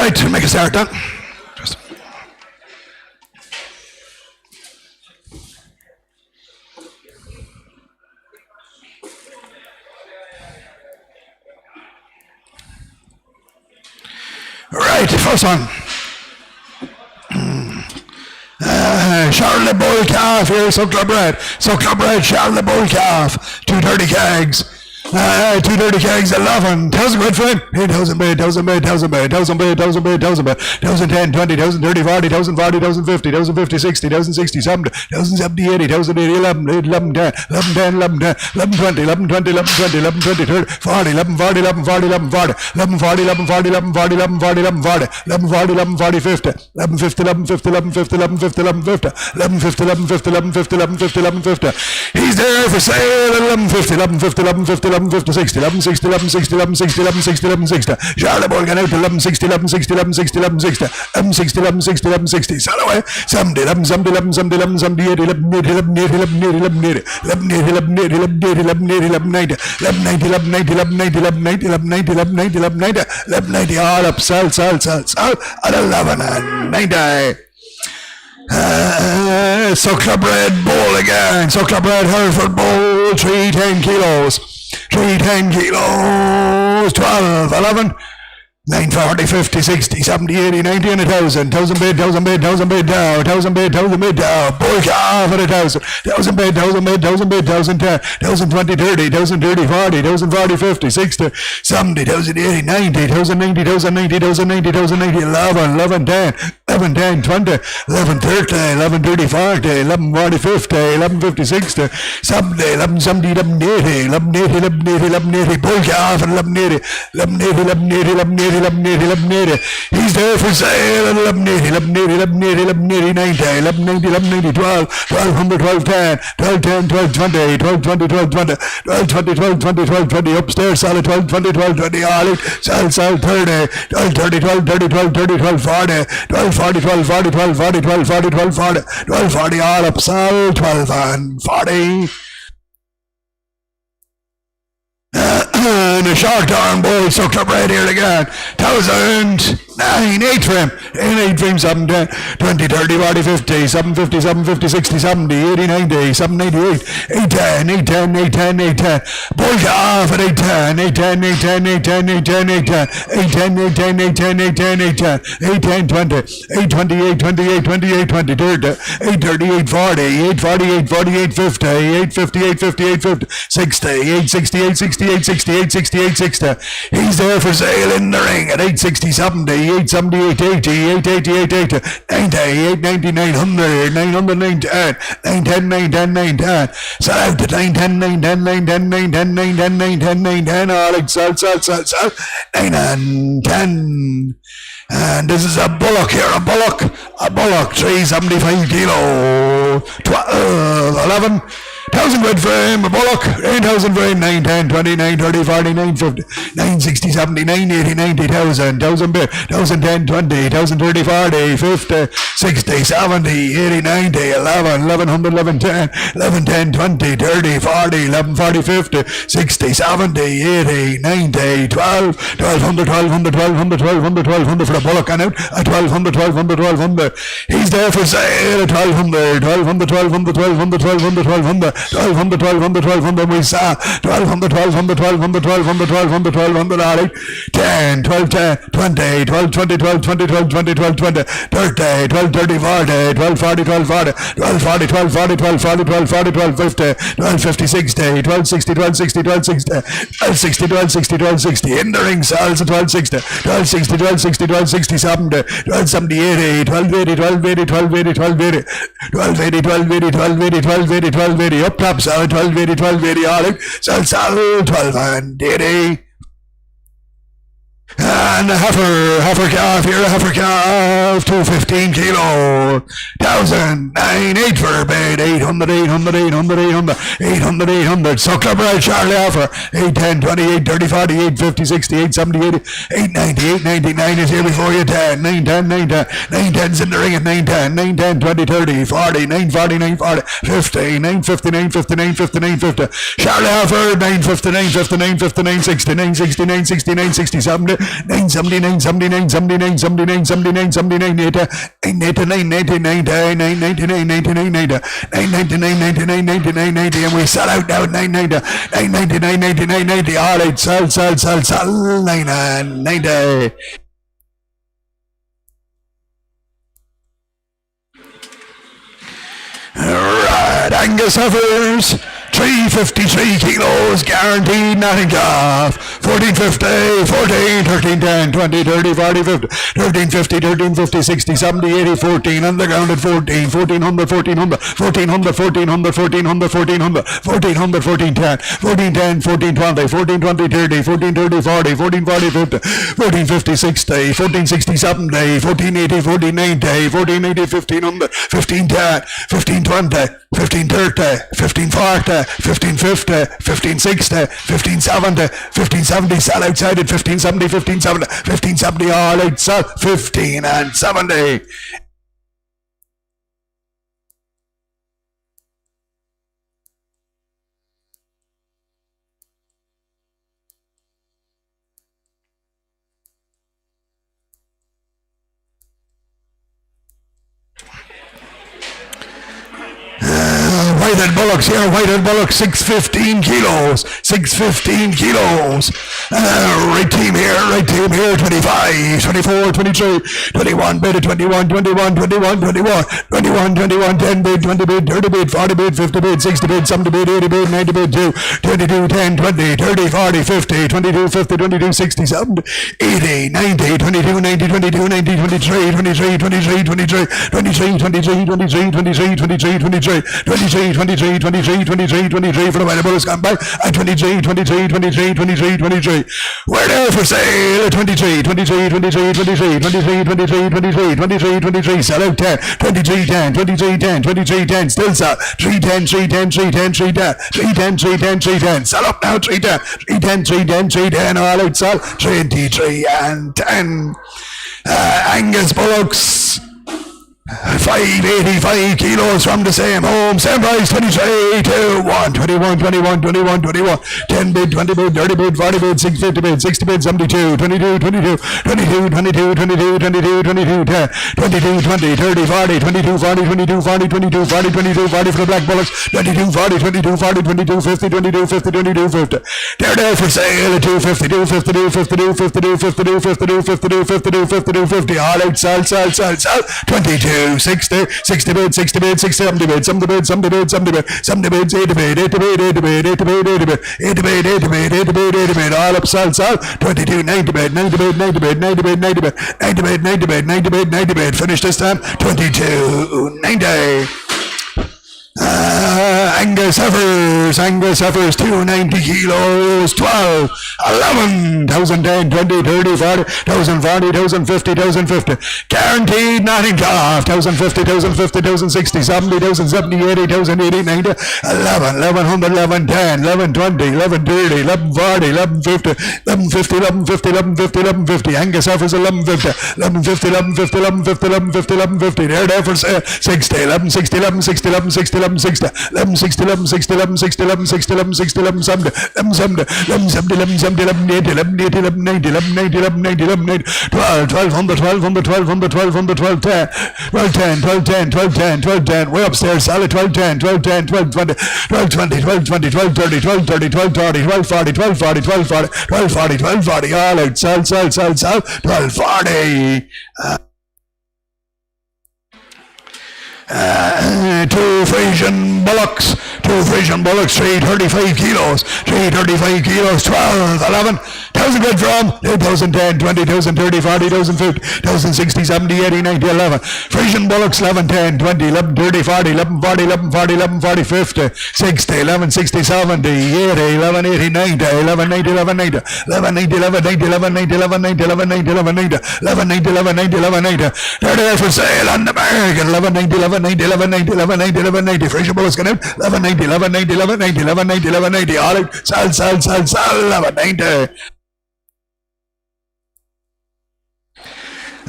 Right, make a start then. Right, first one. Charlotte Bull Calf here, Suckler Bread, Charlotte Bull Calf, 230 kegs. 230 kegs, 11,000 quid for him. 8,000 bid, 1,000 bid, 1,000 bid, 1,000 bid, 1,000 bid, 1,000 bid, 1,010, 20,000, 30, 40, 1,000, 40, 1,000, 50, 1,000, 50, 60, 1,000, 60, 70, 1,000, 70, 80, 1,000, 80, 11, 11, 10, 11, 10, 11, 10, 11, 20, 11, 20, 11, 20, 11, 20, 30, 40, 11, 40, 11, 40, 11, 40, 11, 40, 11, 40, 11, 40, 11, 40, 11, 40, 11, 40, 11, 40, 50, 11, 50, 11, 50, 11, 50, 11, 50, 11, 50, 11, 50, 11, 50, 11, 50, 11, 50, 11, 50. He's there for sale at 11, 50, 11, 50, 11, 50, 11, 50, 60, 11, 60, 11, 60, 11, 60, 11, 60, 11, 60. Charlotte Bull going out to 11, 60, 11, 60, 11, 60, 11, 60, 11, 60, 11, 60, 11, 60. Sell away. 70, 11, 70, 11, 70, 11, 70, 80, 11, 80, 11, 80, 11, 80, 11, 80, 11, 80, 11, 80, 11, 80, 11, 80, 11, 80, 11, 90, 11, 90, 11, 90, 11, 90, 11, 90, 11, 90, 11, 90, all up, sell, at 11 and 90. Suckler Bread Bull again. Suckler Bread Hereford Bull, 310 kilos. 310 kilos, 12, 11, 9, 40, 50, 60, 70, 80, 90, and 1,000. 1,000 bid, 1,000 bid, 1,000 bid down. 1,000 bid, 1,000 bid down. Bull calf at 1,000. 1,000 bid, 1,000 bid, 1,000 bid, 1,010, 1,020, 30, 1,030, 40, 1,040, 50, 60, 70, 1,080, 90, 1,090, 1,090, 1,090, 1,090, 11, 11, 10, 11, 10, 20, 11, 30, 11, 30, 40, 11, 40, 50, 11, 50, 60, 70, 11, 70, 11, 80, 11, 80, 11, 80, 11, 80, bull calf at 11, 80, 11, 80, 11, 80, 11, 80, 11, 80, 11, 80. He's there for sale at 11, 80, 11, 80, 11, 80, 11, 80, 90, 11, 90, 11, 90, 12, 1,200, 12, 10, 12, 10, 12, 20, 12, 20, 12, 20, 12, 20, 12, 20, 12, 20, upstairs, sell at 12, 20, 12, 20, all out, sell, 30, 12, 30, 12, 30, 12, 30, 12, 40, 12, 40, 12, 40, 12, 40, 12, 40, 12, 40, 12, 40, all up, sell, 12 and 40. And a short-term bull, Suckler Bread here again. 1,000, 9, 8 for him. 8 for him, 7, 10, 20, 30, 40, 50, 750, 750, 60, 70, 80, 90, 788, 810, 810, 810, 810. Bull calf at 810, 810, 810, 810, 810, 810, 810, 810, 810, 810, 810, 20, 820, 820, 828, 20, 30, 830, 840, 840, 840, 850, 850, 850, 850, 60, 860, 860, 860, 860, 860. He's there for sale in the ring at 860, 70, 870, 880, 880, 880, 90, 890, 900, 900, 910, 910, 910, 910. Sell out to 910, 910, 910, 910, 910, 910, 910. All right, sell, 9 and 10. And this is a bullock here, a bullock, 375 kilo, 12, 11, 1,000 quid for him, a bullock, 8,000 for him, 9, 10, 20, 9, 30, 40, 9, 50, 9, 60, 70, 9, 80, 90, 1,000, 1,000 bid, 1,010, 20, 1,000, 30, 40, 50, 60, 70, 80, 90, 11, 1100, 11, 10, 11, 10, 20, 30, 40, 11, 40, 50, 60, 70, 80, 90, 12, 1,200, 1,200, 1,200, 1,200, 1,200 for the bullock and out at 1,200, 1,200, 1,200. He's there for sale at 1,200, 1,200, 1,200, 1,200, 1,200, 1,200. 1,200, 1,200, 1,200, we saw 1,200, 1,200, 1,200, 1,200, 1,200, 1,200, all right, 10, 12, 10, 20, 12, 20, 12, 20, 12, 20, 12, 20, 30, 12, 30, 40, 12, 40, 12, 40, 12, 40, 12, 40, 12, 40, 12, 40, 12, 50, 12, 50, 60, 12, 60, 12, 60, 12, 60, 12, 60, 12, 60, 12, 60, in the ring sells at 12, 60, 12, 60, 12, 60, 12, 60, 70, 12, 70, 80, 12, 80, 12, 80, 12, 80, 12, 80, 12, 80, 12, 80, 12, 80, 12, 80, 12, 80, up top, sell 12, 80, 12, 80, all right, sell, 12 and 80. And a heifer calf here, a heifer calf, 215 kilo, 1,000, 9, 8 for bid, 800, 800, 800, 800, 800, 800, Suckler Bread, Charlie offer, 810, 20, 830, 40, 850, 60, 870, 80, 890, 899 is here before you, 10, 910, 910, 910's in the ring at 910, 910, 20, 30, 40, 940, 940, 50, 950, 950, 950, 950, Charlie offer, 950, 950, 950, 960, 960, 960, 960, 70, 979, 79, 79, 79, 79, 79, 99, 99, 99, 99, 99, 99, 99, 90, and we sell out now at 990, 999, 99, 90, all right, sell, 990. Right, Angus heifers, 353 kilos, guaranteed, nothing off. 1450, 14, 13, 10, 20, 30, 40, 50, 13, 50, 13, 50, 60, 70, 80, 14, underground at 14, 1400, 1400, 1400, 1400, 1400, 1400, 1400, 14, 10, 14, 10, 14, 20, 14, 20, 30, 14, 30, 40, 14, 40, 50, 14, 50, 60, 14, 60, 70, 14, 80, 14, 90, 14, 80, 1500, 15, 10, 15, 20, 15, 30, 15, 40, 15, 50, 15, 60, 15, 70, 15, 70, sell outside at 15, 70, 15, 70, 15, 70, all out, sell 15 and 70. Whitehead bullocks here, Whitehead bullocks, 615 kilos, 615 kilos. Right team here, 25, 24, 23, 21, bid, 21, 21, 21, 21, 21, 21, 10 bid, 20 bid, 30 bid, 40 bid, 50 bid, 60 bid, 70 bid, 80 bid, 90 bid, 2, 22, 10, 20, 30, 40, 50, 22, 50, 22, 60, 70, 80, 90, 22, 90, 22, 90, 23, 23, 23, 23, 23, 23, 23, 23, 23, 23, 23, 23, 23, 23, 23 for the Whitehead bullocks gone by at 23, 23, 23, 23, 23. We're there for sale at 23, 23, 23, 23, 23, 23, 23, 23, 23, sell out 10, 23, 10, 23, 10, 23, 10, still sell, 310, 310, 310, 310, 310, 310, 310, sell up now, 310, 310, 310, 310, all out sell, 23 and 10. Angus bullocks, 585 kilos from the same home, same price, 23 to 1, 21, 21, 21, 21, 10 bid, 20 bid, 30 bid, 40 bid, 650 bid, 60 bid, 72, 22, 22, 22, 22, 22, 22, 22, 10, 22, 20, 30, 40, 22, 40, 22, 40, 22, 40, 22, 40 for the black bullocks, 22, 40, 22, 40, 22, 50, 22, 50, 22, 50. They're there for sale at 252, 52, 52, 52, 52, 52, 52, 52, 52, 50, all out, sell, 22. 60, 60 bid, 60 bid, 60, 70 bid, 70 bid, 70 bid, 70 bid, 70 bid, 80 bid, 80 bid, 80 bid, 80 bid, 80 bid, 80 bid, 80 bid, 80 bid, 80 bid, all up, sell, 22, 90 bid, 90 bid, 90 bid, 90 bid, 90 bid, 90 bid, 90 bid, 90 bid, 90 bid, finish this time, 22, 90. Angus heifers, 290 kilos, 12, 11, 1010, 20, 30, 40, 1040, 1050, 1050, guaranteed, nothing off, 1050, 1050, 1060, 70, 1070, 80, 1080, 90, 11, 1100, 1110, 1120, 1130, 1140, 1150, 1150, 1150, 1150, 1150, Angus heifers, 1150, 1150, 1150, 1150, 1150, 1150, they're there for sale, 60, 1160, 1160, 1160, 1160, 1160, 1160, 1160, 1160, 1160, 1170, 1170, 1170, 1170, 1180, 1180, 1190, 1190, 1190, 1200, 1200, 1200, 1210, 1210, 1210, 1210, 1210, way upstairs, solid 1210, 1210, 1220, 1220, 1220, 1230, 1230, 1230, 1240, 1240, 1240, 1240, 1240, all out, sell, 1240. Two Frisian bullocks, 335 kilos, 12, 11, 1,000 quid from 2010, 20, 30, 40, 1050, 1060, 70, 80, 90, 11. Frisian bullocks, 11, 10, 20, 11, 30, 40, 11, 40, 11, 40, 11, 40, 50, 60, 11, 60, 70, 80, 11, 80, 90, 11, 90, 11, 90, 11, 90, 11, 90, 11, 90, 11, 90, 11, 90, 11, 90, 11, 90, 11, 90, 11, 90. They're there for sale on the market, 11, 90, 11, 90, 11, 90, 11, 90, 11, 90. Frisian bullocks going out, 11, 90, 11, 90, 11, 90, 11, 90, 11, 90. All out, sell, 11, 90.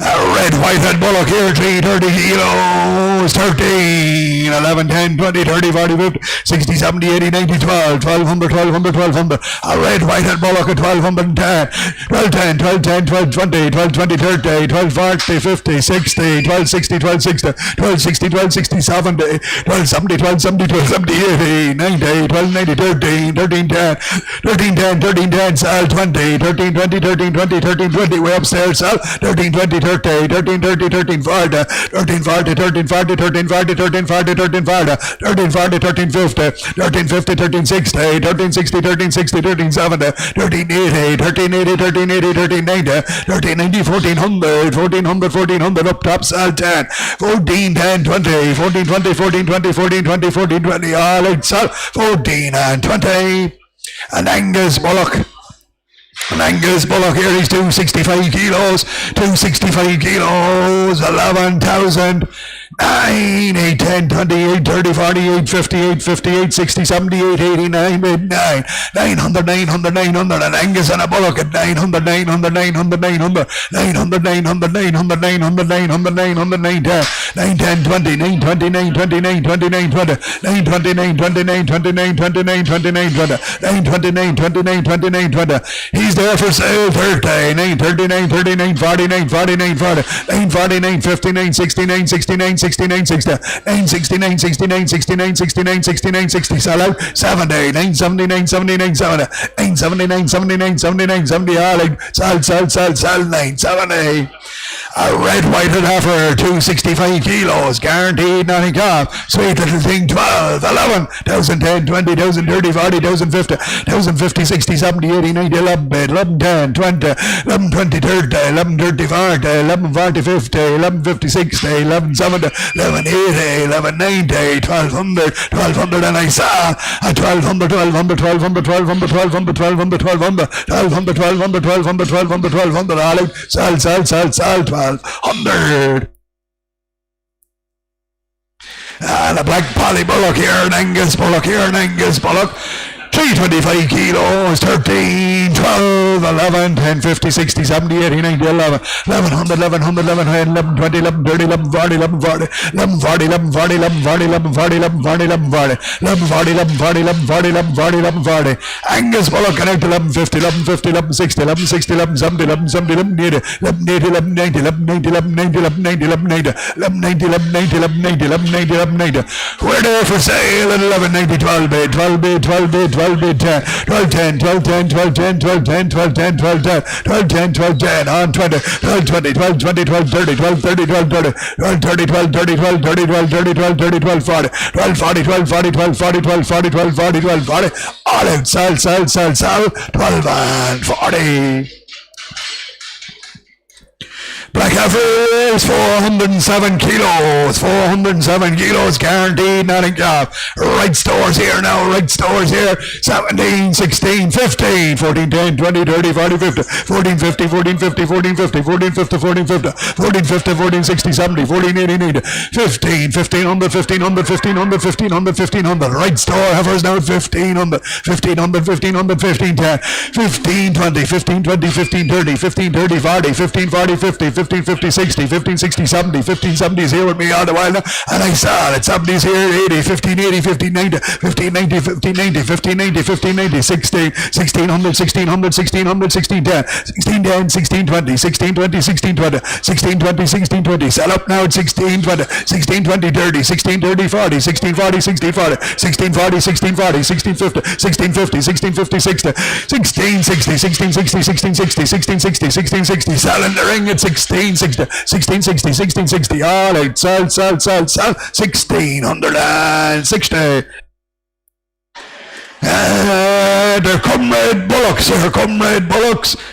A red Whitehead bullock here, 330 kilos, 13, 11, 10, 20, 30, 40, 50, 60, 70, 80, 90, 12, 1200, 1200, 1200. A red, white, and bullock at 1210, 1210, 1210, 1220, 1220, 30, 1240, 50, 60, 1260, 1260, 1260, 1260, 70, 1270, 1270, 1270, 80, 90, 1290, 13, 1310, 1310, 1310, sell 20, 1320, 1320, 1320, way upstairs, sell 1320, 30, 1330, 1340, 1340, 1340, 1340, 1340, 1340, 1340, 1350, 1350, 1360, 1360, 1360, 1370, 1380, 1380, 1380, 1390, 1390, 1400, 1400, 1400, up top, sell 10, 14, 10, 20, 14, 20, 14, 20, 14, 20, 14, 20, all right, sell 14 and 20, and Angus Bullock. And Angus Bullock here, he's 265 kilos, 265 kilos, 11,000, 9, 8, 10, 20, 8, 30, 40, 8, 50, 8, 50, 8, 60, 70, 8, 80, 9, 9, 900, 900, 900, and Angus and a Bullock at 900, 900, 900, 900, 900, 900, 900, 900, 900, 900, 910, 910, 20, 920, 929, 29, 20, 929, 29, 29, 29, 29, 20, 929, 29, 29, 20. He's there for sale, 30, 939, 39, 49, 49, 40, 949, 59, 69, 69, 69, 60, 969, 69, 69, 69, 69, 60, sell out, 70, 979, 79, 70, 979, 79, 79, 70, all right, sell, 970. A red, white, and heifer, 265 kilos, guaranteed, nothing off. Sweet little thing, 12, 11, 1010, 20, 30, 40, 50, 60, 70, 80, 90, 11, 10, 20, 11, 20, 30, 11, 30, 40, 11, 40, 50, 11, 50, 60, 11, 70, 11, 80, 11, 90, 1200, 1200, and I saw a 1200, 1200, 1200, 1200, 1200, 1200, 1200, 1200, 1200, 1200, 1200, 1200, all out, sell, 1200. And a black Polly Bullock here, an Angus Bullock here, an Angus Bullock. 325 kilos, 13, 12, 11, 10, 50, 60, 70, 80, 90, 11, 1100, 1100, 11, 20, 11, 30, 11, 40, 11, 40, 11, 40, 11, 40, 11, 40, 11, 40, 11, 40, 11, 40, 11, 40, 11, 40, 11, 40, 11, 40, 11, 40. Angus Bullock connect 11, 50, 11, 50, 11, 60, 11, 60, 11, 70, 11, 70, 11, 80, 11, 80, 11, 90, 11, 90, 11, 90, 11, 90, 11, 90, 11, 90, 11, 90, 11, 90, 11, 90, 11, 90. We're there for sale at 11, 90, 12 bid, 12 bid, 12 bid, 12 bid, 10, 12, 10, 12, 10, 12, 10, 12, 10, 12, 10, 12, 10, 12, 10, 12, 10, on 20, 12, 20, 12, 20, 12, 30, 12, 30, 12, 30, 12, 30, 12, 30, 12, 30, 12, 30, 12, 30, 12, 40, 12, 40, 12, 40, 12, 40, 12, 40, 12, 40, 12, 40, all out, sell, 12 and 40. Black heifer is 407 kilos, 407 kilos, guaranteed, nothing job. Right stores here now, right stores here, 17, 16, 15, 14, 10, 20, 30, 40, 50, 14, 50, 14, 50, 14, 50, 14, 50, 14, 50, 14, 50, 14, 60, 70, 14, 80, 90, 15, 1500, 1500, 1500, 1500, 1500. Right store heifers now at 1500, 1500, 1500, 15, 10, 15, 20, 15, 20, 15, 30, 15, 30, 40, 15, 40, 50, 15, 50, 60, 15, 60, 70, 15, 70 is here with me all the while now, and I saw it, 70 is here, 80, 15, 80, 15, 90, 15, 90, 15, 90, 15, 90, 15, 90, 16, 1600, 1600, 1600, 16, 10, 16, 10, 16, 20, 16, 20, 16, 20, 16, 20, 16, 20, sell up now at 16, 20, 16, 20, 30, 16, 30, 40, 16, 40, 16, 40, 16, 40, 16, 40, 16, 50, 16, 50, 16, 50, 60, 16, 60, 16, 60, 16, 60, 16, 60, 16, 60, sell in the ring at 16, 60, 16, 60, 16, 60, all right, sell, 1660. They're Comrade Bullocks,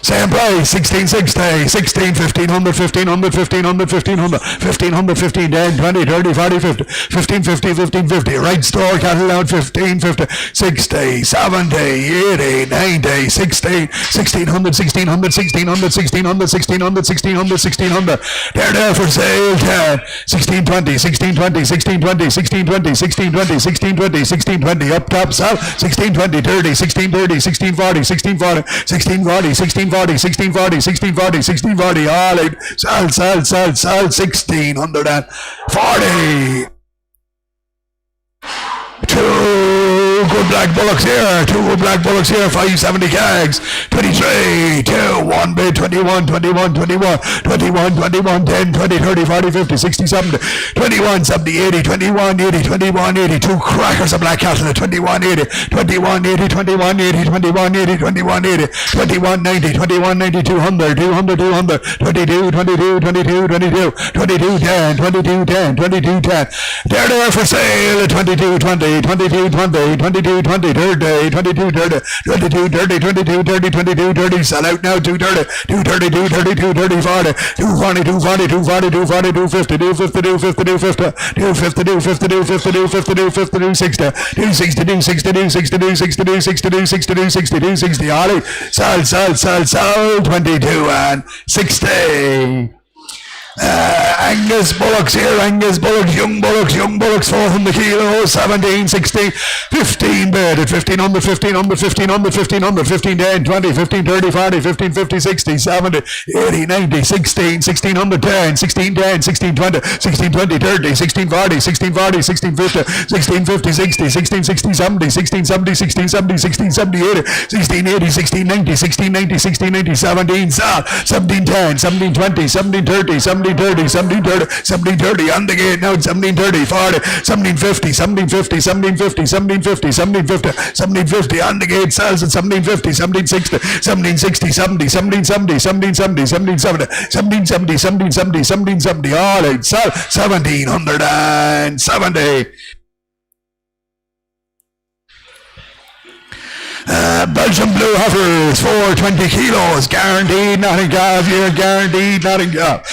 same price, 1660, 16, 1500, 1500, 1500, 1500, 1500, 15, 10, 20, 30, 40, 50, 1550, 1550, right store cattle out 1550, 60, 70, 80, 90, 16, 1600, 1600, 1600, 1600, 1600, 1600, 1600, they're there for sale, 10, 1620, 1620, 1620, 1620, 1620, 1620, 1620, up top, sell, 1620, 30, 1630, 1640, 1640, 1640, 1640, 1640, 1640, 1640, all right, sell, 1640. good black bullocks here. 2 good black bullocks here. 570 kegs. 23, 2, 1 bid. 21, 21, 21, 21, 21, 10, 20, 30, 40, 50, 60, 70, 21, 70, 80, 21, 80, 21, 80. 2 crackers of black cattle. 21, 80, 21, 80, 21, 80, 21, 80, 21, 80, 21, 90, 21, 90, 200, 200, 200, 22, 22, 22, 22, 22, 10, 22, 10, 22, 10. They're there for sale. 22, 20, 22, 20, 22, 20, 30, 22, 30, 22, 30, 22, 30, 22, 30. Sell out now. 230, 230, 232, 30, 40, 240, 240, 240, 240, 250, 250, 250, 250, 250, 250, 250, 250, 250, 260, 260, 260, 260, 260, 260, 260, 260. All right. Sell. 22 and 60. Angus bullocks here, Angus bullocks, young bullocks, 400 kilos, 17, 16, 15 bid at 15 on the 15 on the 15 on the 15 on the 15, 10, 20, 15, 30, 40, 15, 50, 60, 70, 80, 90, 16, 16 on the 10, 16, 10, 16, 20, 16, 20, 30, 16, 40, 16, 40, 16, 50, 16, 50, 60, 16, 60, 70, 16, 70, 16, 70, 16, 70, 80, 16, 80, 16, 90, 16, 90, 16, 90, 17, 17, 10, 17, 20, 17, 30, 17, 30, 17, 30, 17, 30, on the gate now, 17, 30, 40, 17, 50, 17, 50, 17, 50, 17, 50, 17, 50, 17, 50, on the gate, sells at 17, 50, 17, 60, 17, 60, 70, 17, 70, 17, 70, 17, 70, 17, 70, 17, 70, 17, 70, all right, sell 1770. Belgian blue heifers, 420 kilos, guaranteed, nothing off here, guaranteed, nothing off.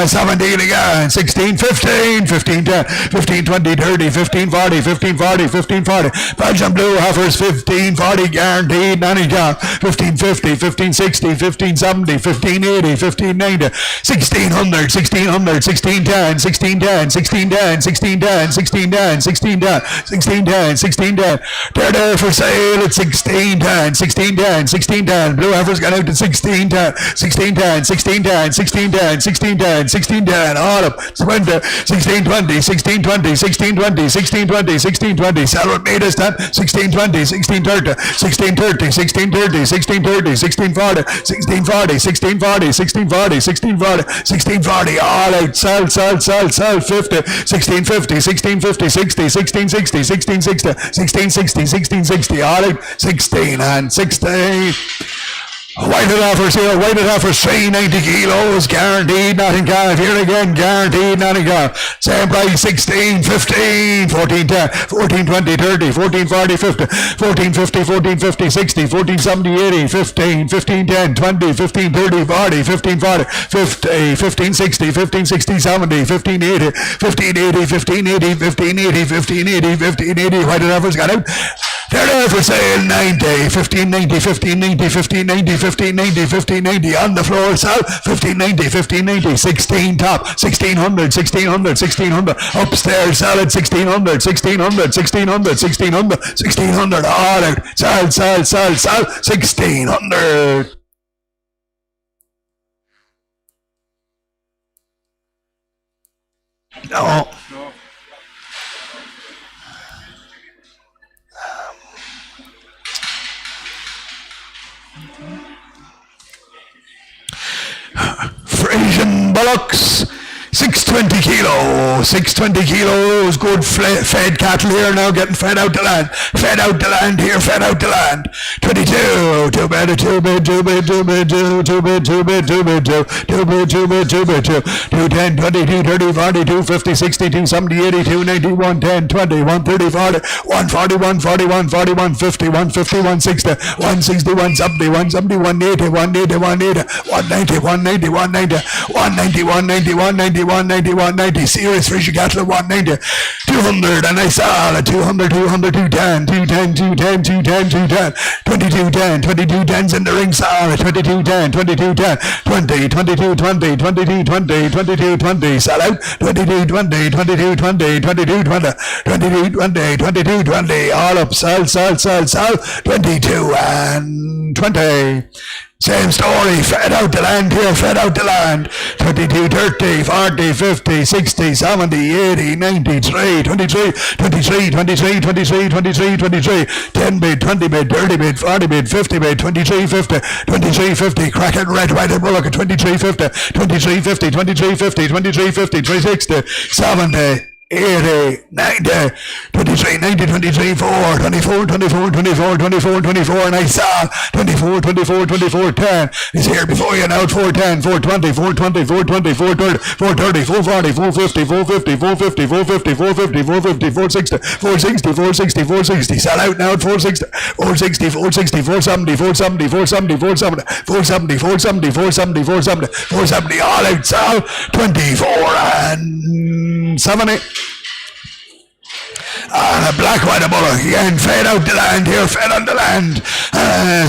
17 again, 16, 15, 15, 10, 15, 20, 30, 15, 40, 15, 40, 15, 40. Belgian blue heifers, 15, 40, guaranteed, nothing off. 15, 50, 15, 60, 15, 70, 15, 80, 15, 90, 1600, 1600, 16, 10, 16, 10, 16, 10, 16, 10, 16, 10, 16, 10, 16, 10, 16, 10. They're there for sale at 16, 10, 16, 10, 16, 10. Blue heifers got out to 16, 10, 16, 10, 16, 10, 16, 10, 16, 10, 16, 10. All up, 20, 16, 20, 16, 20, 16, 20, 16, 20, 16, 20. Sell what made us time, 16, 20, 16, 30, 16, 30, 16, 30, 16, 30, 16, 40, 16, 40, 16, 40, 16, 40, 16, 40, 16, 40. All out, sell, 50, 16, 50, 16, 50, 60, 16, 60, 16, 60, 16, 60, 16, 60. All out, 16 and 16. Whited offers here, whited offers 390 kilos, guaranteed, nothing gone. Here again, guaranteed, nothing gone. Same price, 16, 15, 14, 10, 14, 20, 30, 14, 40, 50, 14, 50, 14, 50, 60, 14, 70, 80, 15, 15, 10, 20, 15, 30, 40, 15, 40, 50, 15, 60, 15, 60, 70, 15, 80, 15, 80, 15, 80, 15, 80, 15, 80, 15, 80. Whited offers got out. They're there for sale, 90, 15, 90, 15, 90, 15, 90, 15, 90, 15, 90, on the floor, sell, 15, 90, 15, 90, 16 top, 1600, 1600, 1600, upstairs, sell at 1600, 1600, 1600, 1600, 1600, all out, sell, 1600. No. Frisian bullocks, 620 kilos, 620 kilos, good fed cattle here now, getting fed out the land here, fed out the land. 22, 2 bid, 2 bid, 2 bid, 2 bid, 2 bid, 2 bid, 2 bid, 2 bid, 2 bid, 2 bid, 2, 10, 20, 30, 40, 50, 60, 70, 80, 90, 110, 20, 130, 40, 140, 141, 41, 50, 150, 160, 160, 170, 170, 180, 180, 180, 190, 190, 190, 190, 190, 190, 190, 190, serious Frisian cattle 190, 200, and I saw a 200, 200, 210, 210, 210, 210, 210, 22, 10, 22, 10s in the ring, saw 22, 10, 22, 10, 20, 22, 20, 22, 20, 22, 20, sell out, 22, 20, 22, 20, 22, 20, 22, 20, 22, 20, all up, sell, 22 and 20. Same story, fed out the land here, fed out the land. 22, 30, 40, 50, 60, 70, 80, 93, 23, 23, 23, 23, 23, 23, 10 bid, 20 bid, 30 bid, 40 bid, 50 bid, 23, 50, 23, 50, crack it red, white and bullock at 23, 50, 23, 50, 23, 50, 23, 50, 360, 70, 80, 90, 23, 90, 23, 4, 24, 24, 24, 24, 24, and I saw 24, 24, 24, 10. He's here before you now, 410, 420, 420, 420, 430, 430, 440, 450, 450, 450, 450, 450, 450, 460, 460, 460, 460, sell out now at 460, 460, 460, 470, 470, 470, 470, 470, 470, 470, 470, 470, all out, sell 24 and 70. A black white bullock again, fed out the land here, fed on the land.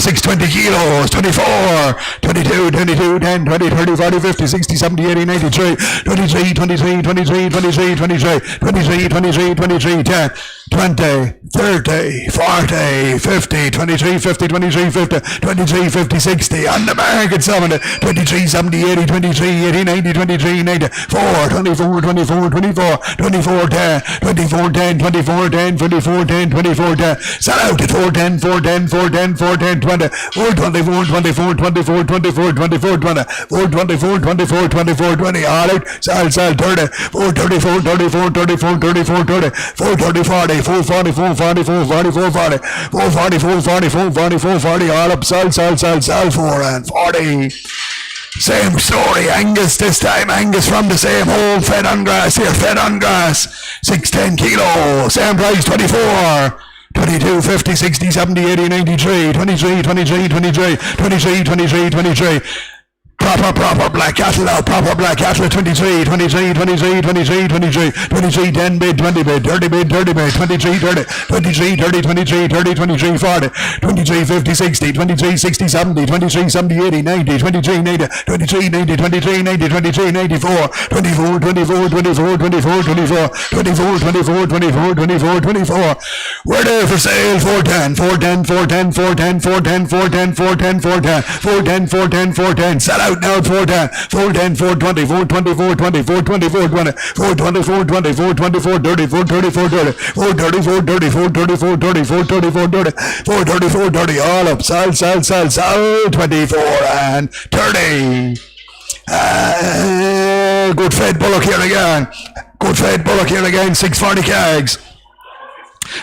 620 kilos, 24, 22, 22, 10, 20, 30, 40, 50, 60, 70, 80, 93, 23, 23, 23, 23, 23, 23, 23, 23, 10, 20, 30, 40, 50, 23, 50, 23, 50, 23, 50, 60, on the market, 70, 23, 70, 80, 23, 80, 90, 23, 90, 4, 24, 24, 24, 24, 10, 24, 10, 24, 10, 24, 10, 24, 10, sell out at 410, 410, 410, 410, 20, 424, 24, 24, 24, 24, 20, 424, 24, 24, 20, all out, sell 30, 434, 34, 34, 34, 30, 430, 40, 440, 440, 440, 440, 440, 440, 440, 440, all up, sell, 4 and 40. Same story, Angus this time, Angus from the same hole, fed on grass here, fed on grass, 610 kilos, same price, 24, 22, 50, 60, 70, 80, 93, 23, 23, 23, 23, 23, 23, proper black cattle now, proper black cattle, 23, 23, 23, 23, 23, 23, 10 bid, 20 bid, 30 bid, 30 bid, 23, 30, 23, 30, 23, 30, 23, 40, 23, 50, 60, 23, 60, 70, 23, 70, 80, 90, 23, 90, 23, 90, 23, 90, 23, 94, 24, 24, 24, 24, 24, 24, 24, 24, 24, 24, we're there for sale, 410, 410, 410, 410, 410, 410, 410, 410, 410, 410, 410, sell out now at 410, 410, 420, 420, 420, 420, 420, 420, 420, 424, 30, 430, 430, 430, 430, 430, 430, 430, 430, 430, 430, all up, sell, 24 and 30. Good fed bullock here again. Good fed bullock here again, 640 kegs.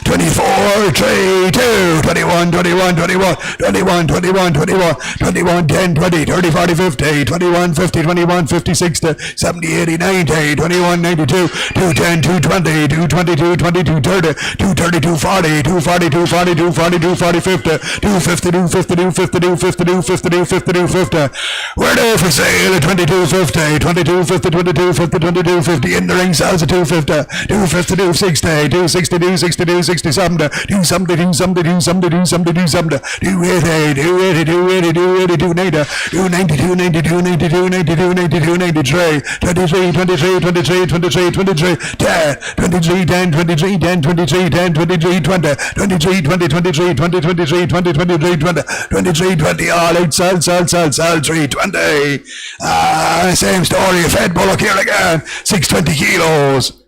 24, 3, 2, 21, 21, 21, 21, 21, 21, 21, 10, 20, 30, 40, 50, 21, 50, 21, 50, 60, 70, 80, 90, 21, 92, 210, 220, 220, 222, 30, 230, 240, 240, 240, 240, 240, 50, 250, 250, 250, 250, 250, 250, 250. We're there for sale at 22.50, 22.50, 22.50, 22.50. In the ring sells at 250, 250, 260, 260, 260, 260, 270, 270, 270, 270, 270, 280, 280, 280, 280, 290, 290, 290, 290, 290, 290, 293, 23, 23, 23, 23, 23, 10, 23, 10, 23, 10, 23, 10, 23, 20, 23, 20, 23, 20, 23, 20, 23, 20, 23, 20, all out, sell, 320. Same story, a fed bullock here again, 620 kilos.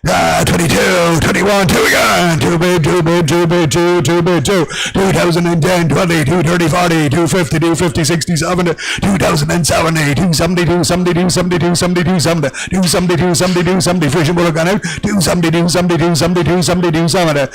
22, 21, 2 again, 2 bid, 2 bid, 2 bid, 2, 2 bid, 2, 2010, 20, 230, 40, 250, 250, 60, 70, 2070, 270, 270, 270, 270, 270, 270, 270, 270, fishing bullock gone out, 270, 270, 270, 270, 270.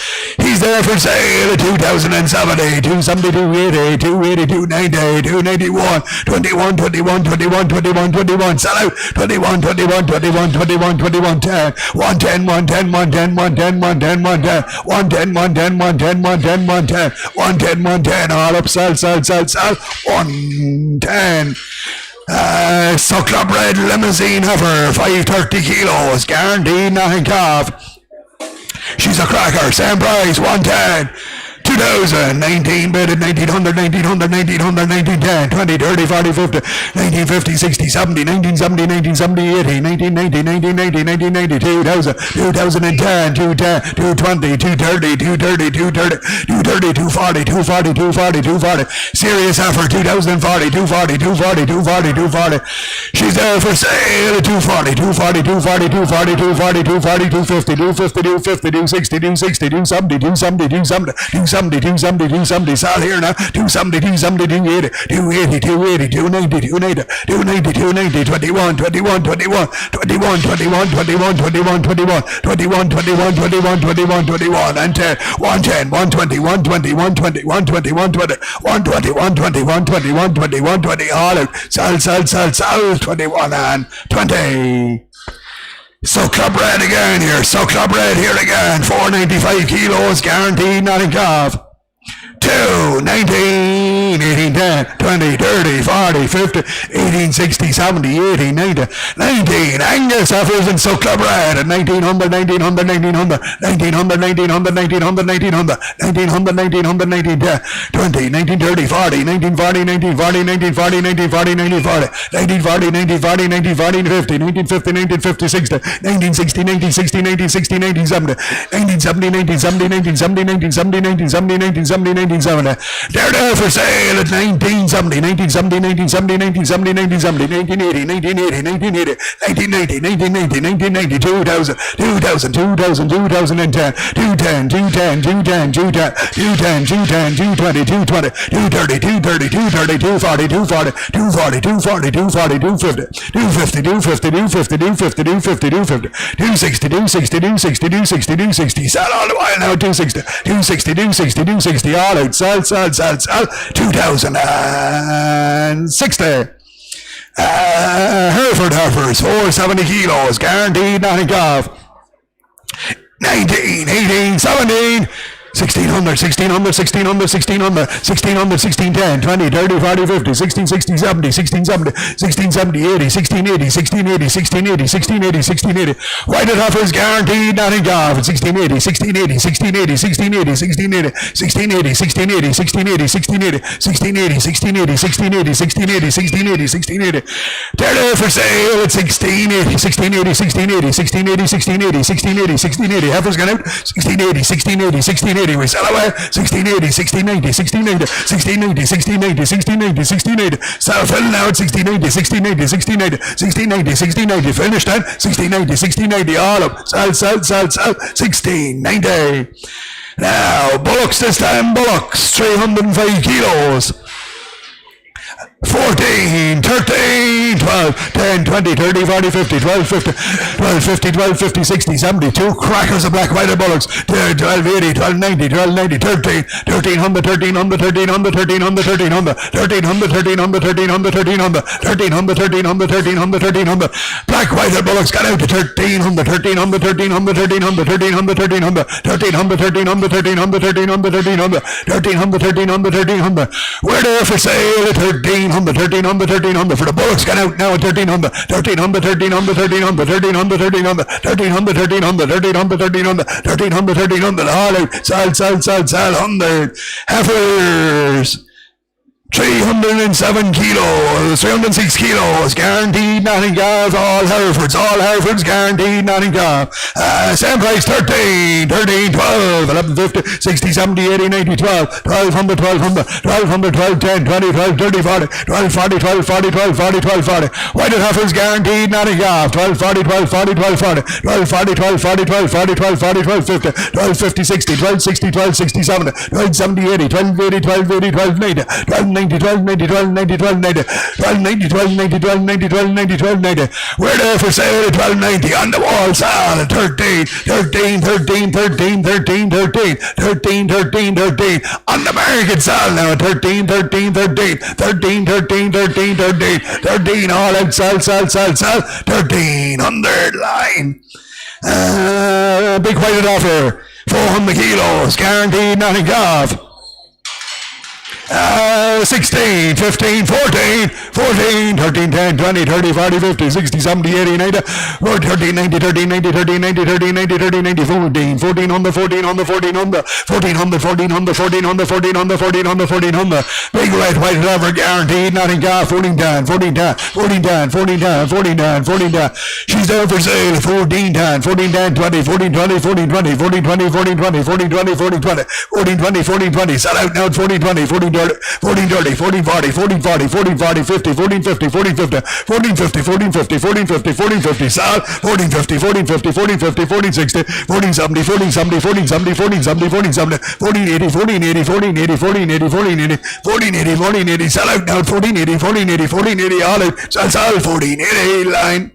He's there for sale at 2070, 270, 280, 280, 290, 291, 21, 21, 21, 21, 21, sell out, 21, 21, 21, 21, 21, 10, 110, 110, 110, 110, 110, 110, 110, 110, 110, 110, 110, 110, 110, all up, sell, 110. Suckler Bread Limousine Heifer, 530 kilos, guaranteed nothing calf. She's a cracker, same price, 110. 2 2000, 19 bid, 1900, 1900, 1900, 1910, 20, 30, 40, 50, 1950, 60, 70, 1970, 1970, 80, 1990, 1990, 1990, 2000, 2010, 210, 220, 230, 230, 230, 230, 240, 240, 240, 240. Serious offer, 2040, 240, 240, 240, 240. She's there for sale at 240, 240, 240, 240, 240, 240, 250, 250, 250, 260, 260, 270, 270, 270, 270, 270, 270. Sal here now, 270, 270, 280, 280, 280, 290, 290, 290, 290, 21, 21, 21, 21, 21, 21, 21, 21, 21, 21, 21, 21, 21, and 10, 110, 120, 120, 120, 120, 120, 120, 120, 120, 120, 120, all out. Sal, 21 and 20. So Club Red again here. So Club Red here again. 495 kilos guaranteed, nothing off. 2, 19, 18, 10, 20, 30, 40, 50, 18, 60, 70, 80, 90, 19. Angus offers in So Club Red at 1900, 1900, 1900, 1900, 1900, 1900, 1900, 1900, 1900, 1910, 20, 1930, 40, 1940, 1940, 1940, 1940, 1940, 1940, 1940, 1940, 50, 1950, 1950, 60, 1960, 1960, 1960, 1970, 1970, 1970, 1970, 1970, 1970, 1970, 1970. They're there for sale at 1970, 1970, 1970, 1970, 1970, 1980, 1980, 1980, 1990, 1990, 1990, 2000, 2000, 2000, 2010, 210, 210, 210, 210, 210, 210, 220, 220, 230, 230, 230, 240, 240, 240, 240, 240, 250, 250, 250, 250, 250, 250, 250, 260, 260, 260, 260, 260. Sell all the while now, 260, 260, 260, 260, all out. Sell, 2060. Hereford Heifers, 470 kilos, guaranteed, nothing off. 19, 18, 17. 1600, 1600, 1600, 1600, 1600, 1610, 20, 30, 40, 50, 16, 60, 70, 16, 70, 16, 70, 80, 16, 80, 16, 80, 16, 80, 16, 80, 16, 80. Whited offers guaranteed, nothing off. 16, 80, 16, 80, 16, 80, 16, 80, 16, 80, 16, 80, 16, 80, 16, 80, 16, 80, 16, 80, 16, 80, 16, 80, 16, 80, 16, 80, 16, 80. They're there for sale at 16, 80, 16, 80, 16, 80, 16, 80, 16, 80, 16, 80, 16, 80. Heifers gone out, 16, 80, 16, 80, 16, 80. We sell away 1680, 1690, 1690, 1690, 1690, 1690, 1690. Sell fill now at 1690, 1690, 1690, 1690, 1690. Finished at 1690, 1690. All up. Sell, 1690. Now, bullocks this time, bullocks, 305 kilos. 14, 13, 12, 10, 20, 30, 40, 50, 12, 50, 12, 50, 12, 50, 60, 70, two crackers of black white bullocks, 12, 80, 12, 90, 12, 90, 13, 1300, 1300, 1300, 1300, 1300, 1300, 1300, 1300, 1300, 1300, 1300, 1300, 1300. Black white bullocks got out to 1300, 1300, 1300, 1300, 1300, 1300, 1300, 1300, 1300, 1300, 1300, 1300, 1300, 1300. We're there for sale at 1300, 1300, 1300 for the bullocks got out now at 1300, 1300, 1300, 1300, 1300, 1300, 1300, 1300, 1300, 1300, 1300, 1300, all out, sell, 100. Heifers. 307 kilos, 306 kilos, guaranteed, nothing off. All Herefords, guaranteed, nothing off. Same price, 13, 12, 11, 50, 60, 70, 80, 90, 12, 1200, 1200, 12, 10, 20, 12, 30, 40, 12, 40, 12, 40, 12, 40, 12, 40. Whited Heifers, guaranteed, nothing off. 12, 40, 12, 40, 12, 40, 12, 40, 12, 40, 12, 40, 12, 40, 12, 50, 12, 50, 60, 12, 60, 12, 60, 70, 12, 70, 80, 12, 80, 12, 80, 12, 90, 12, 90, 12, 90, 12, 90, 12, 90, 12, 90, 12, 90, 12, 90, 12, 90, 12, 90. We're there for sale at 1290 on the wall, sale at 13, 13, 13, 13, 13, 13, 13, 13, 13. On the market, sale now at 13, 13, 13, 13, 13, 13, 13, 13. All out, sell, 1300 line. Big whited offer, 400 kilos, guaranteed, nothing off. 16, 15, 14, 14, 13, 10, 20, 30, 40, 50, 60, 70, 80, 90, 13, 90, 13, 90, 13, 90, 13, 90, 13, 90, 14, 14 on the 14 on the 14 on the 14 on the 14 on the 14 on the 14 on the 14 on the 14 on the big red white lever guaranteed, nothing got 14 down, 14 down, 14 down, 14 down, 14 down, 14 down. She's there for sale, 14 down, 14 down, 20, 14, 20, 14, 20, 14, 20, 14, 20, 14, 20, 14, 20, 14, 20, 14, 20, sell out now, 14, 20, 14, 30, 14, 30, 14, 40, 14, 40, 14, 40, 50, 14, 50, 14, 50, 14, 50, 14, 50, 14, 50, 14, 50, sell, 14, 50, 14, 50, 14, 50, 14, 60, 14, 70, 14, 70, 14, 70, 14, 70, 14, 70, 14, 80, 14, 80, 14, 80, 14, 80, 14, 80, 14, 80, 14, 80, sell out now, 14, 80, 14, 80, 14, 80, all out, sell, 14, 80, line.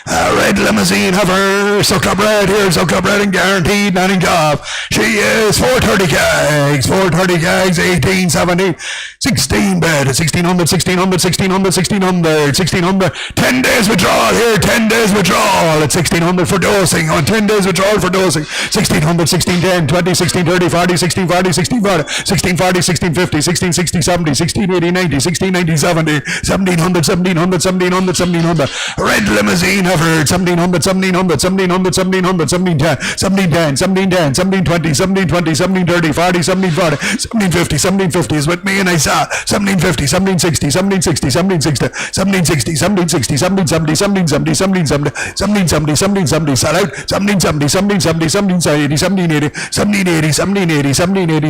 Red limousine hover, soaked up red here, soaked up red and guaranteed, not in job. She is 430 kegs, 430 kegs, 18, 17, 16 bed, 1600, 1600, 1600, 1600, 1600, 10 days withdrawal here, 10 days withdrawal at 1600 for dosing, on 10 days withdrawal for dosing, 1600, 1610, 20, 1630, 40, 1640, 1640, 1640, 1650, 1660, 70, 1680, 90, 1690, 70, 1700, 1700, 1700, 1700, red limousine hover, 1700, 1700, 1700, 1700, 1710, 1710, 1710, 1720, 1720, 1730, 40, 1740, 1750, 1750 is with me and I saw 1750, 1760, 1760, 1760, 1760, 1760, 1770, 1770, 1770, 1770, 1770, sell out, 1770, 1770, 1770, 1780, 1780, 1780, 1780,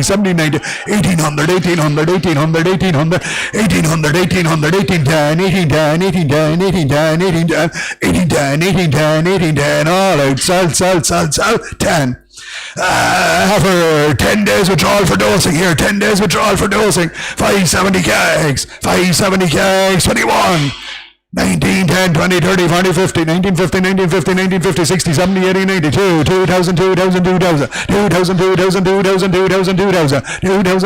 1780, 1800, 1800, 1800, 1800, 1800, 1800, 1810, 1810, 1810, 1810, 1810, 1810, 1810, all out, sell, 10. For 10 days withdrawal for dosing here, 10 days withdrawal for dosing, 570 kegs, 570 kegs, 21. 19, 10, 20, 30, 40, 50, 1950, 1950, 1950, 60, 70, 80, 92, 2000, 2000, 2000, 2000, 2000, 2000, 2000, 2000, 2000,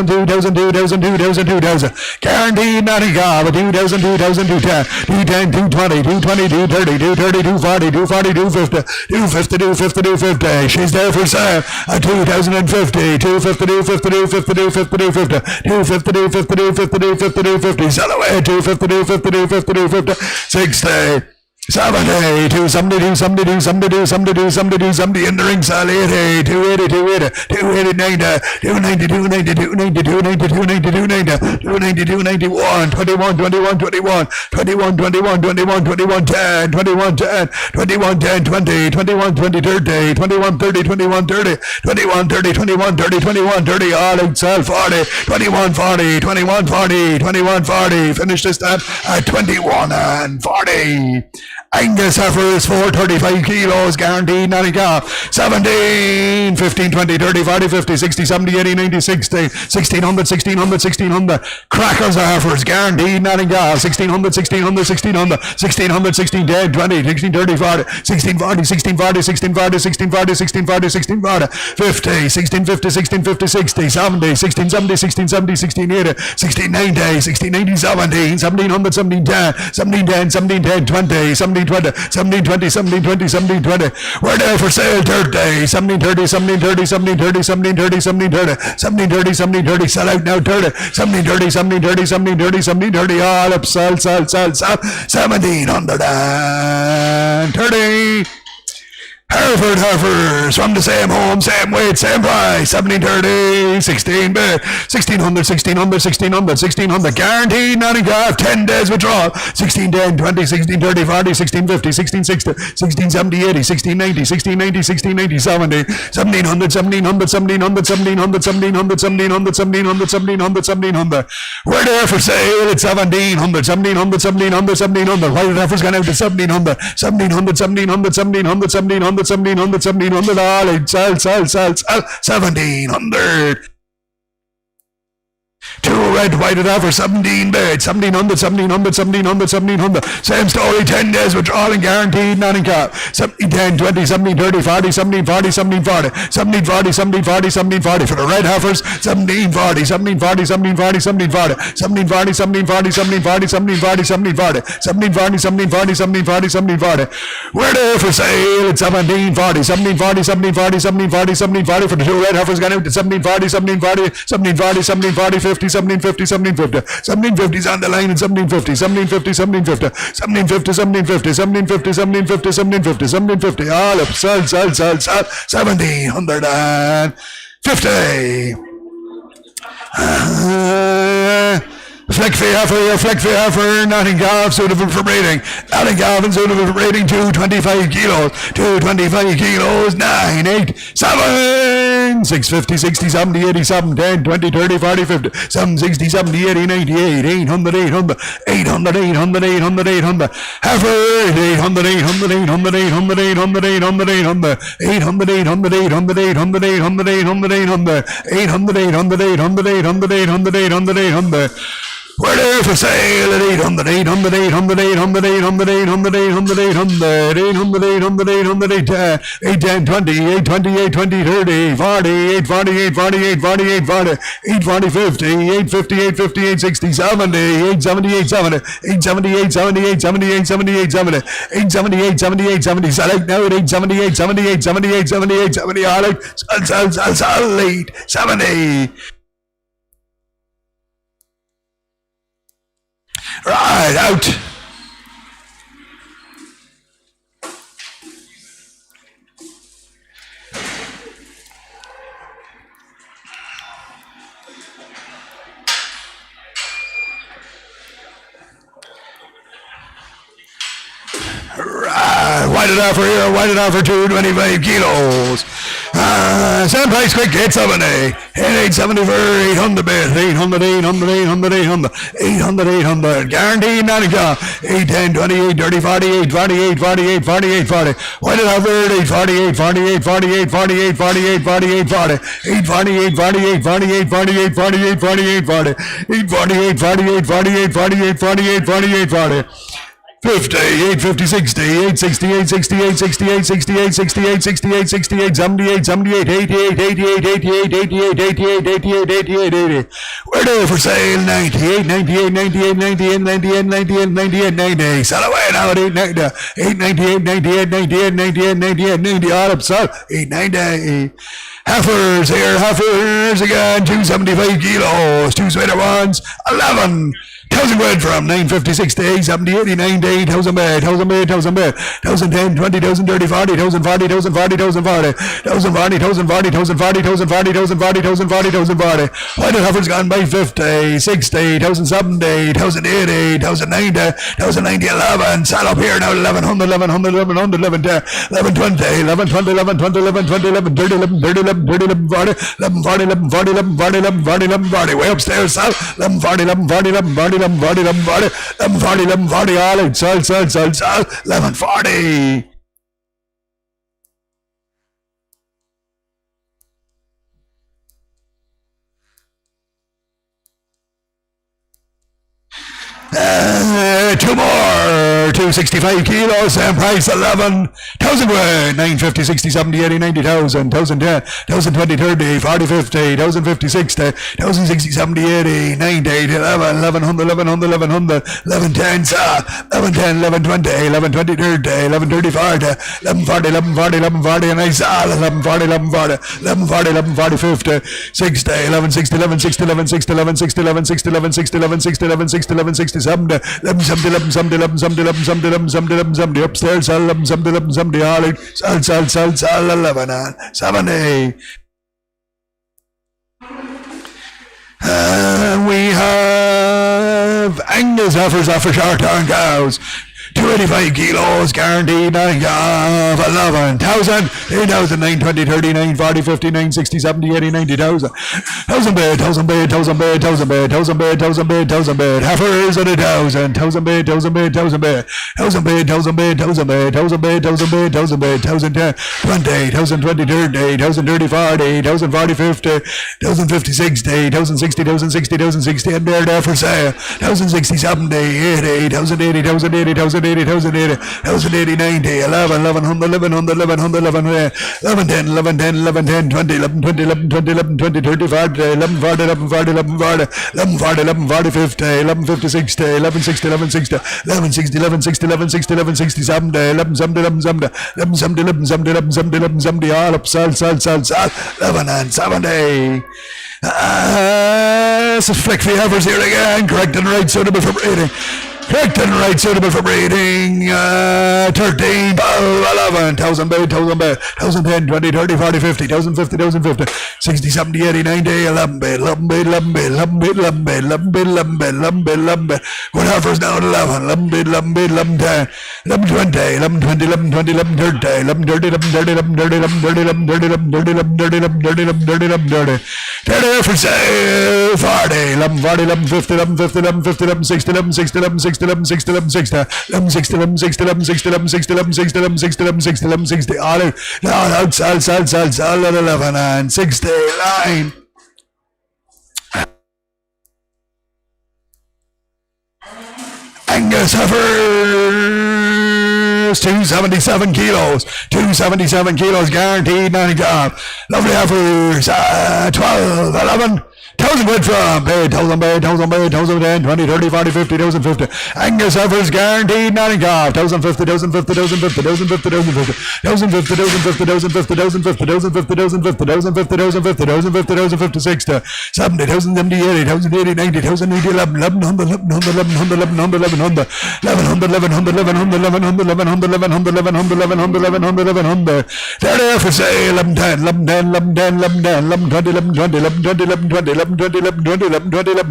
2000, 2000, 2000, 2000, guaranteed nothing got, 2000, 2000, 210, 210, 220, 220, 230, 230, 240, 240, 250, 250, 250, 250, she's there for sale at 2050, 250, 250, 250, 250, 250, 250, 250, 250, 250, 250, sell away, 250, 250, 250, 250, 60, 70, 270, 270, 270, 270, 270, 270 in the ring side, 80, 280, 280, 280, 90, 290, 290, 290, 290, 290, 290, 290, 291, 21, 21, 21, 21, 21, 21, 21, 10, 21, 10, 21, 10, 20, 21, 20, 30, 21, 30, 21, 30, 21, 30, 21, 30, 21, 30, all outside 40, 21, 40, 21, 40, 21, 40, finish this time at 21 and 40. Angus heifers 435 kilos guaranteed, not a gap. 17, 15, 20, 30, 40, 50, 60, 70, 80, 90, 60, 1600, 1600, 1600. Crackers heifers guaranteed, not a gap. 1600, 1600, 1600, 1600, 16, 10, 20, 16, 30, 40, 16, 40, 16, 40, 16, 40, 16, 40, 16, 40, 16, 40, 50, 16, 50, 16, 50, 60, 70, 16, 70, 16, 70, 16, 80, 16, 90, 16, 90, 17, 1700, 17, 10, 17, 10, 17, 10, 20, 17, 20, 17, 20, 17, 20, 17, 20. We're there for sale 30, 17, 30, 17, 30, 17, 30, 17, 30, 17, 30, 17, 30, 17, 30, sell out now 30, 17, 30, 17, 30, 17, 30, 17, 30, all up, sell, 1730. Hereford heifers from the same home, same weight, same price, 1730, 16 bid, 1600, 1600, 1600, 1600, guaranteed, not a gap, 10 days withdrawal, 16, 10, 20, 16, 30, 40, 16, 50, 16, 60, 16, 70, 80, 16, 90, 16, 90, 16, 90, 70, 1700, 1700, 1700, 1700, 1700, 1700, 1700, 1700, 1700. We're there for sale at 1700, 1700, 1700, 1700. White heifers gone out to 1700, 1700, 1700, 1700, 1700, 1700, 1700, all in sell, 1700. Two red, white it offer 17 bid, 1700, 1700, 1700, 1700. Same story, 10 days withdrawal and guaranteed, not in cap. 17, 10, 20, 17, 30, 40, 17, 40, 17, 40, 17, 40, 17, 40, 17, 40. For the red heifers, 17, 40, 17, 40, 17, 40, 17, 40, 17, 40, 17, 40, 17, 40, 17, 40, 17, 40, 17, 40, 17, 40, 17, 40, 17, 40. We're there for sale at 17, 40, 17, 40, 17, 40, 17, 40, 17, 40. For the two red heifers, got out to 17, 40, 17, 40, 17, 40, 17, 40, 50, 1750, 1750, 1750's on the line at 1750, 1750, 1750, 1750, 1750, 1750, 1750, 1750, 1750, all up, sell, 1750. Fleck heifer, Nottingham, suitable for breeding. Nottingham, suitable for breeding, 225 kilos, 225 kilos, 9, 8, 7, 650, 60, 70, 80, 7, 10, 20, 30, 40, 50, 7, 60, 70, 80, 98, 800, 800, 800, 800, 800, 800, heifer, 800, 800, 800, 800, 800, 800, 800, 800, 800, 800, 800, 800, 800, 800, 800, 800, 800, 800, 800. We're there for sale at 800, 800, 800, 800, 800, 800, 800, 800, 800, 800, 800, 810, 20, 820, 820, 30, 40, 840, 840, 840, 840, 840, 50, 850, 850, 860, 70, 870, 870, 870, 870, 870, 870, 870, 870, 870, 870, select now at 870, 870, 870, 870, 870, all right, sell, 870. Right, out. Right, white it out for here, white it out for 225 kilos. Same price, quick, 870. 870 for 800 bid. 800, 800, 800, 800, 800, 800. Guaranteed, not a car. 810, 28, 30, 48, 48, 48, 48, 40. White it out for 840, 840, 840, 840, 840, 840, 840, 840, 848, 48, 48, 48, 40. 848, 48, 48, 48, 48, 48, 40. 50, 850, 60, 860, 860, 868, 68, 68, 68, 68, 78, 78, 88, 88, 88, 88, 88, 88, 88, 80. We're there for sale, 98, 98, 98, 98, 98, 98, 98, 90. Sell away now at 890, 898, 98, 98, 98, 98, 90. All up, sell, 890. Heifers here, heifers again, 275 kilos, two sweater ones, 11. 1,000 quid from 950, 60, 870, 80, 90, 8,000 bid, 1,000 bid, 1,000 bid, 1,010, 20, 1,000, 30, 40, 1,000, 40, 1,000, 40, 1,000, 40, 1,000, 40, 1,000, 40, 1,000, 40, 1,000, 40, 1,000, 40, 1,000, 40, 1,000, 40. White heifer's gone by 50, 60, 1,070, 1,080, 1,090, 1,090, 11. Sell up here now, 1,100, 1,100, 1,100, 1,110, 1,120, 1,120, 1,120, 1,120, 1,130, 1,130, 11, 30, 11, 40, 11, 40, 11, 40, 11, 40, 11, 40. Way upstairs, sell, 11, 40, 11, 40, 11, 40, 11, 40, 11, 40, 11, 40, 11, 40, all out, sell, 11, 40. Two more, 265 kilos, same price, 11,000 quid, 950, 60, 70, 80, 90,000, 1,010, 1,020, 30, 40, 50, 1,050, 60, 1,060, 70, 80, 90, 11, 1,100, 1,100, 1,100, 1110, 1110, 1120, 1120, 30, 1130, 40, 1140, 1140, 1140, and I saw 1140, 1140, 1140, 1140, 50, 60, 1160, 1160, 1160, 1160, 1160, 1160, 1160, 1160, 1160, 70, 1170, 1170, 1170, 1170, 1170, 1170, upstairs, 1170, 1170, all out, sell, 11 on 70. We have Angus offers off for short-term cows. 285 kilos, guaranteed, 11,000, 8,000, 9, 20, 30, 9, 40, 50, 9, 60, 70, 80, 90,000. 1,000 bid, 1,000 bid, 1,000 bid, 1,000 bid, 1,000 bid, 1,000 bid, 1,000 bid. Heifers at 1,000, 1,000 bid, 1,000 bid, 1,000 bid, 1,000 bid, 1,000 bid, 1,000 bid, 1,000 bid, 1,000 bid, 1,000 bid, 1,010, 20, 1,000 20, 30, 1,000 30, 40, 1,000 40, 50, 1,000 50, 60, 1,000 60, 1,000 60, 1,000 60, and there for sale. 1,000 60, 70, 80, 1,000 80, 1,000 80, 1,000 80, 1,000 80, 1,000 80, 90, 11, 1100, 1100, 1100, 11, 10, 11, 10, 11, 10, 20, 11, 20, 11, 20, 11, 20, 30, 40, 11, 40, 11, 40, 11, 40, 11, 40, 11, 40, 50, 11, 50, 60, 11, 60, 11, 60, 11, 60, 11, 60, 11, 60, 11, 60, 70, 11, 70, 11, 70, 11, 70, 11, 70, 11, 70, 11, 70, all up, sell, 11 and 70. This is Flick the Heifers here again, correct and right, suitable for breeding. Correct and right, suitable for breeding. 13, 12, 11, 1,000 bid, 1,000 bid, 1,010, 20, 30, 40, 50, 1,050, 1,050, 60, 70, 80, 90, 11 bid, 11 bid, 11 bid, 11 bid, 11 bid, 11 bid, 11 bid, 11 bid, 11 bid. Good Heifers down 11, 11 bid, 11 bid, 11 10, 11 20, 11 20, 11 20, 11 30, 11 30, 11 30, 11 30, 11 30, 11 30, 11 30, 11 30, 11 30, 11 30, 11 30. 30 for sale, 40, 11 40, 11 50, 11 50, 11 50, 11 60, 11 60, 11 60, 11 60, 11 60, 11 60, 11 60, 11 60, 11 60, 11 60, 11 60, 11 60, 11 60, all out, sell at 11 and 60 line. Angus Heifers, 277 kilos, 277 kilos, guaranteed, 90 job. Lovely Heifers, 12, 11. 1,000 quid from paid, 1,000 paid, 1,000 paid, 1,000 10, 20, 30, 40, 50, 1,050. Angus Heifers guaranteed, Nottingham, 1,050, 1,050, 1,050, 1,050, 1,050, 1,050, 1,050, 1,050, 1,050, 1,050, 1,050, 1,050, 1,050, 1,050, 60, 70, 1,070, 80, 1,080, 90, 1,080, 11, 1,100, 1,100, 1,100, 1,100, 1,100, 1,100, 1,100, 1,100, 1,100, 1,100, 1,100, 1,100, 1,100. They're there for sale, 11, 10, 11, 10, 11, 10, 11, 10, 11, 20, 11, 20, 11, 20, 11, 20, 11, 20, 11, 20, 11, 20, 11,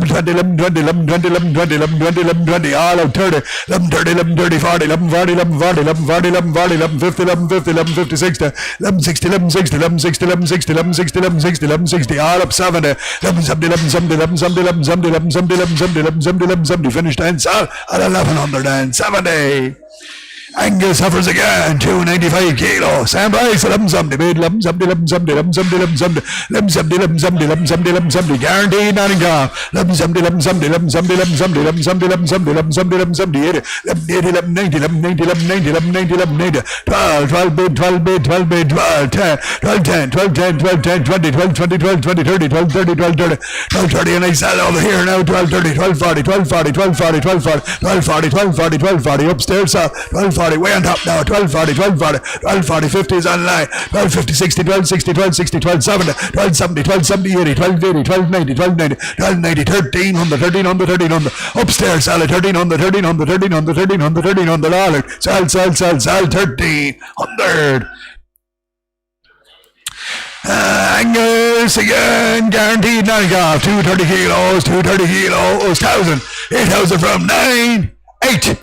20, 11, 20, 11, 20, 11, 20, 11, 20, 11, 20, 11, 20, all out 30, 11, 30, 11, 30, 40, 11, 40, 11, 40, 11, 40, 11, 40, 11, 50, 11, 50, 11, 50, 60, 11, 60, 11, 60, 11, 60, 11, 60, 11, 60, 11, 60, 11, 60, all up 70, 11, 70, 11, 70, 11, 70, 11, 70, 11, 70, 11, 70, 11, 70, 11, 70, finished and sell at 1,170. Angus Heifers again, 295 kilos. Same price, 1170, bid 1170, 1170, 1170, 1170, 1170, 1170, 1170, 1170, guaranteed, Nottingham. 1170, 1170, 1170, 1170, 1170, 1170, 1170, 80, 1180, 1190, 1190, 1190, 1190, 12, 12 bid, 12 bid, 12 bid, 12, 10, 12, 10, 12, 10, 12, 10, 20, 12, 20, 12, 20, 30, 12, 30, 12, 30, 12, 30, and I sell over here now, 12, 30, 12, 40, 12, 40, 12, 40, 12, 40, 12, 40, 12, 40, 12, 40, upstairs, 12, 40, way on top now, 12, 40, 12, 40, 12, 40, 50 is online, 12, 50, 60, 12, 60, 12, 60, 12, 70, 12, 70, 12, 70, 80, 12, 80, 12, 90, 12, 90, 12, 90, 1,300, 1,300, 1,300, upstairs, sell it, 1,300, 1,300, 1,300, 1,300, 1,300, all out, sell, 1,300. Angus again, guaranteed, Nottingham, 230 kilos, 230 kilos, 1,000, 8,000 from 9, 8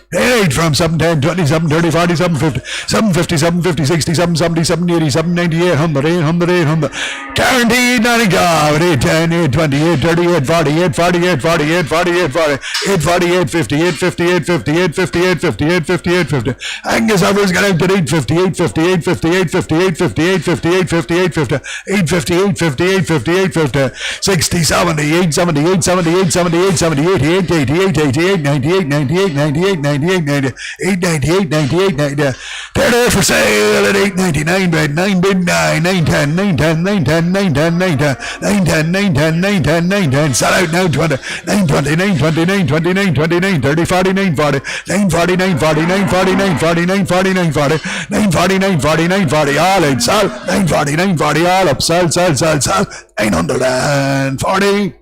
from 710, 20, 730, 40, 750, 750, 750, 60, 770, 780, 790, 800, 800, 800. Guaranteed, Nottingham, 810, 820, 830, 840, 840, 840, 840, 840, 840, 850, 850, 850, 850, 850, 850. Angus Heifers got out at 850, 850, 850, 850, 850, 850, 850, 850, 850, 850, 850, 850, 60, 70, 870, 870, 870, 870, 880, 80, 80, 88, 90, 88, 90, 88, 90, 898, 98, 90. They're there for sale at 899 bid, 9 bid, 9, 910, 910, 910, 910, 910, 910, 910, 910, sell out now 20, 920, 920, 920, 920, 930, 40, 940, 940, 940, 940, 940, 940, 940, 940, 940, 940, all out, sell, 940, 940, all up, sell, 940.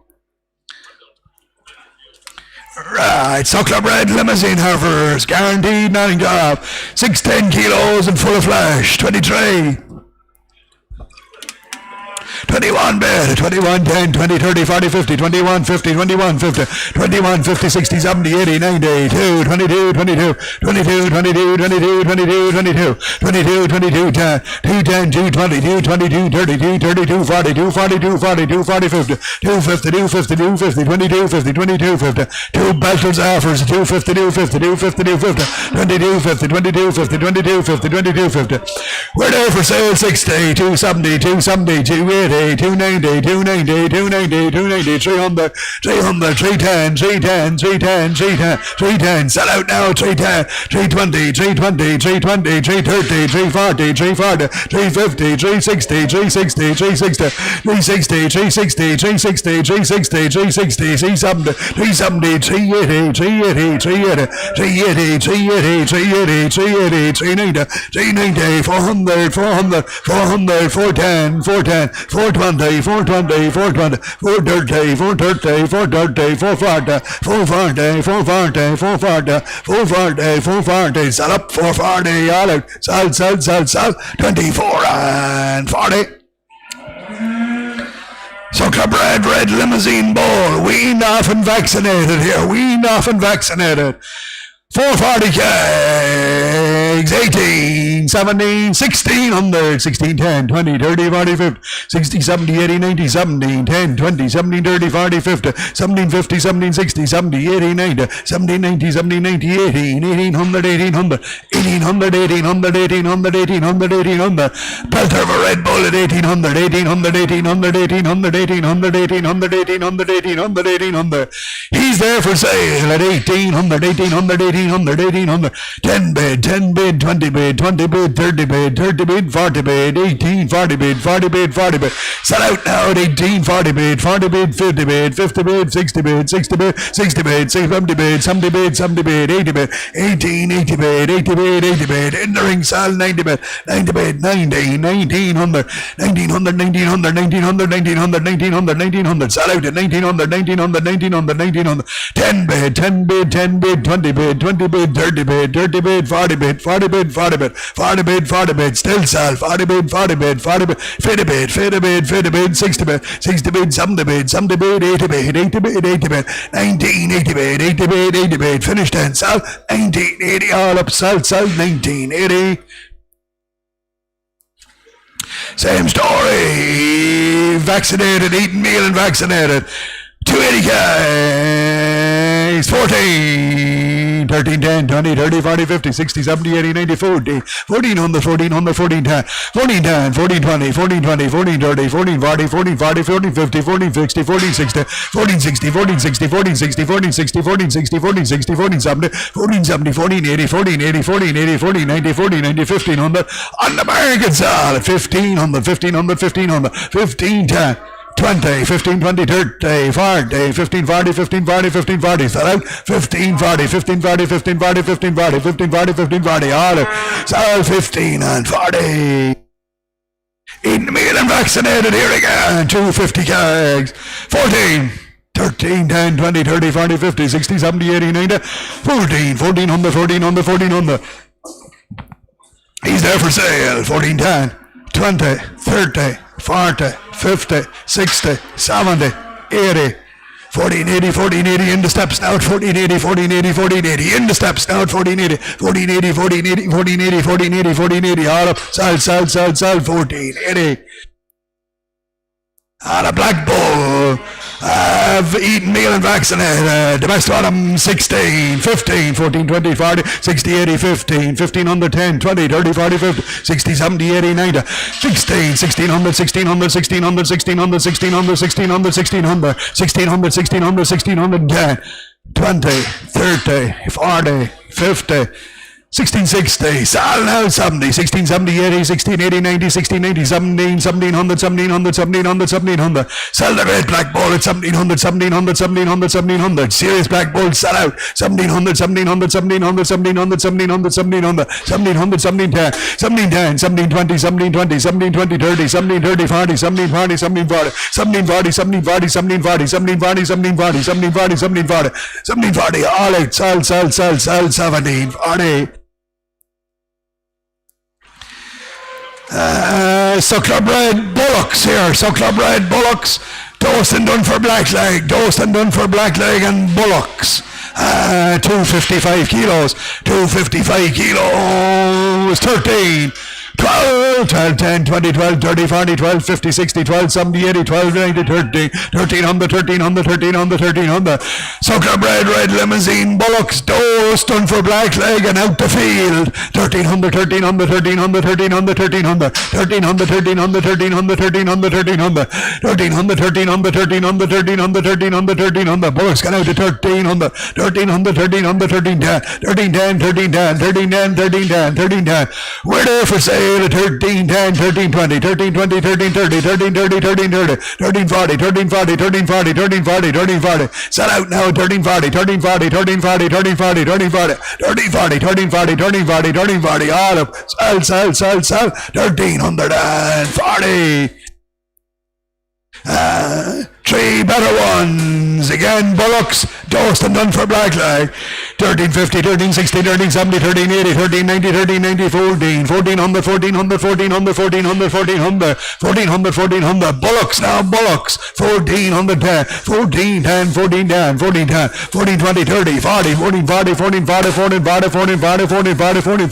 Right, Suckler Bread Limousine Heifers, guaranteed, Nottingham, 610 kilos and full of flesh, 23. 21 bid, 21 10, 20 30 40 50, 21 50, 21 50, 21 50 60 70 80 90 2 22 22 22 22 22 22 22 22 22 10 2 10 2 20 2 22 32 32 40 2 42 42 40 50 2 50 2 50 2 50 22 50 22 50 2 Belters offers 2 50 2 50 2 50 2 50 22 50 22 50 22 50 22 50. We're there for sale 60 270 270 280 290 290 290 290 300 300 310 310 310 310 310. Sell out now 310 320 320 320 330 340 340 350 360 360 360 360 360 360 360 360 370 370 380 380 380 380 380 380 380 390 390 400 400 400 410 410 420 420 420 430 430 430 440 440 440 440 440 440. Sell up 440. All out. Sell 24 and 40. Sucker bread, red limousine bowl, weaned off and vaccinated here, weaned off and vaccinated. 440 kegs, 18, 17, 16 under, 16, 10, 20, 30, 40, 50, 60, 70, 80, 90, 17, 10, 20, 17, 30, 40, 50, 17, 50, 17, 60, 70, 80, 90, 17, 90, 17, 90, 18, 1800, 1800, 1800, 1800, 1800, 1800, 1800, Pelter of a Red Bull at 1800, 1800, 1800, 1800, 1800, 1800, 1800, 1800, 1800. He's there for sale at 1800, 1800, 1800, 1800, 10 bid, 10 bid, 20 bid, 20 bid, 30 bid, 30 bid, 40 bid, 18, 40 bid, 40 bid, 40 bid. Sell out now at 18, 40 bid, 40 bid, 50 bid, 50 bid, 60 bid, 60 bid, 60 bid, 70 bid, 70 bid, 70 bid, 80 bid, 18, 80 bid, 80 bid, 80 bid. In the ring, sell 90 bid, 90 bid, 90, 1900, 1900, 1900, 1900, 1900, 1900, 1900. Sell out at 1900, 1900, 1900, 1900. 10 bid, 10 bid, 10 bid, 20 bid, 20 bid, 30 bid, 30 bid, 40 bid, 40 bid, 40 bid, 40 bid, 40 bid, still sell, 40 bid, 40 bid, 40 bid, 50 bid, 50 bid, 50 bid, 60 bid, 60 bid, 70 bid, 70 bid, 80 bid, 80 bid, 80 bid, 1980 bid, 80 bid, 80 bid, finish 10, sell, 1980, all up, sell, 1980. Same story, vaccinated, eating meal and vaccinated. 280 kegs, 14, 13, 10, 20, 30, 40, 50, 60, 70, 80, 90, 40, 14 on the 14, 14, 10, 14, 10, 14, 20, 14, 20, 14, 30, 14, 40, 14, 40, 14, 50, 14, 60, 14, 60, 14, 60, 14, 60, 14, 60, 14, 60, 14, 60, 14, 60, 14, 70, 14, 70, 14, 80, 14, 80, 14, 80, 14, 90, 40, 90, 15 on the American side, 15 on the 15 on the 15 on the 15, 10. 20, 15, 20, 30, 40, 15, 40, 15, 40, 15, 40, sell out, 15, 40, 15, 40, 15, 40, 15, 40, 15, 40, 15, 40, all out, sell 15 and 40. Eating the meal and vaccinated here again, 250 kegs, 14, 13, 10, 20, 30, 40, 50, 60, 70, 80, 90, 14, 14 on the 14 on the 14 on the. He's there for sale, 14, 10, 20, 30, 40, 50, 60, 70, 80, 1480, 1480, in the steps now at 1480, 1480, 1480, in the steps now at 1480, 1480, 1480, 1480, 1480, 1480, all up, sell, 1480. And a Black Bull, have eaten meal and vaccinated. The best one of them, 16, 15, 14, 20, 40, 60, 80, 15, 15 under 10, 20, 30, 40, 50, 60, 70, 80, 90, 16, 1600, 1600, 1600, 1600, 1600, 1600, 1600, 1600, 1600, 1600, 10, 20, 30, 40, 50, 1660, sell now 70, 1670, 80, 1680, 90, 1680, 17, 1700, 1700, 1700, 1700, sell the red Black Bull at 1700, 1700, 1700, 1700, serious Black Bull, sell out, 1700, 1700, 1700, 1700, 1700, 1700, 1700, 1710, 1710, 1720, 1720, 1720, 30, 1730, 40, 1740, 1740, 1740, 1740, 1740, 1740, 1740, 1740, 1740, all out, sell, 1740. Suckler Bred Bullocks here. Suckler Bred Bullocks. Dosed and done for Blackleg. Dosed and done for Blackleg and Bullocks. 255 kilos. 255 kilos. 13. 12, 12, 10, 20, 12, 30, 40, 12, 50, 60, 12, 70, 80, 12, 90, 30, 13 on the 13 on the 13 on the 13 on the Suckler Bred Red Limousine Bullocks, dosed done for Blackleg and out the field. 13 on the 13 on the 13 on the 13 on the 13 on the 13 on the 13 on the 13 on the 13 on the 13 on the 13 on the 13 on the 13 on the 13 on the 13 on the 13 on the Bullocks got out to 13 on the 13 on the 13 on the 13 10 13 10 13 10 13 10 13 10 13 10. We're there for sale. 13, 10, 13, 20, 13, 20, 13, 30, 13, 30, 13, 30, 13, 40, 13, 40, 13, 40, 13, 40, 13, 40. Sell out now, 13, 40, 13, 40, 13, 40, 13, 40, 13, 40, 13, 40, 13, 40, 13, 40, 13, 40, all up. Sell, 1340. Three better ones. Again, Bullocks, dosed and done for Blackleg. 1350, 1360, 1370, 1380, 1390, 1390, 14 on the 14 on the 14 on the 14 on the 14 on the 14 on the 14 on the Bullocks now, Bullocks. 14 on the 10, 14, 10, 14, 10, 14, 10, 14, 20, 30, 40, 14, 40, 14, 40, 14, 40, 14, 40, 14, 40, 14, 40, 14,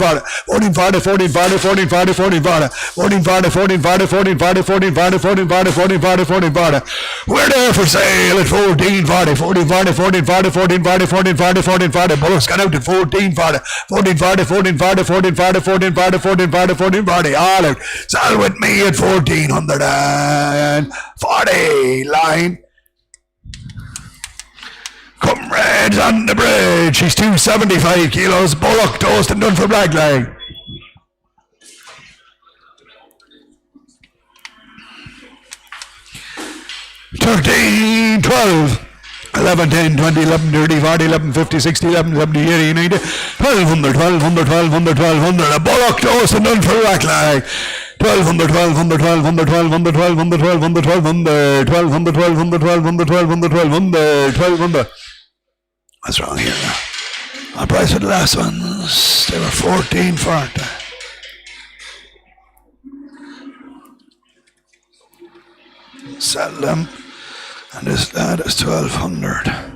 40, 14, 40, 14, 40, 14, 40, 14, 40, 14, 40, 14, 40, 14, 40, 14, 40, 14, 40, 14, 40. We're there for sale at 14, 40, 14, 40, 14, 40, 14, 40, 14, 40, 14, 40. Bullocks got out to 14, 40, 14, 40, 14, 40, 14, 40, 14, 40, 14, 40, 14, 40. All out. Sell with me at 1440 line. Comrades on the bridge. She's 275 kilos. Bullock, toast and done for Blackleg. 13, 12, 11, 10, 20, 11, 30, 40, 11, 50, 60, 11, 70, 80, 90, 1200, 1200, 1200, 1200. A Bullock, toast and done for Blackleg. 1200, 1200, 1200, 1200, 1200, 1200, 1200, 1200, 1200, 1200, 1200, 1200. What's wrong here now? I priced the last ones. They were 1440. Sell them. And this lad is 1200.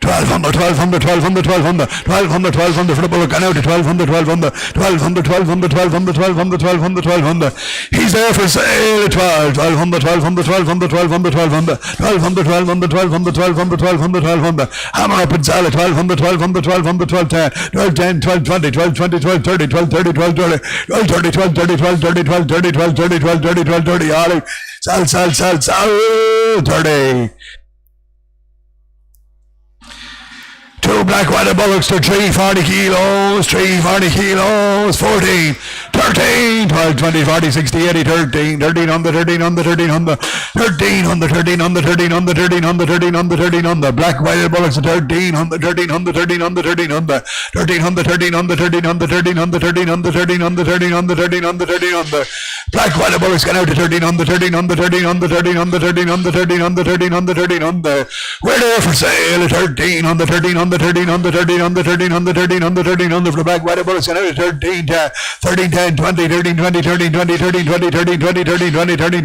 1200, 1200, 1200, 1200, 1200, 1200 for the Bullock, and out to 1200, 1200, 1200, 1200, 1200, 1200, 1200, 1200. He's there for sale at 12, 1200, 1200, 1200, 1200, 1200, 1200, 1200, 1200, 1200, 1200, 1200. Hammer up and sell at 1200, 1200, 1200, 1210, 1210, 1210, 1220, 1220, 1230, 1230, 1230, 1230, 1230, 1230, 1230, 1230, all out. Sell, 30. Two black white Bullocks to 340 kilos, 340 kilos, 14, 13, 12, 20, 40, 60, 80, 13, 13 on the 13 on the 13 on the 13 on the 13 on the 13 on the 13 on the 13 on the 13 on the black white Bullocks to 13 on the 13 on the 13 on the 13 on the 13 on the 13 on the 13 on the 13 on the 13 on the 13 on the 13 on the 13 on the 13 on the black white Bullocks got out to 13 on the 13 on the 13 on the 13 on the 13 on the 13 on the 13 on the 13 on the we're there for sale at 13 on the 13 on the 13 on the 13 on the 13 on the 13 on the 13 on the for the black white Bullocks got out to 13 10 20 13 20 13 20 13 20 13 20 13 20 13 30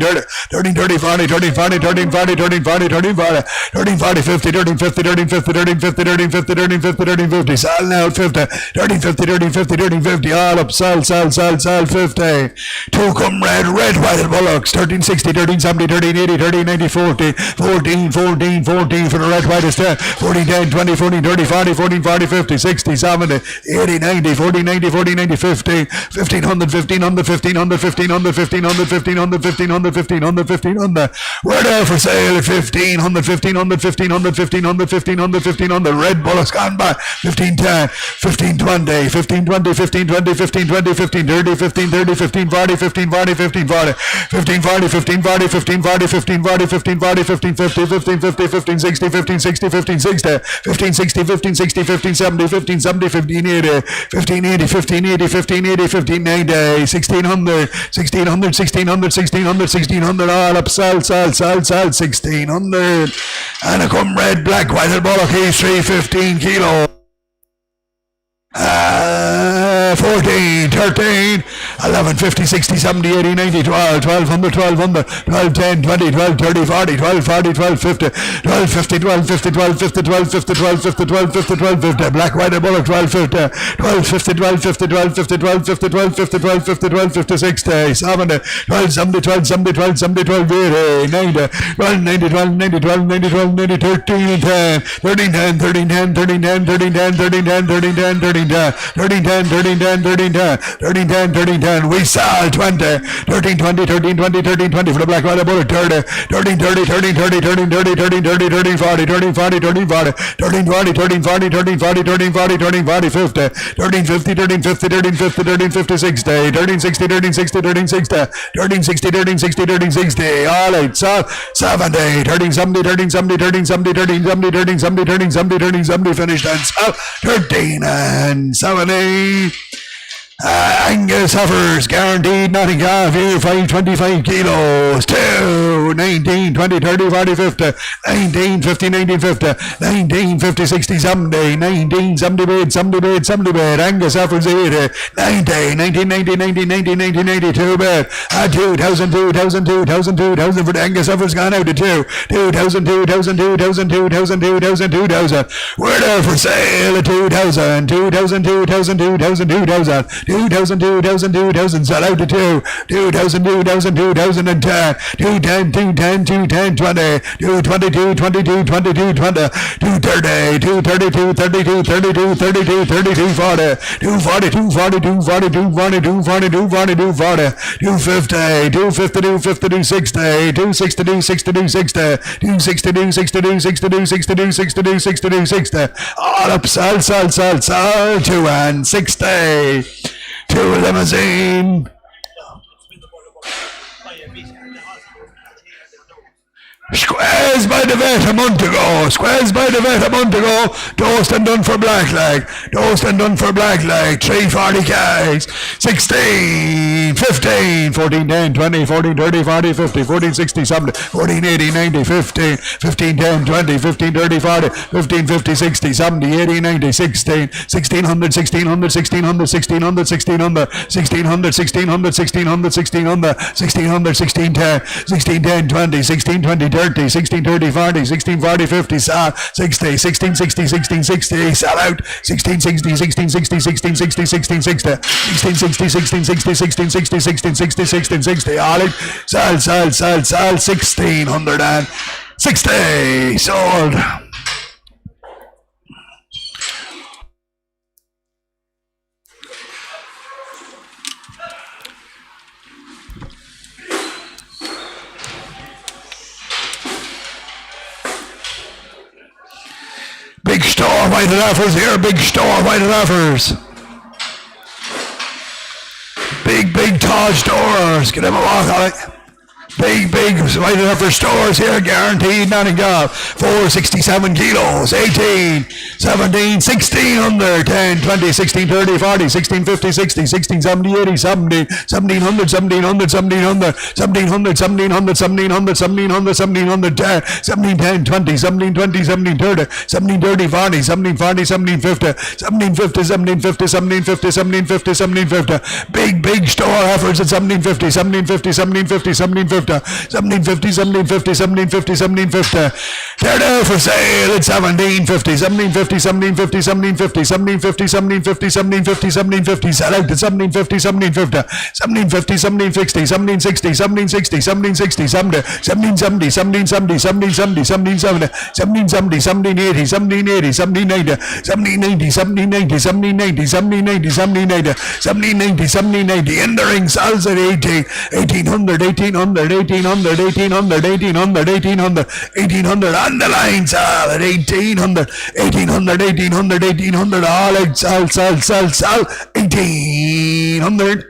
13 30 40 13 40 13 40 13 40 13 40 13 40 50 13 50 13 50 13 50 13 50 13 50 13 50 sell now 50 13 50 13 50 13 50 all up sell 50 two comrade red white Bullocks 13 60 13 70 13 80 13 90 40 14 14 14 for the red white is 10 14 10 20 14 30 40 14 40 50 60 70 80 90 40 90 40 90 50 1500 1500 1500 1500 1500 1500 1500 1500 1500 we're there for sale at 1500 1500 1500 1500 1500 1500 red Bullocks gone by 1510 1520 1520 1520 1520 1530 1530 1540 1540 1540 1540 1540 1540 1540 1540 1550 1550 1560 1560 1560 1560 1560 1570 1570 1580 1580 1580 1580 1590 1600 1600 1600 1600 1600 all up sell 1600 and a comrade black white Bullock he's 315 kilo 14 13 9, 11, 50, 60, 70, 80, 90, 12, 1200, 1200, 12, 10, 20, 12, 30, 40, 12, 40, 12, 50, 12, 50, 12, 50, 12, 50, 12, 50, 12, 50, 12, 50, 12, 50, black, white, and bullet, 12, 50, 12, 50, 12, 50, 12, 50, 12, 50, 12, 50, 12, 50, 12, 50, 60, 70, 12, 70, 12, 70, 12, 70, 12, 80, 90, 12, 90, 12, 90, 12, 90, 12, 90, 13, 10, 13, 10, 13, 10, 13, 10, 13, 10, 13, 10, 13, 10, 13, 10, 13, 10, 13, 10, 13, 10, 13, 10, 13, 10, we sell 20, 13, 20, 13, 20, 13, 20 for the black, white, and bullet, 30, 13, 30, 13, 30, 13, 30, 13, 30, 13, 40, 13, 40, 13, 40, 13, 20, 13, 40, 13, 40, 13, 40, 13, 40, 50, 13, 50, 13, 50, 13, 50, 13, 50, 60, 13, 60, 13, 60, 13, 60, 13, 60, 13, 60, 13, 60, all right, so 70, 13, 70, 13, 70, 13, 70, 13, 70, 13, 70, 13, 70, 13, 70, finished, and so 13 and 70. Angus Huffers, guaranteed, Nottingham, 525 kilos, 2, 19, 20, 30, 40, 50, 19, 50, 19, 50, 19, 50, 60, 70, 19, 70 bid, 70 bid, 70 bid, Angus Huffers, 80, 90, 19, 90, 90, 90, 90, 92 bid, 2,000, 2,000, 2,000, 2,000 for the Angus Huffers, gone out to 2, 2,000, 2,000, 2,000, 2,000, 2,000, 2,000, we're there for sale at 2,000, 2,000, 2,000, 2,000, 2,000, 2,000, 2,000, 2,000, sell out to 2, 2,000, 2,000, 2,010, 210, 210, 210, 20, 222, 22, 22, 20, 230, 230, 232, 32, 32, 32, 40, 240, 240, 240, 240, 240, 240, 240, 250, 250, 250, 260, 262, 62, 60, 262, 62, 62, 62, 62, 62, 60, all up, sell, 2 and 60. To a limousine. Squares by the vet a month ago. Squares by the vet a month ago. Dosed and done for Blackleg. Dosed and done for Blackleg. 340 Ks. 16, 15, 14, 10, 20, 14, 30, 40, 50, 14, 60, 70, 14, 80, 90, 15, 15, 10, 20, 15, 30, 40, 15, 50, 60, 70, 80, 90, 16, 1600, 1600, 1600, 1600, 1600, 1600, 1600, 1600, 1600, 1600, 1610, 1610, 20, 16, 20, 30, 16, 30, 40, 16, 40, 50, 60, 16, 60, 16, 60, sell out, 16, 60, 16, 60, 16, 60, 16, 60, 16, 60, 16, 60, 16, 60, 16, 60, 16, 60, all in, sell, 1660, sold. Big store, white offers here. Big store, white offers. Big, tall stores. Get him a walk on it. Big, white offer stores here, guaranteed, Nottingham. 467 kilos, 18, 17, 16 under, 10, 20, 16, 30, 40, 16, 50, 60, 16, 70, 80, 70, 1700, 1700, 1700, 1700, 1700, 1700, 1700, 1700, 10, 17, 10, 20, 17, 20, 17, 30, 17, 30, 40, 17, 40, 17, 50, 17, 50, 17, 50, 17, 50, 17, 50, 17, 50, big store offers at 17, 50, 17, 50, 17, 50, 17, 50, 1750, 1750, 1750, 1750. They're there for sale at 1750, 1750, 1750, 1750, 1750, 1750, 1750, 1750. Sell out at 1750, 1750, 1750, 1760, 1760, 1760, 1760, 1770, 1770, 1770, 1770, 1770, 1780, 1780, 1790, 1790, 1790, 1790, 1790, 1790, 1790. In the ring sells at 18, 1800, 1800, 1800, 1800, 1800, 1800, 1800 on the line, sell at 1800, 1800, 1800, 1800, all out, sell, 1800.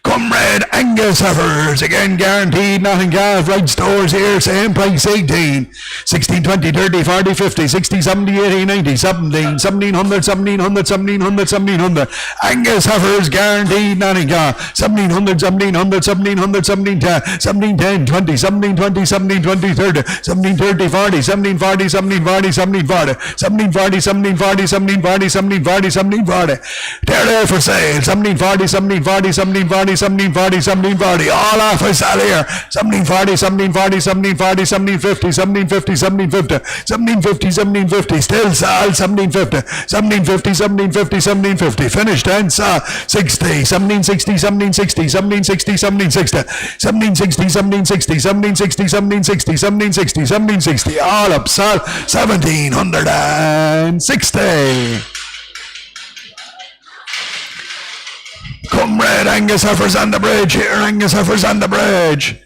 Go Comrade Angus heifers, again guaranteed, nothing calf, right stores here, same price, 18, 16, 20, 30, 40, 50, 60, 70, 80, 90, 17, 1700, 1700, 1700, 1700. Angus heifers, guaranteed, nothing calf, 1700, 1700, 1700, 1710, 1710, 20, 1720, 1720, 30, 1730, 40, 1740, 1740, 1740, 1740, 1740, 1740, 1740, 1740. They're there for sale, 1740, 1740, 1740, 1740, 1740. All off for sale here, 1740, 1740, 1740, 1750, 1750, 1750, 1750, 1750. Still sold, 1750, 1750, 1750, 1750. Finished and saw 60, 1760, 1760, 1760, 1760, 1760, 1760, 1760, 1760, 1760, 1760. All up, sold 1760. Comrade Angus heifers on the bridge here, Angus heifers on the bridge.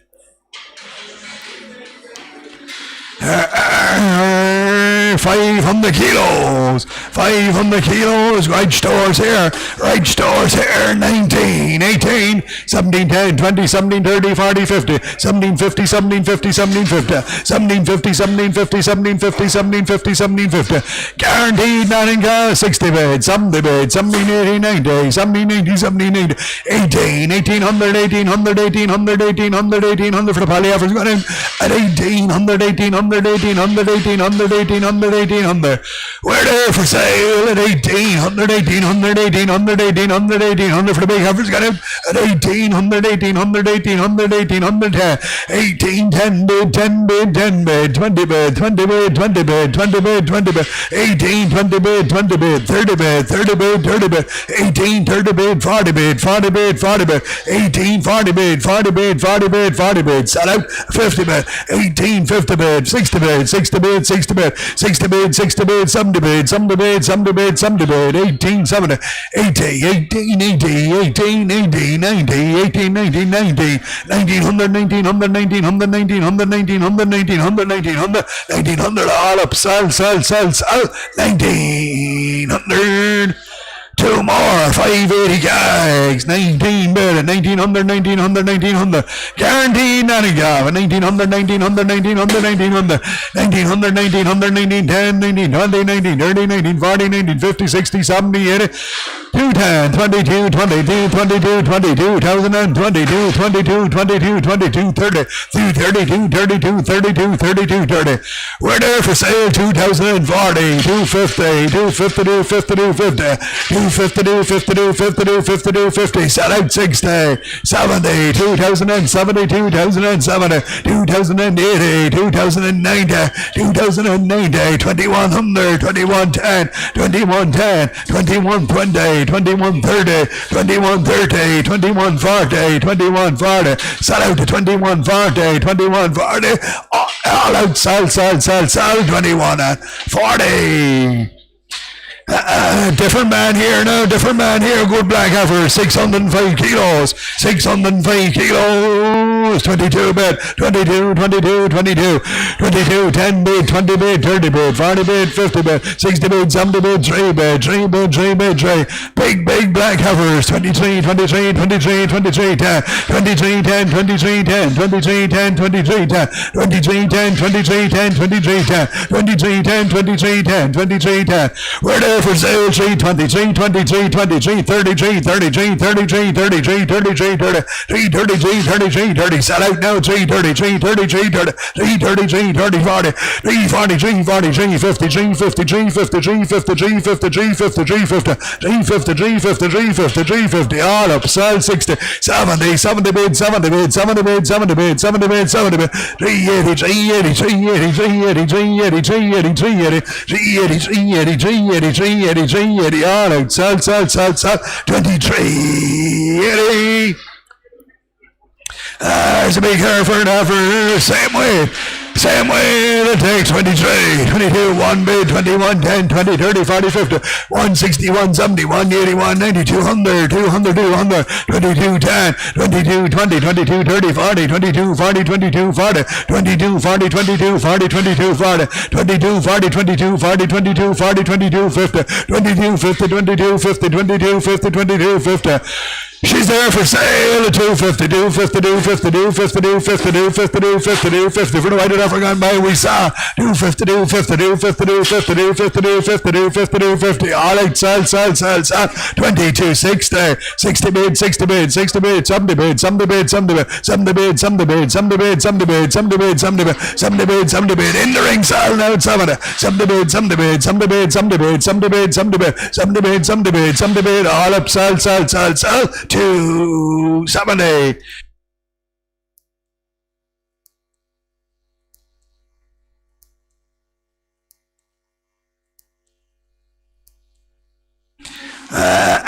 500 kilos, 500 kilos, right stores here, 19, 18, 17, 10, 20, 17, 30, 40, 50, 17, 50, 17, 50, 17, 50, 17, 50, 17, 50, 17, 50, 17, 50, 17, 50, guaranteed, nothing cost, 60 bid, 70 bid, 17, 80, 90, 17, 80, 17, 80, 18, 1800, 1800, 1800, 1800, 1800 for the polyeffers got him at 1800, 1800, 1800, 1800, 1800, 1800. We're there for sale at 1800, 1800, 1800, 1800, 1800 for the big heifers got him at 1800, 1800, 1800, 1800, 18, 10 bid, 10 bid, 10 bid, 20 bid, 20 bid, 20 bid, 20 bid, 20 bid, 18, 20 bid, 20 bid, 30 bid, 30 bid, 30 bid, 18, 30 bid, 40 bid, 40 bid, 40 bid, 18, 40 bid, 40 bid, 40 bid, 40 bid, sell out 50 bid, 18, 50 bid, 60 bid, 60 bid, 60 bid, 60 bid, 60 bid, 70 bid, 70 bid, 70 bid, 70 bid, 18, 70, 80, 18, 80, 18, 80, 90, 18, 90, 90, 1900, 1900, 1900, 1900, 1900, 1900, 1900, 1900, all up, sell, 1900. Two more, 580 gags, 19 bid, 1900, 1900, 1900, guaranteed nothing job, 1900, 1900, 1900, 1900, 1900, 1900, 1910, 1920, 1930, 1940, 1950, 60, 70, 80, 210, 22, 22, 22, 22, 2022, 22, 22, 22, 30, 232, 32, 32, 32, 30. We're there for sale, 2040, 250, 252, 52, 50, 252, 52, 52, 52, 50, sell out 60, 70, 2070, 2070, 2080, 2090, 2090, 2100, 2110, 2110, 2120, 2130, 2130, 2140, 2140, sell out to 2140, 2140, all out, sell, 2140. Different man here now, different man here, good black heifer, 605 kilos, 605 kilos, 22 bid, 22, 22, 22, 22, 10 bid, 20 bid, 30 bid, 40 bid, 50 bid, 60 bid, 70 bid, 3 bid, 3 bid, 3 bid, 3, big black heifers, 23, 23, 23, 23, 10, 23, 10, 23, 10, 23, 10, 23, 10, 23, 10, 23, 10, 23, 10, 23, 10, 23, 10, 23, 10, we're there for sale, 23, 23, 23, 33, 33, 33, 33, 33, 33, 33, 33, 30, sell out now, 333, 33, 30, 333, 30, 40, 343, 43, 53, 53, 53, 53, 53, 53, 50, 353, 53, 53, 50, all up, sell 60, 70, 70 bid, 70 bid, 70 bid, 70 bid, 70 bid, 70 bid, 380, 380, 380, 380, 380, 380, 380, 380, 380, 380, 380, all out, sell, 2380. There's a big heifer and heifer, same way, that takes 23, 22, 1 bid, 21, 10, 20, 30, 40, 50, 160, 170, 180, 190, 200, 200, 200, 22, 10, 22, 20, 22, 30, 40, 22, 40, 22, 40, 22, 40, 22, 40, 22, 40, 22, 40, 22, 40, 22, 40, 22, 50, 22, 50, 22, 50, 22, 50, 22, 50, She's there for sale at 250, 250, 250, 250, 250, 250, 250, 250. For the white offer gone by, we saw 250, 250, 250, 250, 250, 250, 250, 250. All out, sell. 22, 60, 60 bid, 60 bid, 60 bid, 70 bid, 70 bid, 70 bid, 70 bid, 70 bid, 70 bid, 70 bid, 70 bid, 70 bid, 70 bid, 70 bid. In the ring, sell now at 70. 70 bid, 70 bid, 70 bid, 70 bid, 70 bid, 70 bid, 70 bid, 70 bid, 70 bid. All up, sell. 270.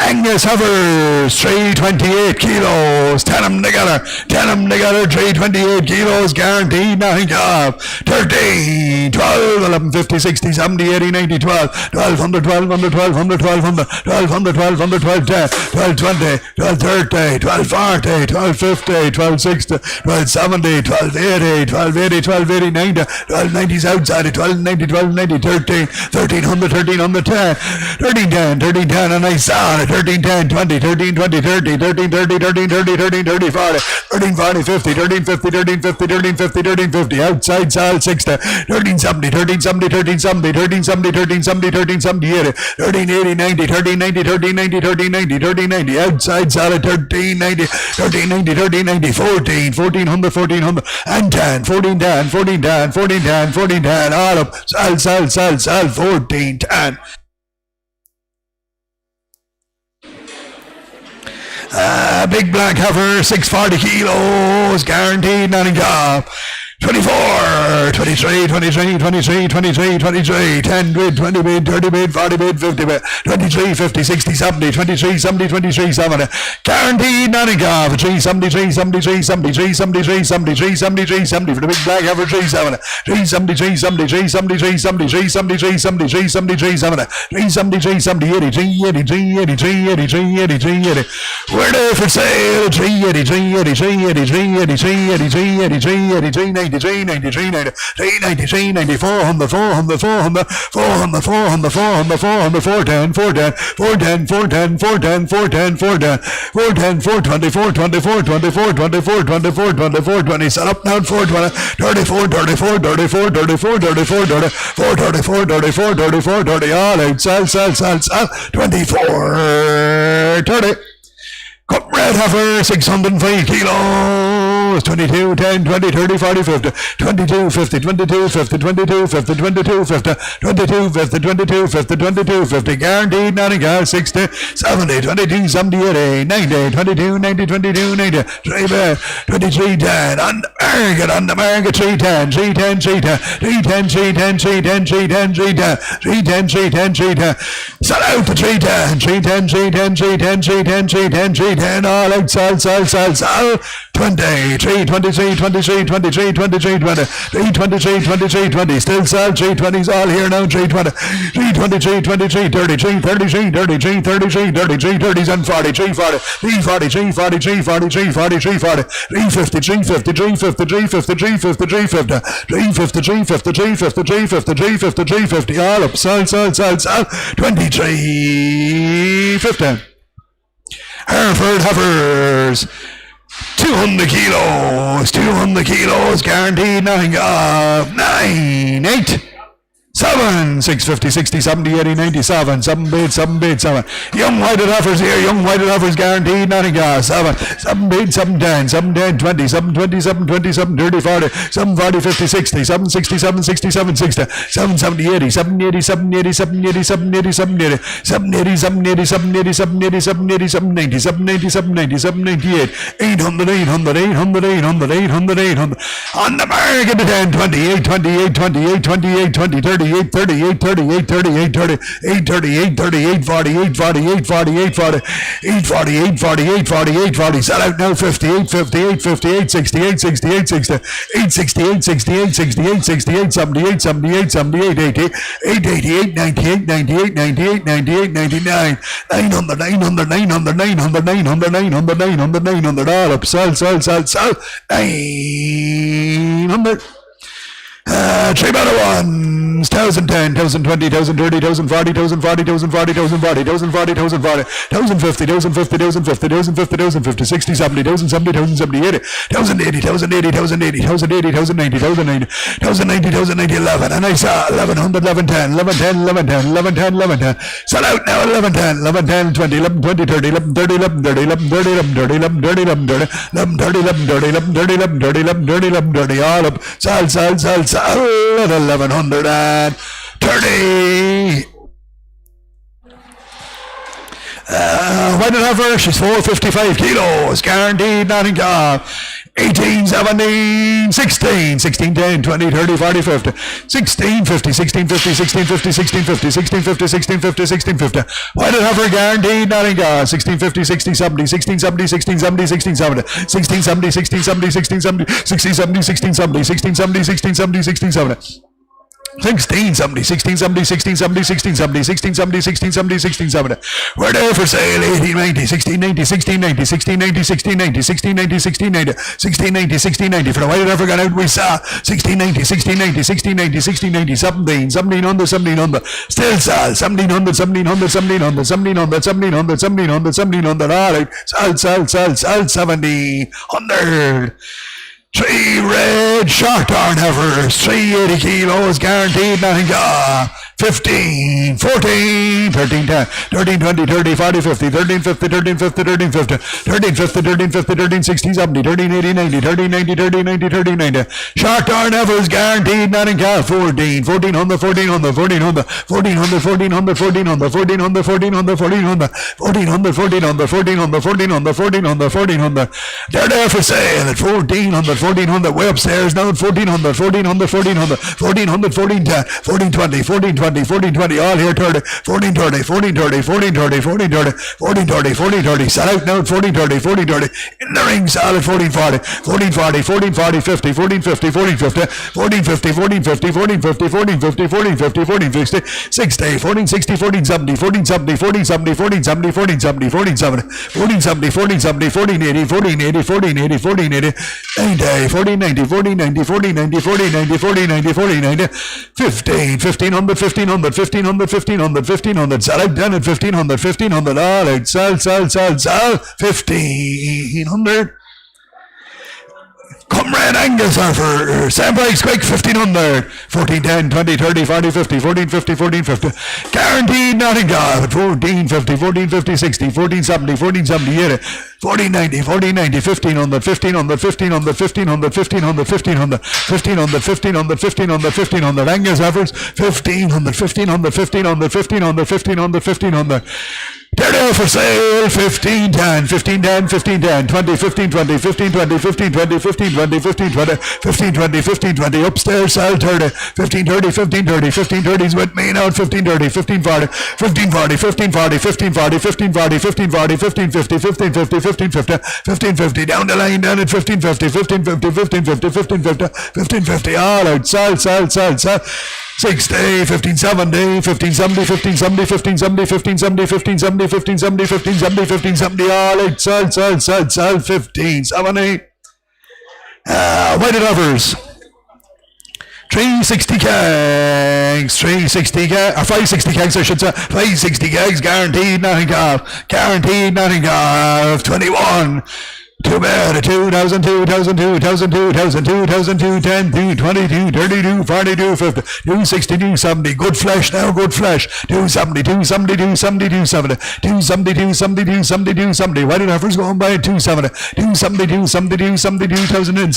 Angus hovers 328 kilos. 10 them together. 328 kilos guaranteed. Nothing off. 13, 12, 11, 50, 60, 70, 80, 90, 12, 1200, 1200, 1200, 1200, 1200, 1200, 1210, 1220, 1230, 1240, 1250, 1260, 1270, 1280, 1280, 1280, 90, 1290s outside it, 1290, 1290, 13, 1300, 1310, 1310, 1310, and I saw it, 1310, 20, 1320, 30, 1330, 1330, 1330, 40, 1340, 50, 1350, 1350, 1350, 1350, outside sale 60, 1370, 1370, 1370, 1370, 1370, 1370, 80, 1380, 90, 1390, 1390, 1390, 1390, outside sale 1390, 1390, 1390, 14, 1400, 1400, and 10, 1410, 1410, 1410, 1410, all up, sell, 1410. Big black heifer, 640 kilos, guaranteed, nothing off. 24, 23, 23, 23, 23, 23, 10 bid, 20 bid, 30 bid, 40 bid, 50 bid, 23, 50, 60, 70, 23, 70, 23, 70, guaranteed, nothing off. 373, 73, 73, 73, 73, 73, 70 for the big black heifer, 370, 373, 73, 73, 73, 73, 73, 73, 70, 373, 70, 80, 380, 380, 380, 380, 380. We're there for sale, 380, 380, 380, 380, 380, 380, 380, 390. 93, 90, 393, 94, 100, 400, 400, 400, 400, 400, 400, 410, 410, 410, 410, 410, 410, 410, 410, 420, 420, 420, 420, 420, 420, 420, set up now 420, 34, 34, 34, 34, 34, 34, 34, 34, 30, all out, sell, 24, 30. Cut red heifer, 605 kilos, 22, 10, 20, 30, 40, 50, 22, 50, 22, 50, 22, 50, 22, 50, 22, 50, 22, 50, 22, 50, guaranteed, nothing else, 60, 70, 22, 70, 80, 90, 22, 90, 22, 90, 23, 10, on the market, 310, 310, 310, 310, 310, 310, 310, 310, 310, 310, 310, sell out to 310, 310, 310, 310, 310, 310, 310, all out, sell, 20, 3, 23, 23, 23, 23, 20, 3, 23, 23, 20, still sell, 320s all here now, 320, 323, 23, 33, 33, 33, 33, 33, 30s and 40, 340, 340, 340, 340, 340, 340, 350, 350, 350, 350, 350, 350, 350, 350, 350, 350, 350, 350, all up, sell, 23, 15. Hereford heifers, 200 kilos, guaranteed, nothing off, 9, 8, 7, 650, 60, 70, 80, 97, 7 bid, 7 bid, 7. Young whited heifers here, young whited heifers guaranteed, nothing off, 7, 7 bid, 7 10, 7 10, 20, 7 20, 7 20, 7 30, 40, 7 40, 50, 60, 7 67, 67, 60, 7 70, 80, 7 80, 7 80, 7 80, 7 80, 7 80, 7 80, 7 80, 7 80, 7 80, 7 80, 7 90, 7 90, 7 90, 7 98, 800, 800, 800, 800, 800, 800, on the market, 10, 28, 28, 28, 28, 20, 30, 38, 38, 38, 38, 30, 838, 38, 48, 48, 48, 40, 848, 48, 48, 40, sell out now 58, 58, 58, 68, 68, 60, 868, 68, 68, 68, 78, 78, 78, 80, 888, 98, 98, 98, 98, 99, 900, 900, 900, 900, 900, 900, 900, 900, all up, sell, 900. Three better ones. 1,010, 1,020, 1,030, 1,040, 1,040, 1,040, 1,040, 1,040, 1,040, 1,050, 1,050, 1,050, 1,050, 1,050, 60, 70, 1,070, 1,070, 80, 1,080, 1,080, 1,080, 1,080, 1,090, 1,090, 1,090, 1,090, 11. And I saw 1,100, 1110, 1110, 1110, 1110, 1110. Sell out now 1110, 1110, 20, 11, 20, 30, 11, 30, 11, 30, 11, 30, 11, 30, 11, 30, 11, 30, 11, 30, 11, 30, 11, 30, 11, 30, 11, 30, all up. Sell at 1,130. Why did I have her? She's 455 kilos, guaranteed, nothing gone. 18, 17, 16, 16, 10, 20, 30, 40, 50, 16, 50, 16, 50, 16, 50, 16, 50, 16, 50, 16, 50, 16, 50. Why did I have her? Guaranteed, nothing gone. 16, 50, 16, 70, 16, 70, 16, 70, 16, 70, 16, 70, 16, 70, 16, 70, 16, 70, 16, 70, 16, 70, 16, 70, 16, 70. 16, 70, 16, 70, 16, 70, 16, 70, 16, 70, 16, 70, 16, 70. We're there for sale, 1890, 1690, 1690, 1690, 1690, 1690, 1690, 1690, 1690. For the white African out we saw 1690, 1690, 1690, 1690, 17, 1700, 1700. Still saw 1700, 1700, 1700, 1700, 1700, 1700, 1700. All right, sell, 1700. 3 red shark darn heifers, 380 kilos, guaranteed, nothing gone. 15, 14, 13, 10, 13, 20, 30, 40, 50, 13, 50, 13, 50, 13, 50, 13, 50, 13, 50, 13, 60, 70, 13, 80, 90, 13, 90, 30, 90, 30, 90. Shark darn heifers, guaranteed, nothing gone. 14, 1400, 1400, 1400, 1400, 1400, 1400, 1400, 1400, 1400, 1400, 1400, 1400, 1400, 1400, 1400. They're there for sale at 1400, 1400, way upstairs now at 1400, 1400, 1400, 1400, 1410, 1420, 1420, 1420, all here 30, 1430, 1430, 1430, 1430, 1430, 1430, sell out now at 1430, 1430, in the ring, sell at 1440, 1440, 1440, 50, 1450, 1450, 1450, 1450, 1450, 1450, 1450, 60, 1460, 1470, 1470, 1470, 1470, 1470, 1470, 1470, 1470, 1480, 1480, 1480, 1480, 1490, 1490, 1490, 1490, 1490, 1490, 15, 1500, 1500, 1500, 1500, 1500, sell out done at 1500, 1500, all right, sell, 1500. Comrade Angus offer, same price, quick, 1500, 14, 10, 20, 30, 40, 50, 14, 50, 14, 50, guaranteed, nothing gone, 14, 50, 14, 50, 60, 14, 70, 14, 70, 80, 14, 90, 14, 90, 1500, 1500, 1500, 1500, 1500, 1500, 1500, 1500, 1500, 1500, Angus offers, 1500, 1500, 1500, 1500, 1500, 1500. They're there for sale, 15, 10, 15, 10, 15, 10, 20, 15, 20, 15, 20, 15, 20, 15, 20, 15, 20, 15, 20, 15, 20, upstairs, sell 30, 15, 30, 15, 30, 15, 30's with me now, 15, 30, 15, 40, 15, 40, 15, 40, 15, 40, 15, 40, 15, 40, 15, 50, 15, 50, 15, 50, 15, 50, down the line, down at 15, 50, 15, 50, 15, 50, 15, 50, 15, 50, all out, sell. 60, 15, 70, 15, 70, 15, 70, 15, 70, 15, 70, 15, 70, 15, 70, 15, 70, 15, 70, all out, sell, 15, 70. Weighted offers. 360 kegs, 360 kegs, or 560 kegs I should say, 560 kegs, guaranteed nothing off, 21. Too bad, 2,000, 2,000, 2,000, 2,000, 2,000, 10, 22, 32, 42, 50, 260, 70, good flesh now, good flesh, 270, 270, 270, 270, 270, 270, 270, 270, why did offers going by 270, 270, 270, 270, 2070,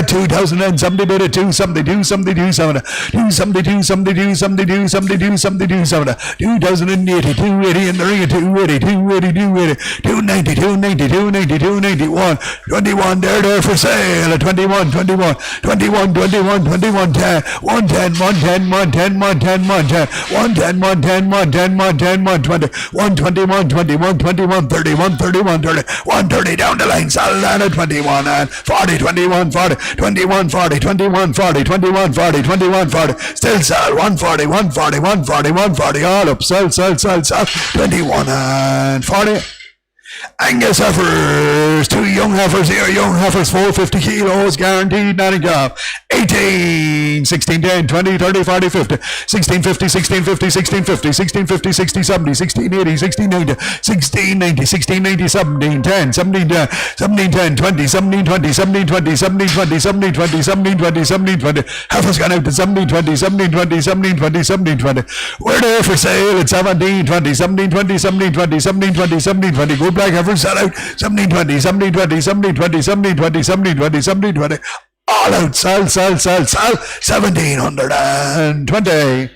2,070 bid at 270, 270, 270, 270, 270, 270, 270, 270, 270, 2,080, 280 in the ring at 280, 280, 280, 290, 290, 290, 290, 21, there for sale at 21, 21, 21, 21, 21, 10, 110, 110, 110, 110, 110, 110, 110, 110, 110, 120, 121, 21, 21, 30, 131, 30, 130 down the line, sell that at 21 and 40, 21, 40, 21, 40, 21, 40, 21, 40, 21, 40, still sell 140, 140, 140, 140, all up, sell, 21 and 40. Angus heifers, two young heifers here, young heifers, 450 kilos, guaranteed, not a gap. 18, 16, 10, 20, 30, 40, 50, 16, 50, 16, 50, 16, 50, 16, 50, 60, 70, 16, 80, 16, 90, 16, 90, 16, 90, 17, 10, 17, 10, 17, 10, 20, 17, 20, 17, 20, 17, 20, 17, 20, 17, 20, 17, 20. Heifers gone out to 17, 20, 17, 20, 17, 20, 17, 20. We're there for sale at 17, 20, 17, 20, 17, 20, 17, 20, 17, 20. Good black heifers sell out 17, 20, 17, 20, 17, 20, 17, 20, 17, 20, 17, 20. All out, sell, 1720.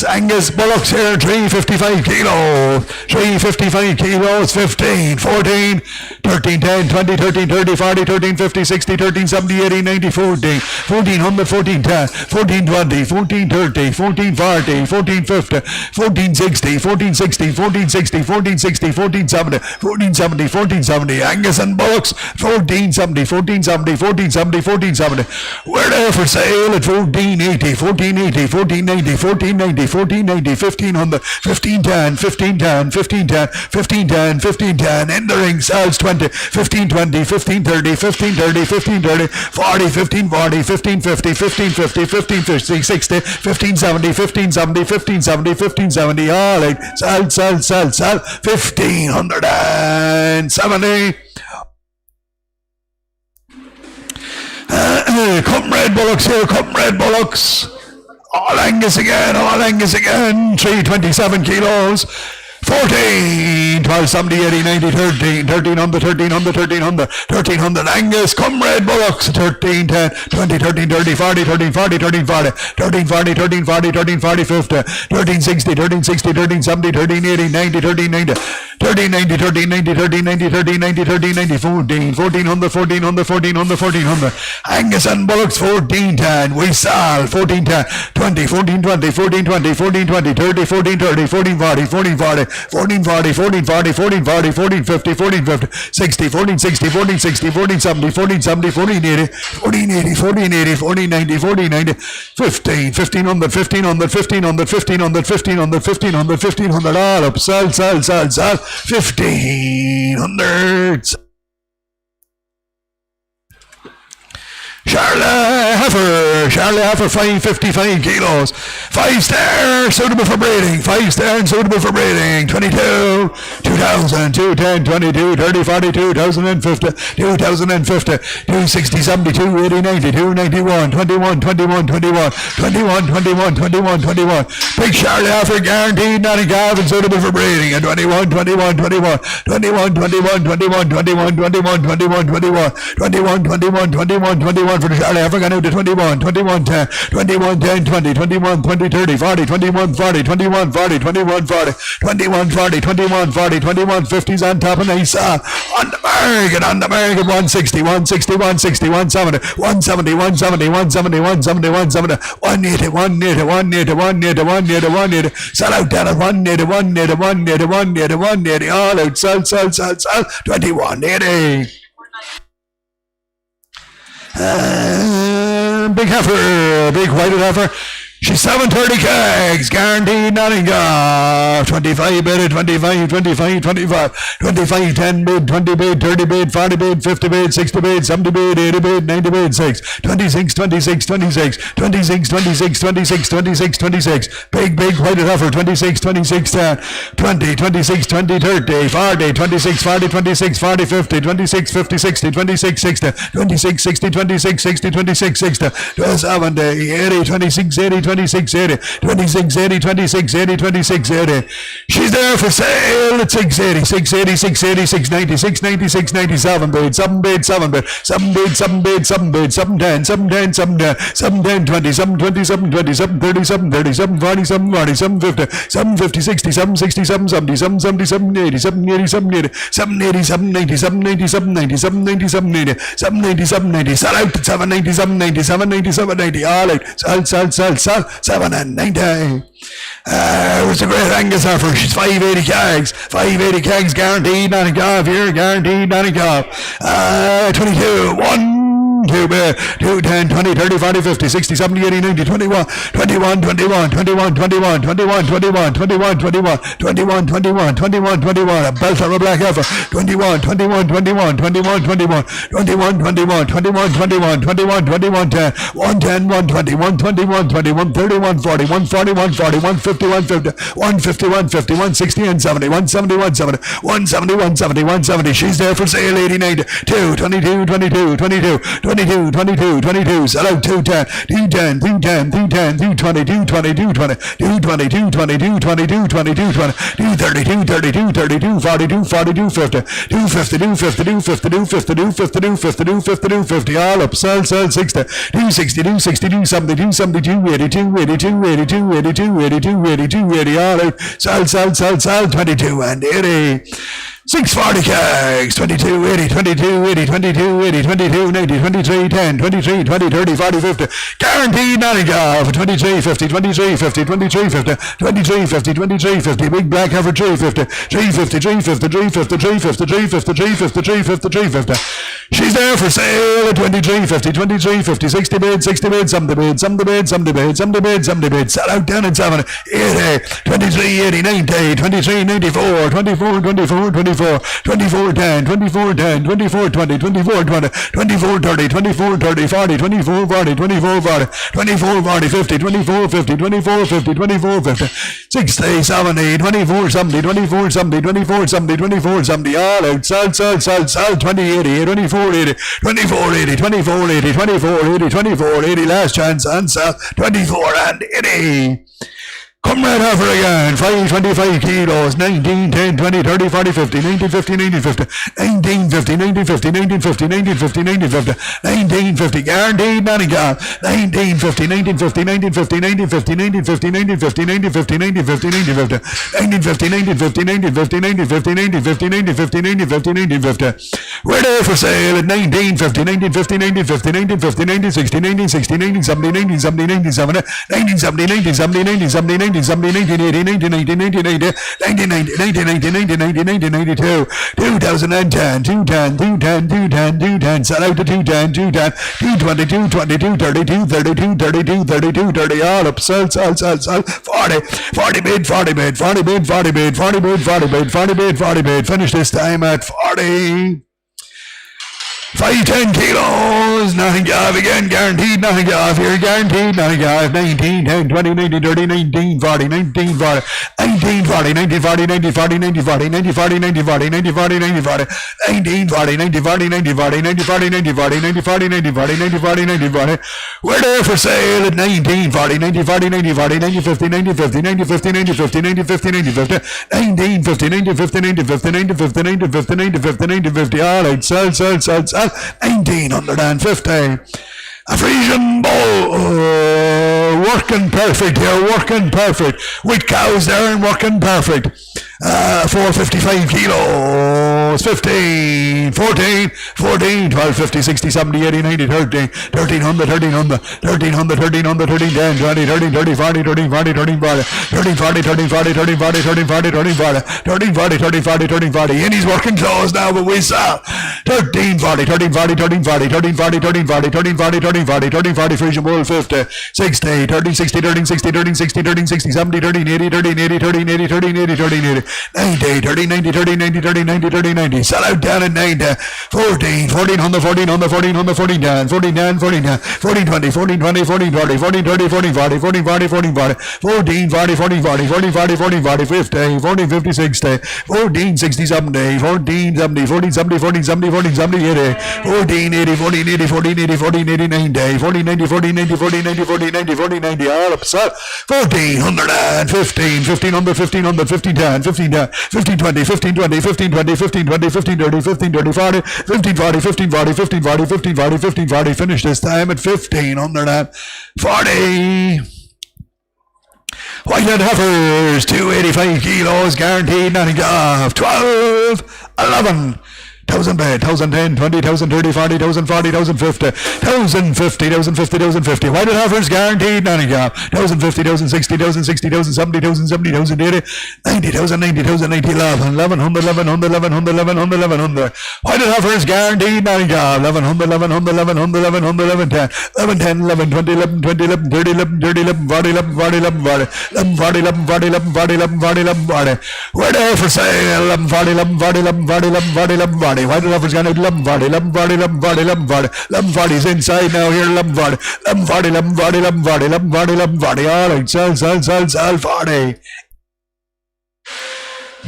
Angus Bullocks here, 355 kilos, 355 kilos, 15, 14, 13, 10, 20, 13, 30, 40, 13, 50, 60, 13, 70, 80, 90, 14, 1400, 14, 10, 14, 20, 14, 30, 14, 40, 14, 50, 14, 60, 14, 60, 14, 60, 14, 60, 14, 70, 14, 70, 14, 70, Angus and Bullocks, 14, 70, 14, 70, 14, 70, 14, 70. We're there for sale at 1480, 1480, 1490, 1490, 1490, 1500, 1510, 1510, 1510, 1510, 1510, in the ring, sells 20, 1520, 1530, 1530, 1530, 40, 1540, 1550, 1550, 1550, 60, 1570, 1570, 1570, 1570, all right, sell, 1570. Come Red Bullocks here, come Red Bullocks. All Angus again, 327 kilos. 14, 12, 70, 80, 90, 13, 1300, 1300, 1300, 1300, Angus, come Red Bullocks, 13, 10, 20, 13, 30, 40, 13, 40, 13, 40, 13, 40, 13, 40, 13, 40, 50, 13, 60, 13, 60, 13, 70, 13, 80, 90, 13, 90, 13, 90, 13, 90, 13, 90, 13, 90, 13, 90, 14, 1400, 1400, 1400, 1400, Angus and Bullocks, 14, 10, we sell, 14, 10, 20, 14, 20, 14, 20, 14, 20, 30, 14, 30, 14, 40, 14, 40, 14, 40, 14, 40, 14, 40, 14, 50, 14, 50, 60, 14, 60, 14, 60, 14, 70, 14, 70, 14, 80, 14, 80, 14, 80, 14, 90, 14, 90, 15, 1500, 1500, 1500, 1500, 1500, 1500, 1500, all up, sell, 1500. Charlotte Heifer, 555 kilos, 5-star, suitable for breeding, 5-star and suitable for breeding, 22, 2000, 210, 22, 30, 40, 2050, 2050, 260, 72, 80, 90, 291, 21, 21, 21, 21, 21, 21, 21, Big Charlotte Heifer, guaranteed, not a calf and suitable for breeding, and 21, 21, 21, 21, 21, 21, 21, 21, 21, 21, 21, 21, 21, 21, for the Charlotte Heifer, got out to 21, 21, 10, 21, 10, 20, 21, 20, 30, 40, 21, 40, 21, 40, 21, 40, 21, 40, 21, 40, 21, 50s on top, and they saw on the market, 160, 160, 160, 170, 170, 170, 170, 170, 170, 180, 180, 180, 180, 180, 180, sell out down at 180, 180, 180, 180, 180, all out, sell, 2180. Big heifer, big white heifer. She's 730 kegs, guaranteed, nothing off. 25 bid, 25, 25, 25, 25, 10 bid, 20 bid, 30 bid, 40 bid, 50 bid, 60 bid, 70 bid, 80 bid, 90 bid, 6, 26, 26, 26, 26, 26, 26, 26, 26. Big white heifer, 26, 26, 10, 20, 26, 20, 30, 40, 26, 40, 26, 40, 50, 26, 50, 60, 26, 60, 26, 60, 26, 60, 26, 60, 70, 80, 26, 80, 26, 80, 26, 80, 26, 80, 26, 80. She's there for sale at 680, 680, 680, 690, 690, 690, 7 bid, 7 bid, 7 bid, 7 bid, 7 bid, 7 bid, 710, 710, 710, 710, 20, 720, 720, 730, 730, 740, 740, 750, 750, 60, 760, 770, 770, 780, 780, 780, 780, 790, 790, 790, 790, 780, 790, 790, sell out at 790, 790, 790, 790, all right, sell, 790. It was a great Angus heifer. She's 580 kegs. 580 kegs, guaranteed, not a calf here, guaranteed, not a calf. 22, 1 2 bid, 2, 10, 20, 30, 40, 50, 60, 70, 80, 90, 21, 21, 21, 21, 21, 21, 21, 21, 21, 21, 21, 21, 21, a belt of a black heifer, 21, 21, 21, 21, 21, 21, 21, 21, 21, 21, 21, 10, 110, 120, 121, 21, 31, 40, 141, 40, 150, 150, 150, 150, 160, and 70, 170, 170, 170, 170, 170. She's there for sale, 80, 90, 2, 22, 22, 22, 22, 22, 22, sell out 210, 210, 210, 210, 220, 220, 220, 220, 222, 22, 22, 20, 232, 32, 32, 42, 42, 50, 250, 250, 250, 250, 250, 250, 250, all up, sell, 60, 260, 260, 270, 272, 82, 82, 82, 82, 82, 82, 80, all out, sell, 22 and 80. 640 kegs, 22, 80, 22, 80, 22, 80, 22, 90, 23, 10, 23, 20, 30, 40, 50. Guaranteed nothing for 23, 50, 23, 50, 23, 50, 23, 50, 23, 50. Big black heifer 350, 350, 350, 350, 350, 350, 350, 350, 350. She's there for sale at 23, 50, 23, 50, 60 bid, 60 bid, some bid, some bid, some bid, some bid, some bid. Sell out 10 and 7, 80, 23, 80, 90, 23, 94, 24, 24, 24, 24, 10, 24, 10, 24, 20, 24, 20, 24, 30, 24, 30, 40, 24, 40, 24, 40, 24, 40, 50, 24, 50, 24, 50, 24, 50, 60, 70, 24, 70, 24, 70, 24, 70, 24, 70, all out, sell, 20, 80, 24, 80, 24, 80, 24, 80, 24, 80, 24, 80, last chance, and sell, 24 and 80. Come right over again, 525 kilos, 19, 10, 20, 30, 40, 50, 19, 50, 19, 50, 19, 50, 19, 50, 19, 50, 19, 50, 19, 50, 19, 50, guaranteed, nothing gone, 19, 50, 19, 50, 19, 50, 19, 50, 19, 50, 19, 50, 19, 50, 19, 50, 19, 50, 19, 50, 19, 50, 19, 50, 19, 50, 19, 50, 19, 50, 19, 50, 19, 50. We're there for sale at 19, 50, 19, 50, 19, 50, 19, 50, 19, 60, 19, 60, 19, 70, 19, 70, 19, 70, 19, 70, 19, 70, 19, 70, 19, 1980, 1990, 1990, 1990, 1990, 1992, 2010, 210, 210, 210, 210, sell out to 210, 210, 220, 222, 32, 32, 32, 32, 30, all up, sell, 40 bid, 40 bid, 40 bid, 40 bid, 40 bid, 40 bid, 40 bid, 40 bid, finish this time at 40. 510 kilos, nothing off again, guaranteed, nothing off here, guaranteed, nothing off, 19, 10, 20, 19, 30, 19, 40, 19, 40, 19, 40, 19, 40, 19, 40, 19, 40, 19, 40, 19, 40, 19, 40, 19, 40, 19, 40, 19, 40, 19, 40, 19, 40, 19, 40, 19, 40, 19, 40, 19, 40, 19, 40. We're there for sale at 19, 40, 19, 40, 19, 40, 19, 50, 19, 50, 19, 50, 19, 50, 19, 50, 19, 50, 19, 50, 19, 50, 19, 50, 19, 50, 19, 50, 19, 50, 19, 50, all right, sell, 1950. A Frisian bull, working perfect here, working perfect. With cows there and working perfect. 455 kilos, 15, 14, 14, 12, 50, 60, 70, 80, 90, 13, 1300, 1300, 1300, 1300, 13, 10, 20, 30, 30, 40, 30, 40, 30, 40, 30, 40, 30, 40, 30, 40, 30, 40, 30, 40, 30, 40, 30, 40, 30, 40. And he's working close now, but we saw 13, 40, 13, 40, 13, 40, 13, 40, 13, 40, 13, 40, 13, 40, 13, 40, Frisian bull, 50, 60, 13, 60, 13, 60, 13, 60, 13, 60, 70, 13, 80, 13, 80, 13, 80, 13, 80, 13, 80, 90, 30, 90, 30, 90, 30, 90, 30, 90. Sell out down at 90. 14, 14 on the 14, on the 14, on the 14 down, 14 down, 14 down, 14, 20, 14, 20, 14, 40, 14, 30, 14, 40, 14, 40, 14, 40, 14, 40, 14, 40, 14, 40, 14, 40, 50, 14, 50, 60, 14, 60, 70, 14, 70, 14, 70, 14, 70, 14, 70, 80, 14, 80, 14, 80, 14, 80, 14, 80, 90, 14, 90, 14, 90, 14, 90, 14, 90, 14, 90, all up, sell, 1415, 15 on the 15 on the 15 10, 15 10, 15 20, 15 20, 15 20, 15 20, 15 30, 15 30, 40, 15 40, 15 40, 15 40, 15 40, 15 40, finish this time at 1540. White-head heifers, 285 kilos, guaranteed, nothing off, 12, 11, 1000 bed, 1010, 20, 30, 40, 40, 50, 50, White offers guaranteed, none gap. 1050, 60, 70, 70, 80, 90, 90, 1100. White offers guaranteed, none gap. 1100, 10, 11, 20, 30, 40, 40. Where there for sale? 11, 40, 40. White offers gonna 11, 40's inside now here. 11, 40. All right, sell, 40.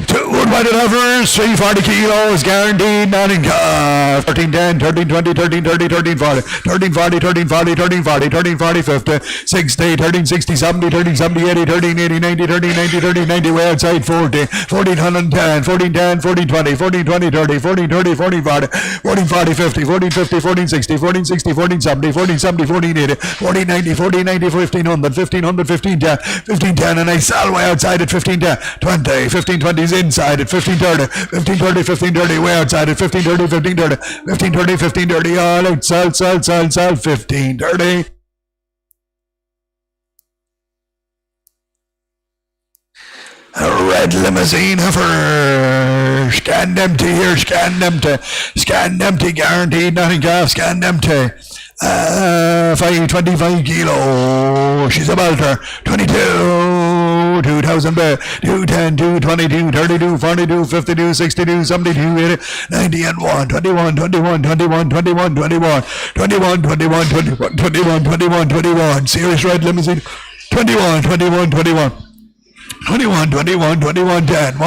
Two white offers, 340 kilos, guaranteed, not in car. 1310, 1320, 1330, 1340, 50, 60, 1360, 70, 1370, 80, 1380, 90, 90, way outside 40, 1410, 1420, 30, 40, 40, 50, 1460, 1470, 1480, 1490, 1510, 1510, and I sell way outside at 1510, 20, 1520 is inside at 1530, way outside at 1530, all out, sell, 1530. A red limousine heifer, scanned empty here, scanned empty, guaranteed, nothing gas, scanned empty. 525 kilo, she's a belter, 22, 2000 bed, 210, 222, 32, 42, 52, 62, 72, 80, 90 and 1, 21, serious red limousine, 21, 110.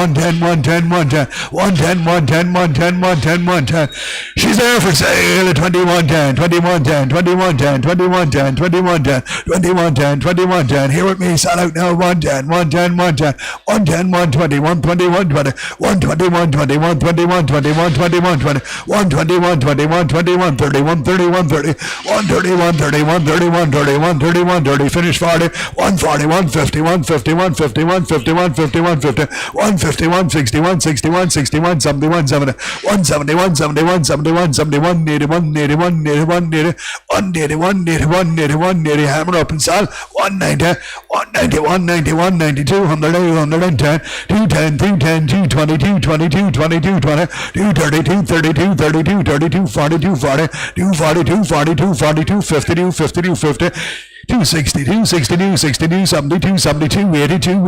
She's there for sale at 2110. Here with me, sell out now. 110, 120, 120, 121, 130, finish 40, 140, 150, 150, 160, 170, 180, hammer up and sell, 190, 190, 200, 210, 220, 230, 40, 50, 260, 72, 72, 82,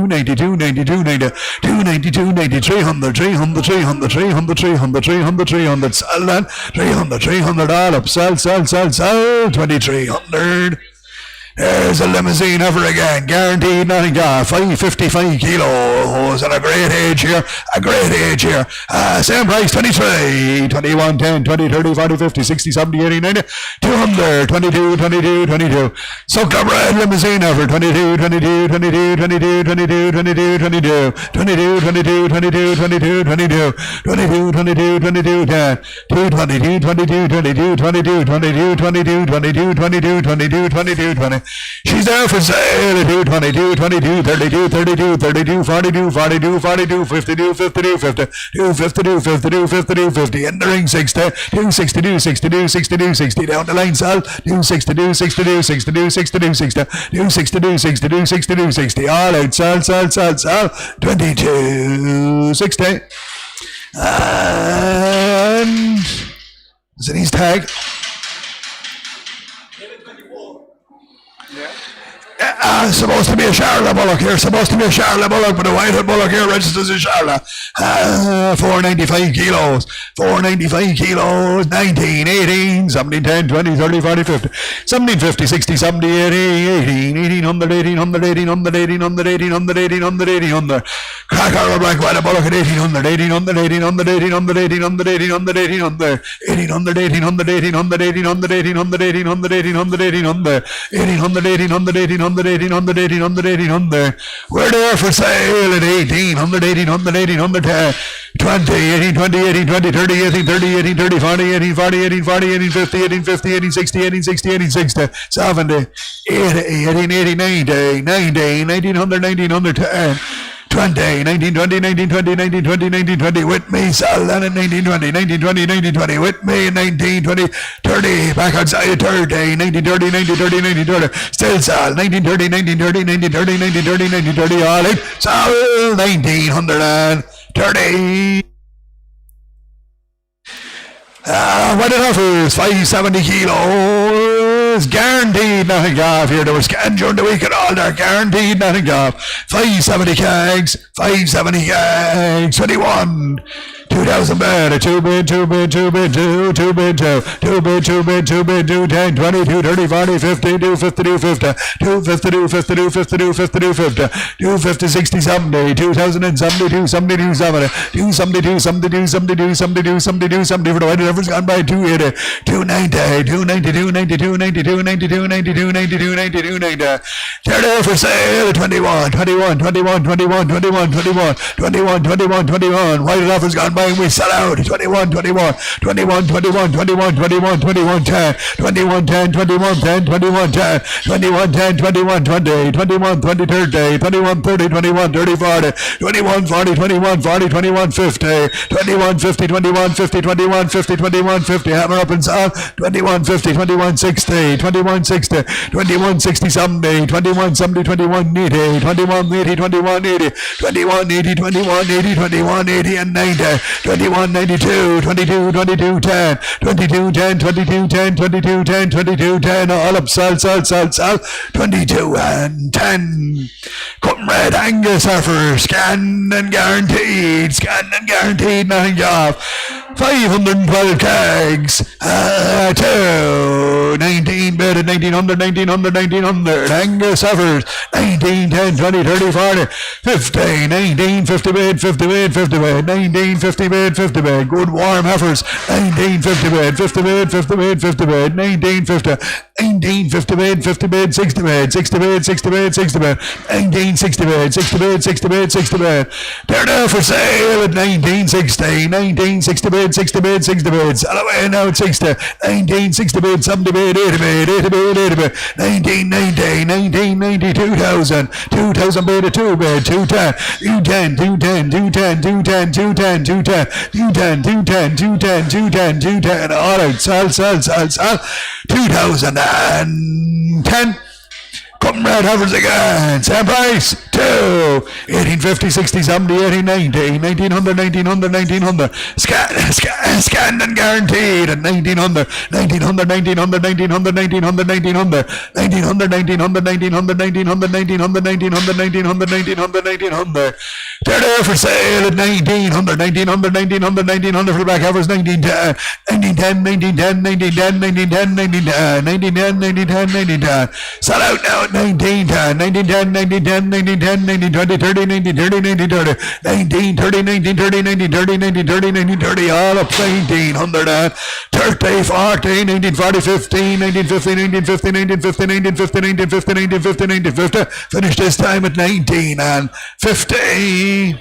92, 300, sell that, 300, all up, sell, 2300. There's a limousine ever again, guaranteed, nothing gas, 555 kilos, and a great age here, same price, 23, 21, 10, 20, 30, 40, 50, 60, 70, 80, 90, 200, 22, soaked up red limousine ever, 22, 10, 220, 20. She's there for sale at 222, 32, 32, 42, 52, 52, 52, 50, in the ring 60, 262, 60, down the line sell, 262, 60, all out, sell, 22, 60. And is it his tag? Supposed to be a Charlotte Bullock here, but the Whitehead Bullock here registers as Charlotte. 495 kilos, 19, 18, 17, 10, 20, 30, 40, 50, 17, 50, 60, 70, 80, 1800. Cracker Black Whitehead Bullock at 1800, 1800. We're there for sale at 1800, 10, 20, 18, 20, 18, 20, 30, 18, 30, 18, 30, 40, 18, 40, 18, 40, 18, 50, 18, 50, 18, 60, 18, 60, 18, 60, 70, 80, 18, 80, 90, 1900, 1910, 20, 1920, 1920, 1920, 1920, with me, Sal, and 1920, 1920, 1920, with me, 1920, 30, back outside, 30, 1930, 1930, 1930, still Sal, 1930, 1930, 1930, 1930, 1930, all in, Sal, 1930. What it offers, 570 kilos, guaranteed nothing off here. There was scans during the week and all there, guaranteed nothing off. 570 kegs, 570 kegs, 21. 2,000 bed, a 2 bid, 2 bid, 2 bid, 2 bid, 2 bid, 2 bid, 2 bid, 2 10, 20, 2 30, 40, 50, 2 50, 2 50, 2 50, 2 50, 2 50, 2 50, 2 50, 2 50, 60, 70, 2,070, 2 70, 2 70, 2 70, 2 70, 2 70, 2 70, 2 70, 2 70, for the way the numbers gone by, 280, 290, 292, 92, 92, 92, 92, 92, 92, 90. They're there for sale, 21, 21, 21, 21, 21, 21, 21, 21, 21. White offers gone by, we sell out. 21, 21, 21, 21, 21, 21, 21, 10, 21, 10, 21, 10, 21, 10, 21, 10, 21, 20, 21, 20, 30, 21, 30, 21, 30, 40, 21, 40, 21, 40, 21, 50, 21, 50, 21, 50, 21, 50, 21, 50, hammer up and sell, 21, 50, 21, 60, 21, 60, 21, 60, 70, 21, 70, 21, 80, 21, 80, 21, 80, 21, 80, 21, 80, 21, 80, and 90, 21, 92, 22, 22, 10, 22, 10, 22, 10, 22, 10, 22, 10, all up, sell, 22 and 10. Come Red Angus offer, scanned and guaranteed, nothing off. 512 kegs, 2, 19 bid at 1900, 1900, 1900, Angus offers, 19, 10, 20, 30, 40, 50, 19, 50 bid, 50 bid, 50 bid, 19, 50 bid, 50 bid, good warm heifers, 19, 50 bid, 50 bid, 50 bid, 50 bid, 19, 50, 19, 50 bid, 50 bid, 60 bid, 60 bid, 60 bid, 60 bid, 19, 60 bid, 60 bid, 60 bid, 60 bid, they're there for sale at 1960, 1960 bid, 60 bid, 60 bid, sell away now at 60, 1960 bid, 70 bid, 80 bid, 80 bid, 80 bid, 1990, 1990, 2000, 2000 bid, a 2 bid, 210, 210, 210, 210, 210, 210, 210, 210, 210, 210, 210, 210, all out, sell, 2010. Come Red Heifers again, same price, 2, 1850, 60, 70, 80, 90, 1900, 1900, 1900, scanned and guaranteed at 1900, 1900, 1900, 1900, 1900, 1900, 1900, 1900, 1900, 1900, 1900, 1900, 1900, 1900, 1900, they're there for sale at 1900, 1900, 1900, 1900 for the Black Heifers, 1910, 1910, 1910, 1910, 1910, 1910, 1910, 1910, sell out now at 1910, 1910, 1910, 1910, 1920, 30, 1930, 1930, 1930, 1930, 1930, 1930, 1930, all up 1900, 30, 40, 1940, 15, 1950, 1950, 1950, 1950, 1950, 1950, finish this time at 19 and 50.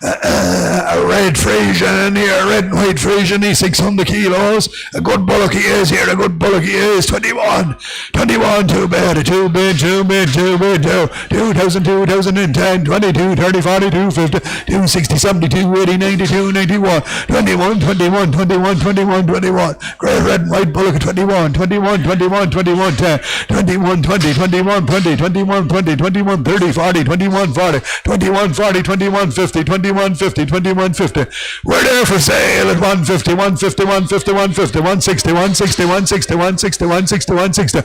A red Frisian here, red and white Frisian, he's 600 kilos, a good bullock he is here, a good bullock he is, 21, 2 bid, a 2 bid, 2 bid, 2 bid, 2, 2000, 2010, 22, 30, 40, 250, 260, 72, 80, 92, 91, 21, 21, 21, 21, 21, great red and white bullock, 21, 21, 21, 21, 10, 21, 20, 21, 20, 21, 20, 21, 30, 40, 21, 40, 21, 40, 21, 50, 21, 50, 21, 50. We're there for sale at 150, 150, 150, 150, 160, 160, 160, 160, 160, 160, 160,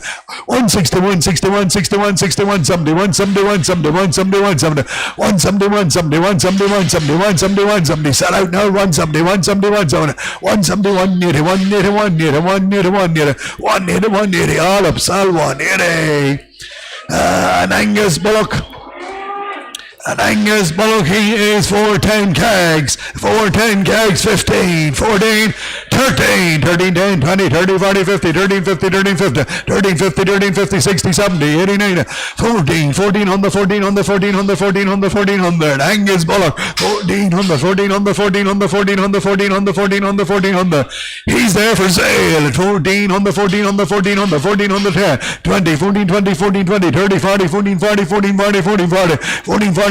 160, 160, 160, 170, 170, 170, 170, 170, 170, 170, 170, 170, 170, 170, sell out now, 170, 170, 170, 170, 180, 180, 180, 180, 180, 180, 180, all up, sell 180. An Angus bullock. And Angus bullock, he is 410 kegs, 15, 14, 13, 13, 10, 20, 30, 40, 50, 13, 50, 13, 50, 13, 50, 13, 50, 60, 70, 80, 90, 14 on the 14 on the 14 on the 14 on the 1400, Angus bullock, 14 on the 14 on the 14 on the 14 on the 14 on the 14 on the 1400, he's there for sale at 14 on the 14 on the 14 on the 14 on the 10, 20, 14, 20, 14, 20, 30, 40, 14, 40, 14, 40, 14, 40, 14, 40,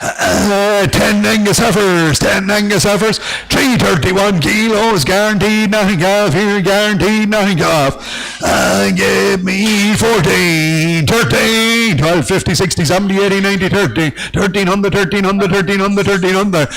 10 Angus heifers, 331 kilos, guaranteed nothing off here, guaranteed nothing off. Give me 14, 13, 12, 50, 60, 70, 80, 90, 30, 1300, 1300, 1300, 1300.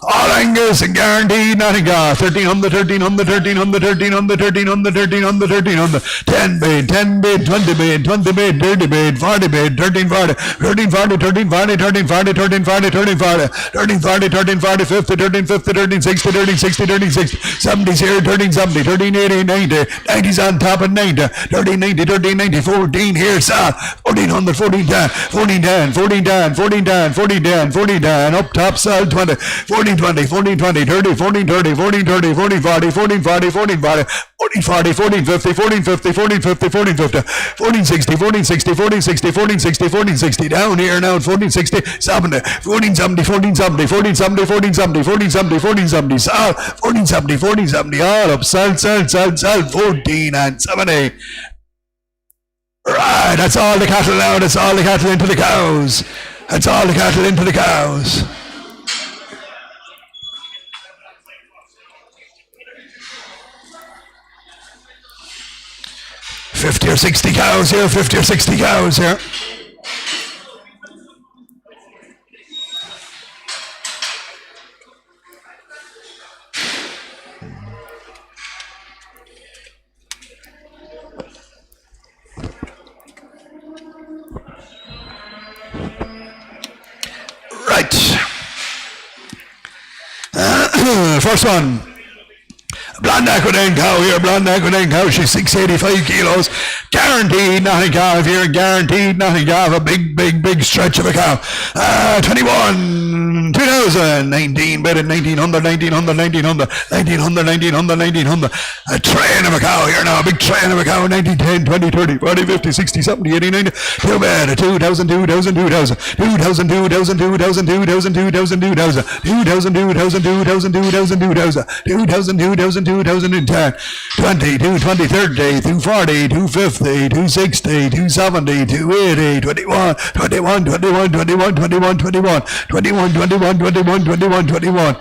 All Angus and guaranteed nothing off. 1300, 1300, 1300, 1300, 1300, 1300, 1300. 10 bid, 10 bid, 20 bid, 20 bid, 30 bid, 40 bid, 1340, 1340, 1340, 1340, 1340, 1340, 1340, 50, 1350, 1360, 1360, 1360, 70's here, 1370, 1380, 90, 90's on top of 90, 1390, 1390, 14 here, south, 1400, 1410, 1410, 1410, 1410, 1410, 1410, up top, south, 20, 1420, 1420, 30, 1430, 1430, 1440, 1440, 1440, 1440, 1450, 1450, 1450, 1450, 1460, 1460, 1460, 1460, 1460, down here now, 1460, 70, 1470, 1470, 1470, 1470, 1470, 1470, south, 1470, 1470, all up, south, 14 and 70. Right, that's all the cattle now, that's all the cattle into the cows. That's all the cattle into the cows. $50 or $60 cows here, $50 or $60 cows here. Right. First one. Blonde Aquitaine cow here, blonde Aquitaine cow, she's 685 kilos, guaranteed nothing off here, guaranteed nothing off, a big stretch of a cow. 21, 2000, 19, bid at 1900, 1900, 1900, 1900, 1900, 1900, a train of a cow here now, a big train of a cow, 19, 10, 20, 30, 40, 50, 60, 70, 80, 90, too bad, 2000, 2000, 2000, 2000, 2000, 2000, 2000, 2000, 2000, 2000, 2000, 2000, 2000, 2000, 2000, 2010, 20, 220, 30, 240, 250, 260, 270, 280, 21, 21, 21, 21, 21, 21, 21, 21, 21, 21, 21.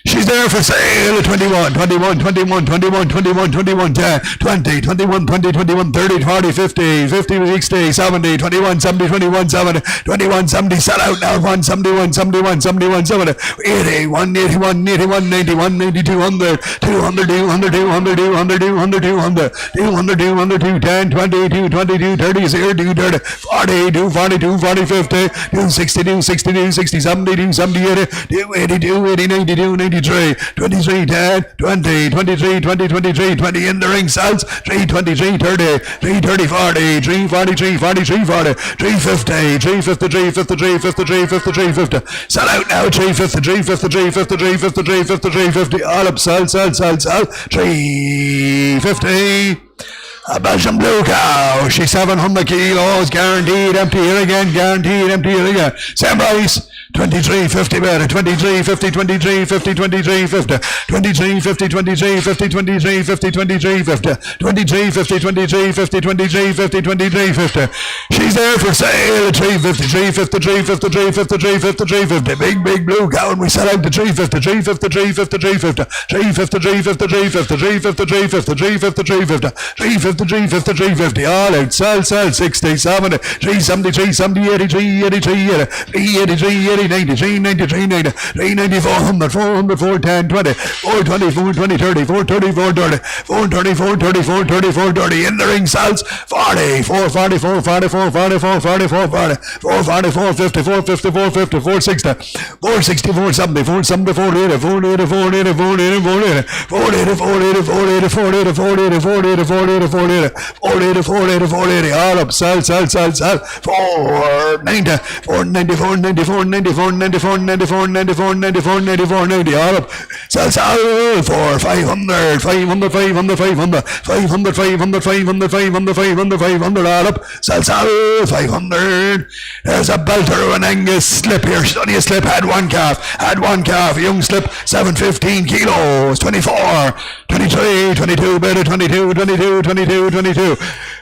She's there for sale at 21, 21, 21, 21, 21, 21, 10, 20, 21, 20, 21, 30, 40, 50, 50, 60, 70, 21, 70, 21, 70, 21, 70, sell out now, 171, 71, 71, 70, 80, 181, 81, 91, 92, 100, 200, 200, 200, 200, 200, 200, 200, 200, 210, 20, 222, 30, 0, 230, 40, 240, 240, 50, 260, 260, 260, 70, 270, 80, 282, 80, 92, 93, 23, 10, 20, 23, 20, 23, 20 in the ring, sells, 323, 30, 330, 40, 343, 43, 40, 350, 353, 53, 53, 53, 50, sell out now, 353, 53, 53, 53, 53, 50, all up, sell, 350. A Belgian blue cow, she's 700 kilos, guaranteed empty here again, guaranteed empty here again. Same price, 23.50 better, 23.50, 23.50, 23.50, 23.50, 23.50, 23.50, 23.50, 23.50, 23.50, 23.50, 23.50. She's there for sale at 3.50, 3.50, 3.50, 3.50, 3.50, 3.50. Big blue cow, and we sell out to 3.50, 3.50, 3.50, 3.50, 3.50, 3.50, 3.50, 3.50, 3.50, 3.50, 3.50, 3.50, 3.50, 3.50. All out, sell, 60, 70, 370, 370, 80, 380, 380, 380, 90, 390, 390, 390, 400, 400, 410, 20, 420, 420, 30, 430, 430, 430, 430, 430, 430, in the ring sells 40, 440, 440, 440, 440, 440, 440, 450, 450, 450, 460, 460, 470, 470, 480, 480, 480, 480, 480, 480, 480, 480, 480, 480, 480, 480, 480, 480, 480, all up, sell, 490, 490, 490, 490, 494, 94, 94, 94, 94, 90, all up, sell, for 500, 500, 500, 500, 500, 500, 500, 500, 500, 500, all up, sell, 500. There's a belter of an Angus slip here, she's only a slip, had one calf, a young slip, 715 kilos, 24, 23, 22, better, 22, 22, 22, 22,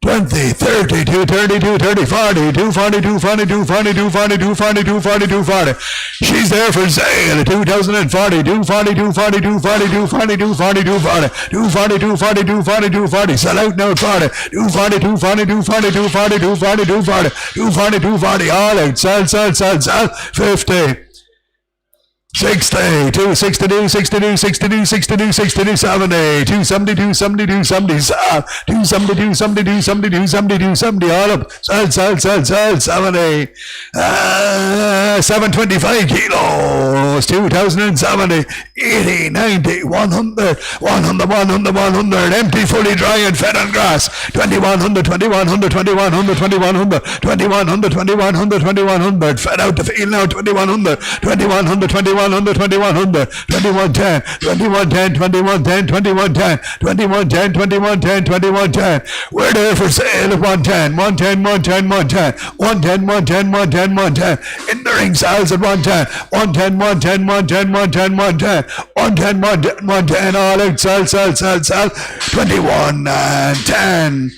20, 30, 232, 30, 40, 240, 240, 240, 240, 240, 240, 240. She's there for sale. 2040, 240, 240, 240, 240, 240, 240, 240, 240, 240, 240. Sell out now at 40. 240, 240, 240, 240, 240, 240, 240, 240. All out. Sell, sell, sell, sell. 50. 60, 262, 62, 62, 62, 62, 70, 272, 72, 70, 272, 72, 72, 72, 70, all up, sell, 70, 725 kilos, 2070, 80, 90, 100, 100, 100, 100, empty, fully dry and fed on grass, 2100, 2100, 2100, 2100, 2100, 2100, 2100, fed out the field now, 2100, 2100, 2100, 2100, 2110, 2110, 2110, 2110, 2110, 2110, 2110. We're there for sale at 110, 110, 110, 110, 110, 110, 110, 110. In the ring sales at 110, 110, 110, 110, 110, 110, 110, 110, 110, all out, sell, 21 and 10.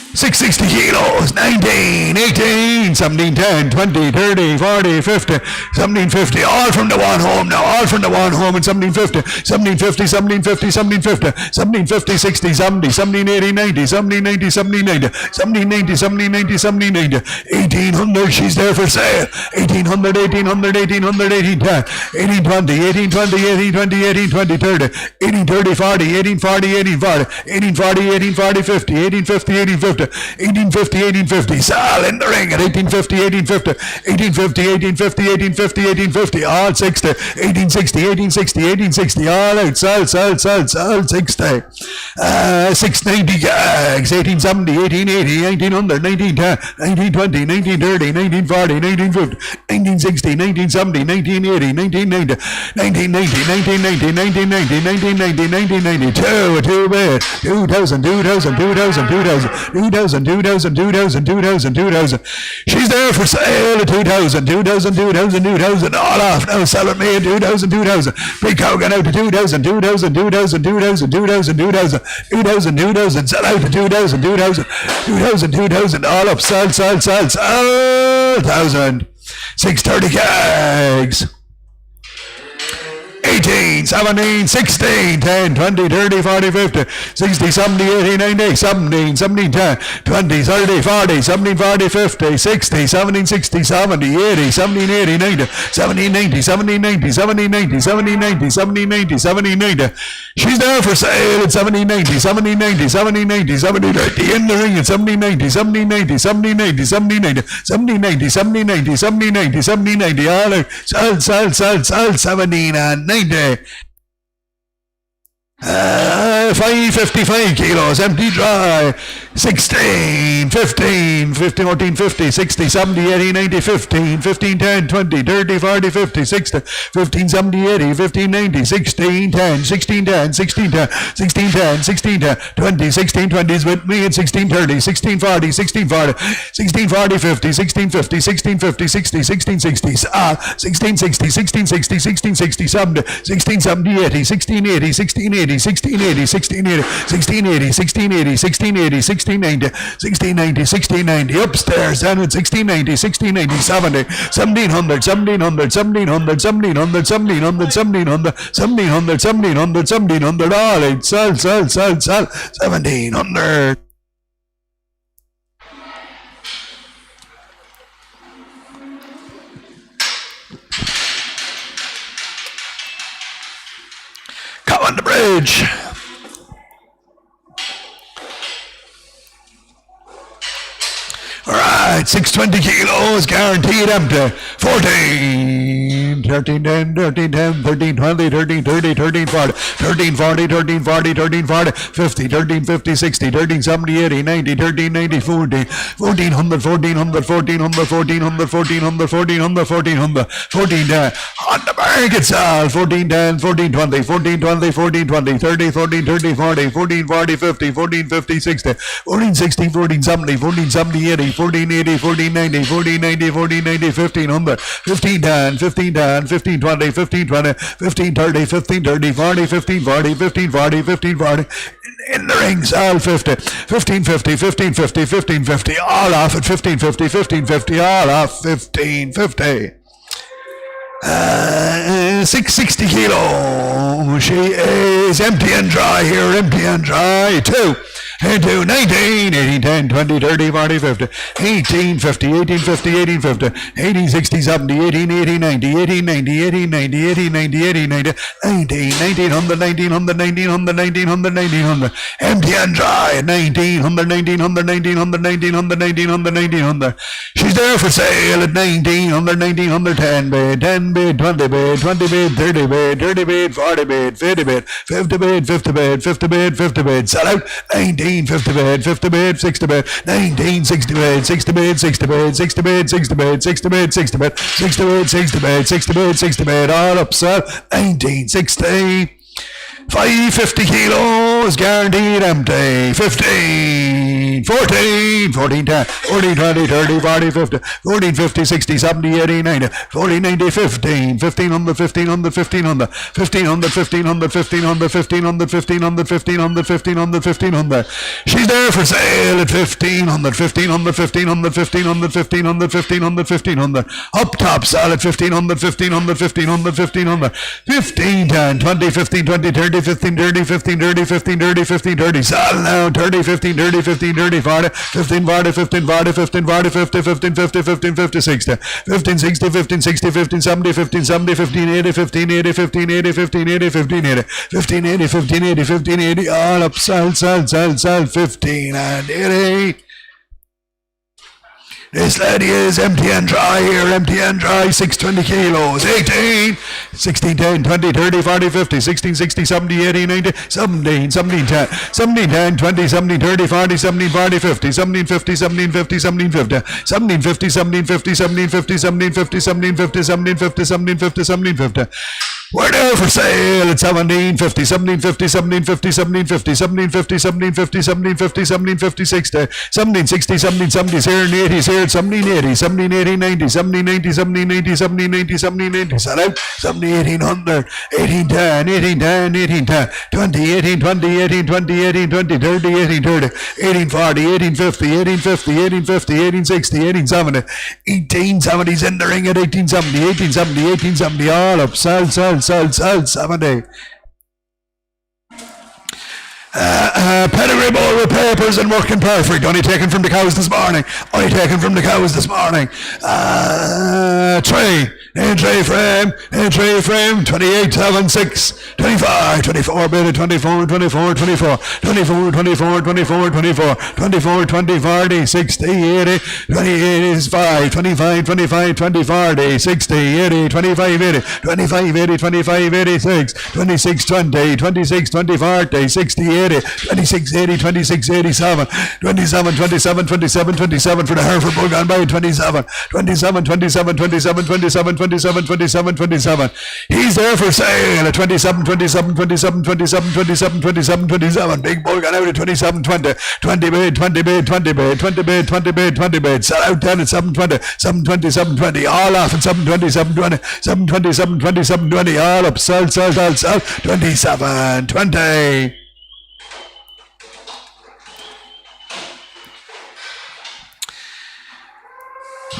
660 kilos, 19, 18, 17, 10, 20, 30, 40, 50, 1750, all from the one home now, all from the one home in 1750, 1750, 1750, 1750, 1750, 60, 70, 1780, 90, 1790, 1790, 1790, 1790, 1790, 1800, she's there for sale, 1800, 1800, 1800, 1810, 1820, 1820, 1820, 1820, 30, 1830, 40, 1840, 1840, 1840, 1840, 50, 1850, 1850, 1850, Sal in the ring at 1850, 1850, 1850, 1850, 1850, 1850, all 60, 1860, 1860, 1860, all out, Sal, 60, 690 gags, 1870, 1880, 1900, 1910, 1920, 1930, 1940, 1950, 1960, 1970, 1980, 1990, 1990, 1990, 1990, 1990, 1990, 2 bit, 2000, 2000, 2000, 2000, 2000, 2000, 2000, 2000, 2000. She's there for sale at 2000, 2000, 2000, 2000, all off now, selling me at 2000, 2000. Big cow got out to 2000, 2000, 2000, 2000, 2000, 2000, 2000, 2000, sell out to 2000, 2000, 2000, 2000, all up, sell, 1000. 630 kegs. 18, 17, 16, 10, 20, 30, 40, 50, 60, 70, 80, 90, 17, 17, 10, 20, 30, 40, 17, 40, 50, 60, 17, 60, 70, 80, 17, 80, 90, 17, 90, 17, 90, 17, 90, 17, 90, 17, 90, 17, 90. She's there for sale at 17, 90, 17, 90, 17, 90, 17, 90, in the ring at 17, 90, 17, 90, 17, 90, 17, 90, 17, 90, 17, 90, 17, 90, 17, 90, all out, sell, 17 and 90. 555 kilos, empty dry, 16, 15, 15, 14, 50, 60, 70, 80, 90, 15, 15, 10, 20, 30, 40, 50, 60, 15, 70, 80, 15, 90, 16, 10, 16, 10, 16, 10, 16, 10, 16, 10, 20, 16, 20s with me at 16, 30, 16, 40, 16, 40, 16, 40, 50, 16, 50, 16, 50, 60, 16, 60, 16, 60, 16, 60, 16, 60, 70, 16, 70, 80, 16, 80, 16, 80, 16, 80, 16, 80, 16, 80, 16, 80, 16, 80, 16, 90, 16, 90, 16, 90, upstairs, down at 16, 90, 16, 80, 70, 1700, 1700, 1700, 1700, 1700, 1700, 1700, 1700, 1700, all eight, sell, 1700. Come on the bridge. Alright, 620 kilos, guaranteed empty. 14, 13, 10, 13, 10, 13, 20, 13, 30, 13, 40, 13, 40, 13, 40, 13, 40, 50, 13, 50, 60, 13, 70, 80, 90, 13, 90, 14, 1400, 1400, 1400, 1400, 1400, 1400, 1400, 14, 10, on the mark itself, 14, 10, 14, 20, 14, 20, 14, 20, 30, 14, 30, 40, 14, 40, 50, 14, 50, 60, 14, 60, 14, 70, 14, 70, 80, 1480, 1490, 1490, 1490, 1500, 1510, 1510, 10, 15 20, 15 20, 15 30, 15 30, 40, 15 40, 15 40, 15 40. In the rings, all 50, 15 50, 15 50, 15 50, all off at 15 50, 15 50, all off 15 50. 660 kilo. She is empty and dry here, empty and dry. 2. Into 19, 18, 10, 20, 30, 40, 50, 18, 50, 18, 50, 18, 50, 18, 60, 70, 18, 18, 90, 18, 90, 18, 90, 18, 90, 18, 90, 19, 1900, 1900, 1900, 1900, 1900, empty and dry, 1900, 1900, 1900, 1900, 1900, 1900. She's there for sale at 1900, 1900, 10 bid, 10 bid, 20 bid, 20 bid, 30 bid, 30 bid, 40 bid, 50 bid, 50 bid, 50 bid, 50 bid, 50 bid, sell out, 19. 50 bid, 50 bid, 60 bid, 19, 60 bid, 60 bid, 60 bid, 60 bid, 60 bid, 60 bid, 60 bid, 60 bid, 60 bid, 60 bid, 60 bid, all up, sir, 1960. 550 kilos, guaranteed empty. 15, 14, 14, 10, 14, 20, 30, 40, 50, 14, 50, 60, 70, 80, 90, 40, 90, 15, 1500, 1500, 1500, 1500, 1500, 1500, 1500, 1500, 1500, 1500, 1500. She's there for sale at 1500, 1500, 1500, 1500, 1500, 1500, 1500. Up top, sell at 1500, 1500, 1500, 1500, 15, 10, 20, 15, 20, 30, 15 30, 15 30, 15 30, 15 30. Sell now. 30, 15 30, 15 30, 40, 15 40, 15 40, 15 40, 50, 15 50, 15 50, 60, 15 60, 15 60, 15 70, 15 70, 15 80, 15 80, 15 80, 15 80, 15 80, 15 80, 15 80, 15 80. All up. Sell, sell, sell, sell. 15 and 80. This lady is empty and dry here, empty and dry, 620 kilos, 18, 16, 10, 20, 30, 40, 50, 16, 60, 70, 80, 90, 17, 17, 10, 17, 10, 20, 17, 30, 40, 17, 40, 50, 17, 50, 17, 50, 17, 50, 17, 50, 17, 50, 17, 50, 17, 50, 17, 50, 17, 50, 17, 50, 17, 50. We're there for sale at 1750, 1750, 1750, 1750, 1750, 1750, 1750, 1750, 60, 1760, 1770s here and 80s here at 1780, 1780, 90, 1790, 1780, 1790, 1790, sell out, 1800, 1810, 1810, 1810, 20, 1820, 1820, 1820, 30, 1830, 1840, 1850, 1850, 1850, 1860, 1870, 1870s in the ring at 1870, 1870, 1870, all up, sell, 70. Pedigree bull with papers and working perfect. Only taken from the cows this morning. Only taken from the cows this morning. Tray frame, 28, 7, 6, 25, 24, bit 24, 24, 24, 24, 24, 24, 24, 24, 20, 40, 60, 80, 28 is 5, 25, 25, 20, 40, 60, 80, 25, 80, 25, 80, 25, 86, 26, 20, 26, 20, 40, 60, 80, 26, 80, 26, 87, 27, 27, 27, 27 for the Hereford Bull gone by 27, 27, 27, 27, 27, 27, 27, 27. He's there for sale at 27, 27, 27, 27, 27, 27, 27. Big Bull gone out at 27, 20, 20 bid, 20 bid, 20 bid, 20 bid, 20 bid, 20 bid. Sell out 10 at 720, 720, 720. All off at 720, 720, 720, 720, 720. All up, sell, 27, 20.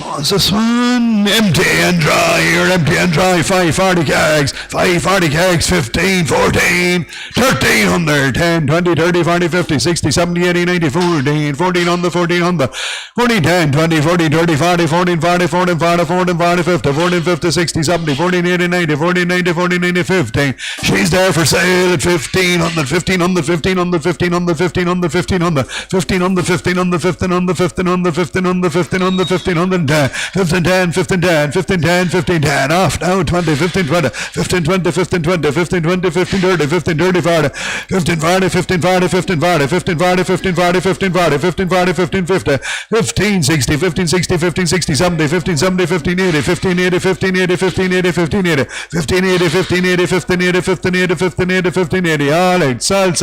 What's this one? Empty and dry here, empty and dry. 540 kegs, 540 kegs, 15, 14, 1300, 10, 20, 30, 40, 50, 60, 70, 80, 90, 14, 1400, 1400, 14, 10, 20, 40, 30, 40, 14, 40, 14, 40, 14, 40, 50, 14, 50, 60, 70, 14, 80, 90, 14, 90, 14, 90, 15. She's there for sale at 1500, 1500, 1500, 1500, 1500, 1500, 1500, 1500, 1500, 1500, 1500, 1500, 1500, 15 10, 15 10, 15 10, 15 10, off now 20, 15 20, 15 20, 15 20, 15 20, 15 30, 15 30, 40, 15 40, 15 40, 15 40, 15 40, 15 40, 15 40, 15 40, 15 50, 15 60, 15 60, 15 60, 70, 15 70, 15 80, 15 80, 15 80, 15 80, 15 80, 15 80, 15 80, 15 80, 15 80, 15 80, 15 80, all right, sell, 90,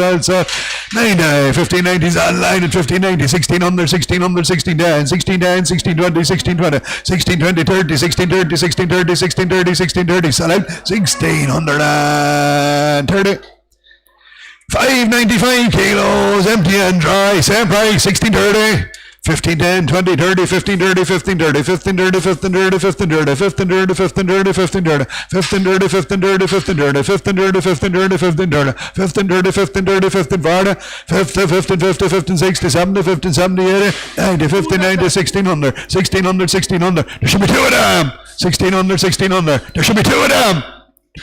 15 90s online at 15 90, 1600, 1600, 16 10, 16 10, 16 20, 16 20, 20, 16, 20, 30, 16, 30, 16, 30, 16, 30, 16, 30, sell out, 1630. 595 kilos, empty and dry, same price, 1630. 15, 10, 20, 30, 15, 30, 15, 30, 15, 30, 15, 30, 15, 30, 15, 30, 15, 30, 15, 30, 15, 30, 15, 30, 15, 30, 15, 30, 15, 30, 15, 30, 15, 30, 15, 30, 15, 40, 15, 50, 50, 15, 60, 70, 15, 70, 80, 90, 50, 90, 1600, 1600, 1600. There should be two of them. 1600, 1600. There should be two of them.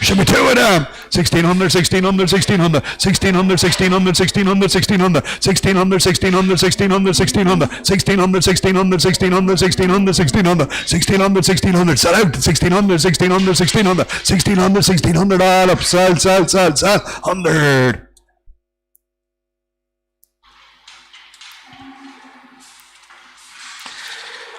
Should be two of them. 1600, 1600, 1600, 1600, 1600, 1600, 1600, 1600, 1600, 1600, 1600, 1600, 1600, 1600, 1600, 1600, 1600, 1600, sell out, 1600, 1600, 1600, 1600, 1600, all up, sell, 100.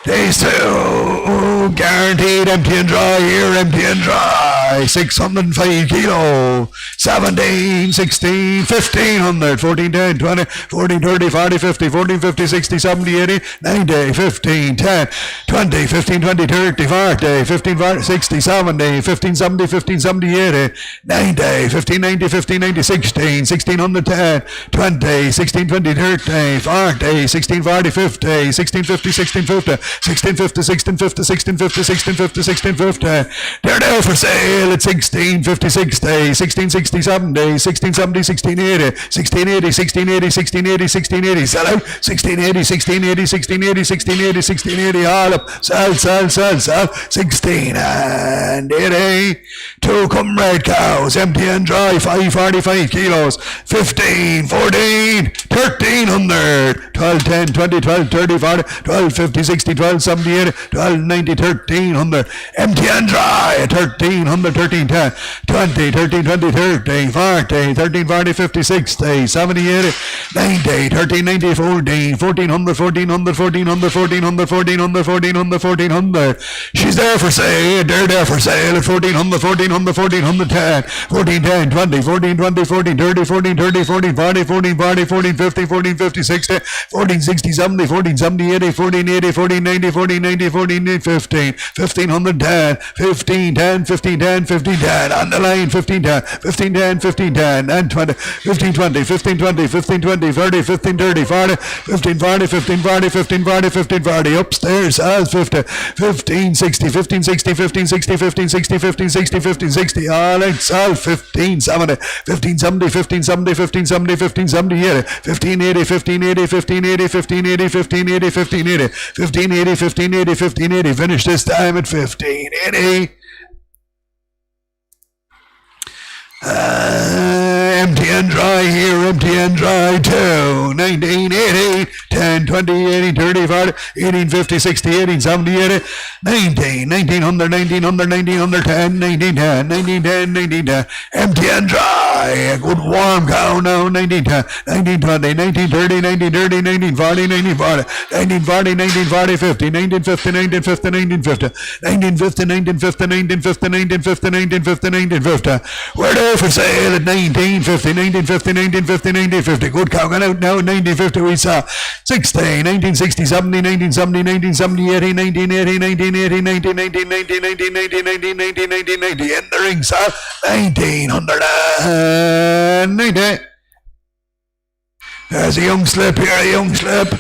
Days two, guaranteed empty and dry here, empty and dry. 605 kilo, 17, 16, 1500, 14, 10, 20, 14, 30, 40, 50, 14, 50, 60, 70, 80, 90, 15, 10, 20, 15, 20, 30, 40, 15, 40, 60, 70, 15, 70, 15, 70, 80, 90, 15, 90, 15, 90, 16, 1610, 20, 16, 20, 30, 40, 16, 40, 50, 16, 50, 16, 50, 1650, 1650, 1650, 1650, 1650. They're there for sale at 1650, 60, 1660, 70, 1670, 1680, 1680, 1680, 1680, 1680. Sell out. 1680, 1680, 1680, 1680, 1680. All up. Sell. 16 and 80. Two comrade cows, empty and dry, 545 kilos. 15, 14, 1300, 12, 10, 20, 12, 30, 40, 12, 50, 60, 12, 70, 80, 12, 90, 1300, empty and dry, 1300, 13, 10, 20, 13, 20, 30, 40, 13, 40, 50, 60, 70, 80, 90, 13, 90, 14, 1400, 1400, 1400, 1400, 1400, 1400, 1400. She's there for sale, they're there for sale at 1400, 1400, 1400, 10, 14, 10, 20, 14, 20, 14, 30, 14, 30, 14, 40, 14, 40, 14, 50, 14, 50, 60, 14, 60, 70, 14, 70, 80, 14, 80, 14, 90, 14, 90, 14, 15, 1500, 10, 15, 10, 15, 10, 15, 10, on the line, 15, 10, 15, 10, 15, 10, and 20, 15, 20, 15, 20, 15, 20, 30, 15, 30, 40, 15, 40, 15, 40, 15, 40, 15, 40, upstairs, 50, 15, 60, 15, 60, 15, 60, 15, 60, 15, 60, 15, 60, all out, 15, 70, 15, 70, 15, 70, 15, 70, 15, 70, 80, 15, 80, 15, 80, 15, 80, 15, 80, 15, 80, 15, 80, 15, 80, 15, 80, 15, 80, finish this time at 15, 80. Empty and dry here, empty and dry too. 1980, 10, 20, 18, 30, 40, 18, 50, 60, 18, 70, 80, 19, 1900, 1900, 1900, 10, 1910, 1910, 1910. Empty and dry. A good warm cow now. 1910, 1920, 1930, 1930, 1940, 1940, 1940, 1940, 50, 1950, 1950, 1950, 1950, 1950, 1950, 1950, 1950, 1950. We're there for sale at 1950, 1950, 1950, 1950. Good cow got out now. 1950 we saw 60, 1960, 70, 1970, 1970, 80, 1980, 1980, 1990, 1990, 1990, 1990. In the ring, sir. 1990. There's a young slip here, a young slip.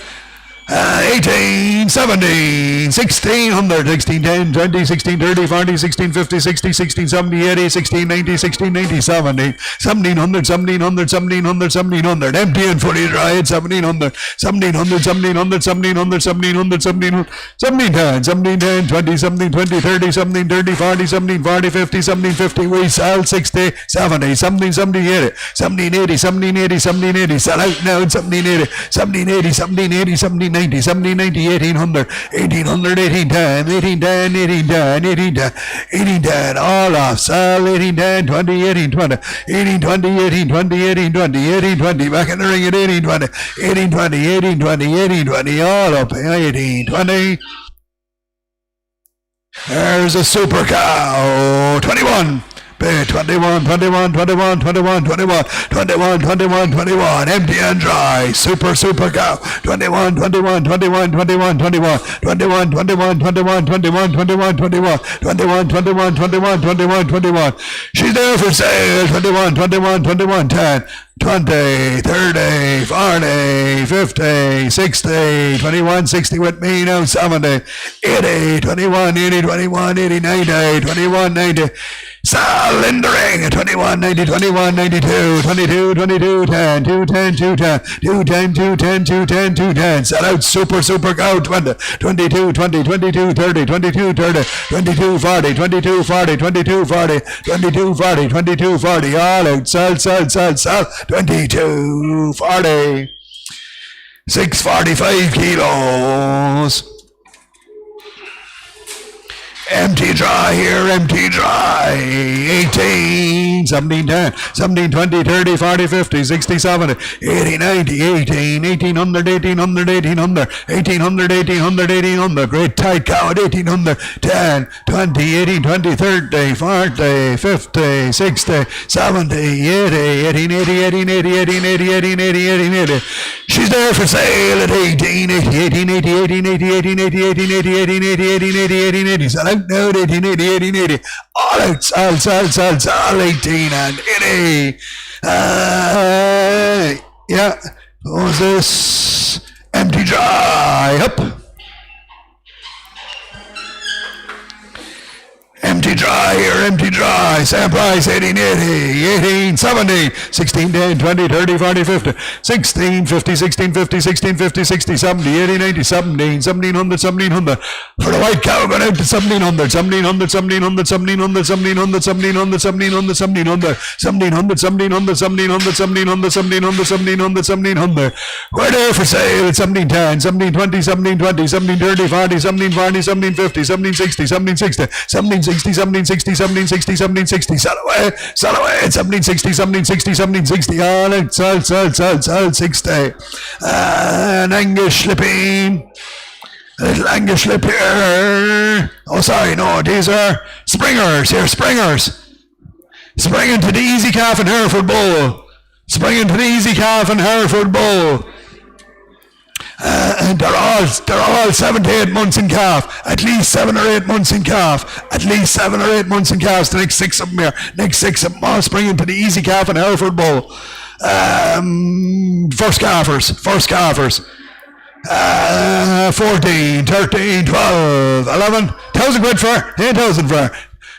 18, 17, 1600, 16, 10, 20, 16, 30, 40, 16, 50, 60, 16, 70, 80, 16, 90, 16, 90, 70, 1700, 1700, 1700, 1700, empty and fully dry at 1700, 1700, 1700, 1700, 1700, 1700, 1710, 1710, 20, 17, 20, 30, 17, 30, 40, 17, 40, 50, 17, 50, we sell 60, 70, 17, 70, 80, 17, 80, 17, 80, 17, 80, sell out now at 17, 80, 17, 80, 17, 80, 17, 90, 70, 90, 1800, 1800, 1810, 1810, 1810, 1810, 1810, all off, sell 1810, 20, 1820, 1820, 1820, 1820, 1820, back in the ring at 1820, 1820, 1820, 1820, all up, 1820. There's a super cow, 21. bid, 21, 21, 21, 21, 21, 21, 21, 21, empty and dry, super cow, 21, 21, 21, 21, 21, 21, 21, 21, 21, 21, 21, 21, 21, 21, 21, 21, she's there for sale, 21, 21, 21, 10, 20, 30, 40, 50, 60, 21, 60 with me now, 70, 80, 21, 80, 21, 80, 90, 21, 90, Sal in the ring, 21, 90, 21, 92, 22, 22, 10, 210, 210, 210, 210, 210, 210, sell out super go, 20, 22, 20, 22, 30, 22, 30, 22, 40, 22, 40, 22, 40, 22, 40, 22, 40, all out, sell, 22, 40, 645 kilos. Empty dry here, empty dry. 18, 17, 10, 17, 20, 30, 40, 50, 60, 70, 80, 90, 18, 1800, 1800, 1800, 1800, 1800, 1800. Great tight cow at 1800, 10, 20, 18, 20, 30, 40, 50, 60, 70, 80, 18, 80, 18, 80, 18, 80, 18, 80, 18, 80. She's there for sale at 18, 80, 18, 80, 18, 80, 18, 80, 18, 80, 18, 80, 18, 80, 18, 80. Sell out now at 18, 80, 18, 80. All out, sell, 18 and 80. Yeah, what was this? Empty dry, up. Empty dry here, empty dry. Same price, 18, 80, 18, 17, 16, 10, 20, 30, 40, 50, 16, 50, 16, 50, 16, 50, 60, 70, 80, 90, 17, 1700, 1700. For the white cow, going out to 1700, 1700, 1700, 1700, 1700, 1700, 1700, 1700, 1700, 1700, 1700, 1700, 1700, 1700, 1700. We're there for sale at 1710, 1720, 1720, 1730, 40, 1740, 1750, 1760, 1760, 1760, 1760, 1760, 1760, sell away, at 1760, 1760, 1760, all out, sell, 60. An Angus slipping, a little Angus slip here. Oh, sorry, no, these are springers here, springers. Springing to the Easy Calf and Hereford Bull. Springing to the Easy Calf and Hereford Bull. They're all 7 to 8 months in calf. At least 7 or 8 months in calf. At least 7 or 8 months in calf. The next 6 of them here. Next 6 of them all springing to the Easy Calf and Hereford Bull. First calfers. 14, 13, 12, 11. 1,000 quid for 8,000 for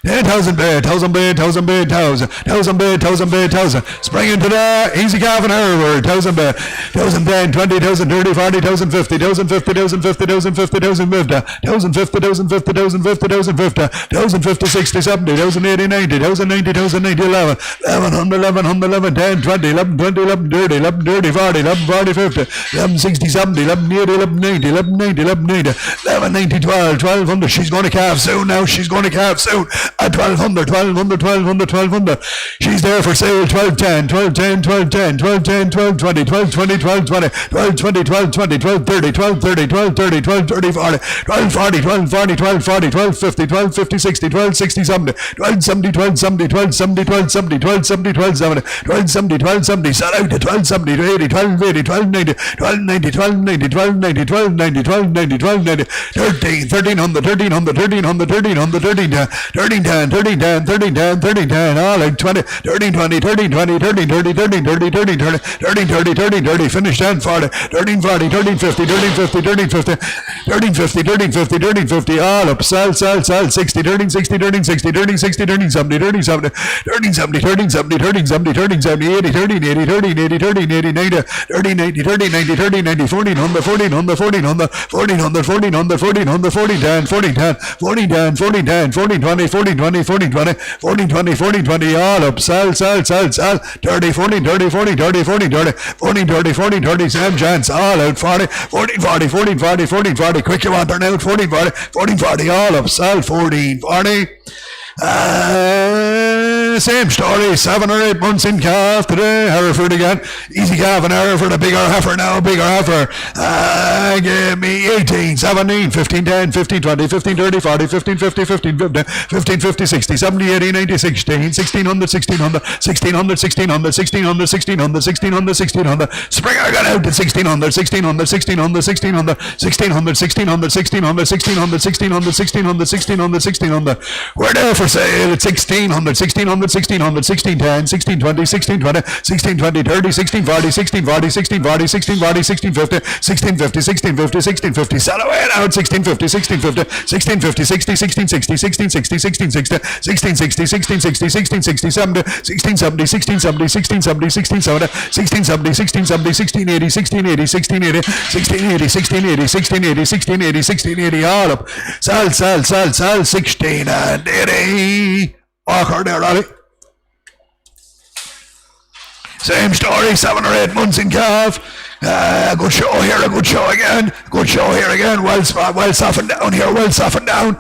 8,000 bid, 1,000 bid, 1,000 bid, 1,000, 1,000 bid, 1,000 bid, 1,000. Spring into the Easy Calf and Hereford, 1,000 bid, 1,000 10, 20, 1,000 30, 40, 1,000 50, 1,000 50, 1,000 50, 1,000 50, 1,000 50, 1,000 50, 1,000 50, 1,000 50, 1,000 50, 1,000 50, 60, 70, 1,000 80, 90, 1,000 90, 1,000 90, 11, 1,100, 1,100, 11, 10, 20, 11, 20, 11, 30, 11, 30, 40, 11, 40, 50, 11, 60, 70, 11, 80, 11, 90, 11, 90, 11, 90, 11, 90, 12, 1,200. She's going to calf soon now. She's going to calf soon at 1,200. 1,200, 1,200, 1,200. She's there for sale. 1210, 1210, 1210, 1210, 1220, 1220, 1220, 1220, 1220, 1230, 1230, 1230, 1230, 40, 1240, 1240, 1240, 1250, 1250, 60, 1260, 70, 1270, 1270, 1270, 1270, 1270, 1270, 1270, 1270. Sell out to 1270, 1280, 1280, 1290, 1290, 1290, 1290, 1290, 1290, 13, 1300, 1300, 1300, 1300, 1310, 1310, 13, 10, 13, 10, all like 20, 13, 20, 13, 20, 13, 30, 13, 30, 13, 30, 13, 30, 13, 30, finish 10, 40, 13, 40, 13, 50, 13, 50, 13, 50, 13, 50, 13, 50, 13, 50, all up, sell, 60, 13, 60, 13, 60, 13, 60, 13, 70, 13, 70, 13, 70, 13, 70, 13, 70, 13, 70, 80, 13, 80, 13, 80, 13, 80, 90, 13, 80, 13, 90, 13, 90, 14, 100, 14, 100, 14, 100, 14, 100, 14, 100, 14, 100, 14, 10, 14, 10, 14, 10, 14, 10, 14, 20, 14, 20, 14, 20, 40, 20, 40, 20, all up, sell, 30, 40, 30, 40, 30, 40, 30, 40, 30, 40, 30, same chance, all out, 40, 40, 40, 40, 40, 40, 40, quick you want her now, 40, 40, 40, 40, all up, sell, 14, 40, Same story, 7 or 8 months in calf today. Hereford again. Easy calf in Hereford, a bigger heifer now, bigger heifer. Give me 18, 17, 15, 10, 15, 20, 15, 30, 40, 15, 50, 15, 50, 15, 50, 60, 70, 80, 90, 16, 1600, 1600, 1600, 1600, 1600, 1600, 1600, 1600. Springer got out to 1600, 1600, 1600, 1600, 1600, 1600, 1600, 1600, 1600, 1600, 1600, 1600. We're there for sale at 1600, 1600, 1600, 1610, 1620, 1620, 1620, 30, 1640, 1640, 1640, 1640, 1650, 1650, 1650, 1650. Sell away now at 1650, 1650, 1650, 60, 1660, 1660, 1660, 1660, 1660, 1660, 70, 1670, 1670, 1670, 1670, 1670, 1670, 1680, 1680, 1680, 1680, 1680, 1680, 1680, all up. Sell, 16 and 80. Walker there, Robbie. Same story, 7 or 8 months in calf. Good show here, a good show again. Good show here again. Well softened down here, well softened down.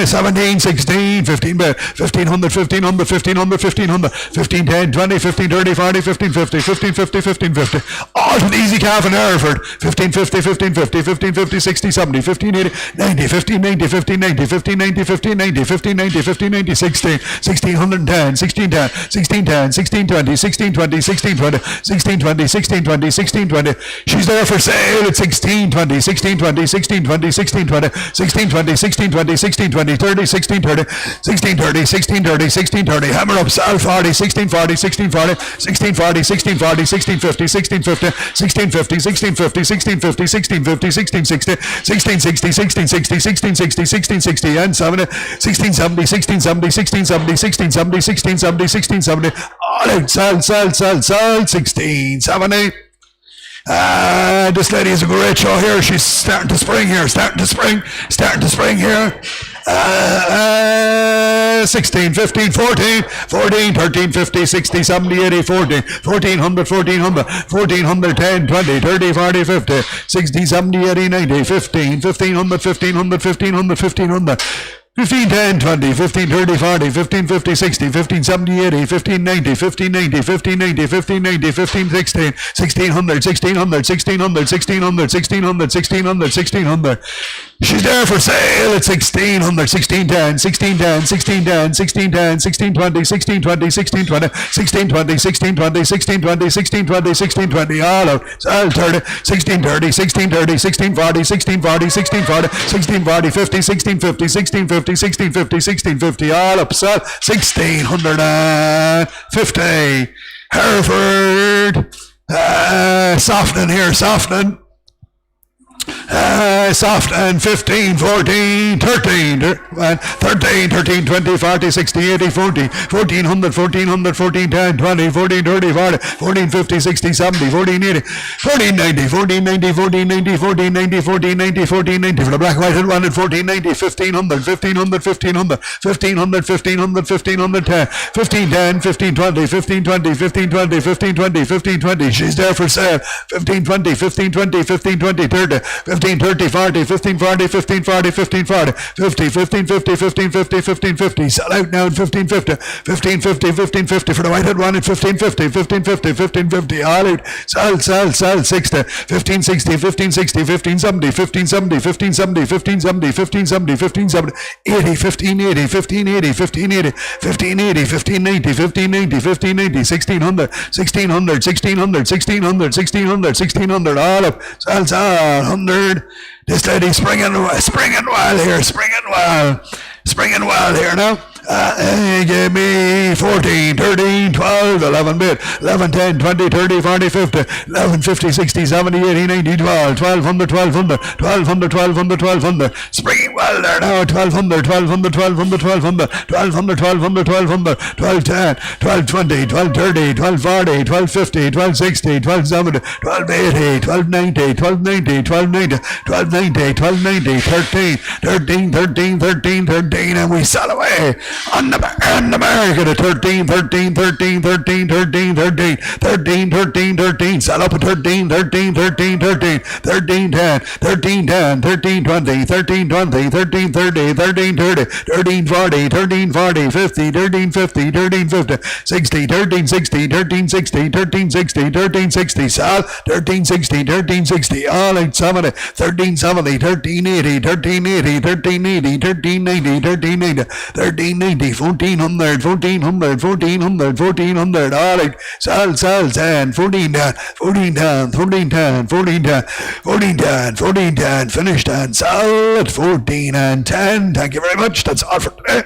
17, 16, 15, 1500, 1500, 1500, 1500, 15, 10, 20, 15, 30, 40, 15, 50, 15, 50, 15, 50. All to the easy calf in Hereford. 15, 50, 15, 50, 15, 50, 60, 70, 15, 80, 90, 15, 90, 15, 90, 15, 90, 15, 90, 15, 90, 15, 90, 16, 16, 110, 16, 10, 16, 10, 16, 20, 16, 20, 16, 20, 16, 20, 16, 20, 16, 20. She's there for sale at 16, 20, 16, 20, 16, 20, 16, 20, 16, 20, 16, 20, 16, 20, 30, 16, 30, 16, 30, 16, 30, 16, 30. Hammer up, sell 40, 16, 40, 16, 40, 16, 40, 16, 40, 16, 50, 16, 50, 16, 50, 16, 50, 16, 50, 16, 50, 16, 60, 16, 60, 16, 60, 16, 60, 16, 60, and 70, 16, 70, 16, 70, 16, 70, 16, 70, 16, 70, 16, 70. All out, sell, 16, 70. This lady is a great show here. She's starting to spring here. 16, 15, 14, 14, 13, 50, 60, 70, 80, 14, 1400, 1400, 1400, 10, 20, 30, 40, 50, 60, 70, 80, 90, 15, 1500, 1500, 1500, 1500. 15, 10, 20, 15, 30, 40, 15, 50, 60, 15, 70, 80, 15, 90, 15, 90, 15, 90, 15, 90, 15, 16, 1600, 1600, 1600, 1600, 1600, 1600, 1600. She's there for sale at 1600, 1610, 1610, 1610, 1610, 1620, 1620, 1620, 1620, 1620, 1620, 1620, 1620, all out. Sell 30, 1630, 1630, 1640, 1640, 1640, 1640, 50, 1650, 1650, 1650, 1650, all up. Sell 1650. Hereford. Softening here, softening. Soft and 15, 14, 13, 13, 13, 20, 40, 60, 80, 40, 1400, 1400, 14, 10, 20, 14, 30, 40, 14, 50, 60, 70, 14, 80, 14, 90, 14, 90, 14, 90, 14, 90, 14, 90, 14, 90 for the black, white and one at 14, 90, 1500, 1500, 1500, 1500, 1500, 1500, 10, 15, 10, 15, 20, 15, 20, 15, 20, 15, 20, 15, 20. She's there for sale. 15, 20, 15, 20, 15, 20, 30, 15, 30, 40, 15, 40, 15, 40, 15, 40, 50, 15, 50, 15, 50, 15, 50. Sell out now at 15, 50, 15, 50, 15, 50 for the white-head one at 15, 50, 15, 50, 15, 50. All out. Sell, 60, 15, 60, 15, 60, 15, 70, 15, 70, 15, 70, 15, 70, 15, 70, 15, 70, 80, 15, 80, 15, 80, 15, 80, 15, 80, 15, 90, 15, 90, 15, 90, 1600, 1600, 1600, 1600, 1600, 1600, all up. Sell, 100. This lady springing wild here now. Give me 14, 13, 12, 11 bit, 11, 10, 20, 30, 40, 50, 11, 50, 60, 70, 80, 90, 12, 1200, 1200, 1200, 1200, 1200. Springing wild there now. 1200, 1200, 1200, 1200, 1200, 1200, 1200, 1210, 1220, 1230, 1240, 1250, 1260, 1270, 1280, 1290, 1290, 1290, 1290, 1290, 13, 13, 13, 13, 13, and we sell away. On the market at 13, 13, 13, 13, 13, 13, 13, 13, 13, 13, sell up at 13, 13, 13, 13, 13, 10, 13, 10, 13, 20, 13, 20, 13, 30, 13, 30, 13, 40, 13, 40, 50, 13, 50, 13, 50, 60, 13, 60, 13, 60, 13, 60, 13, 60, sell, 13, 60, 13, 60, all 870, 13, 70, 13, 80, 13, 80, 13, 80, 13, 90, 13, 80, 13, 90, 1400, 1400, 1400, 1400, all right, sell, 10, 14, 10, 14, 10, 14, 10, 14, 10, 14, 10, 14, 10, finish 10, sell at 14 and 10. Thank you very much. That's all for today.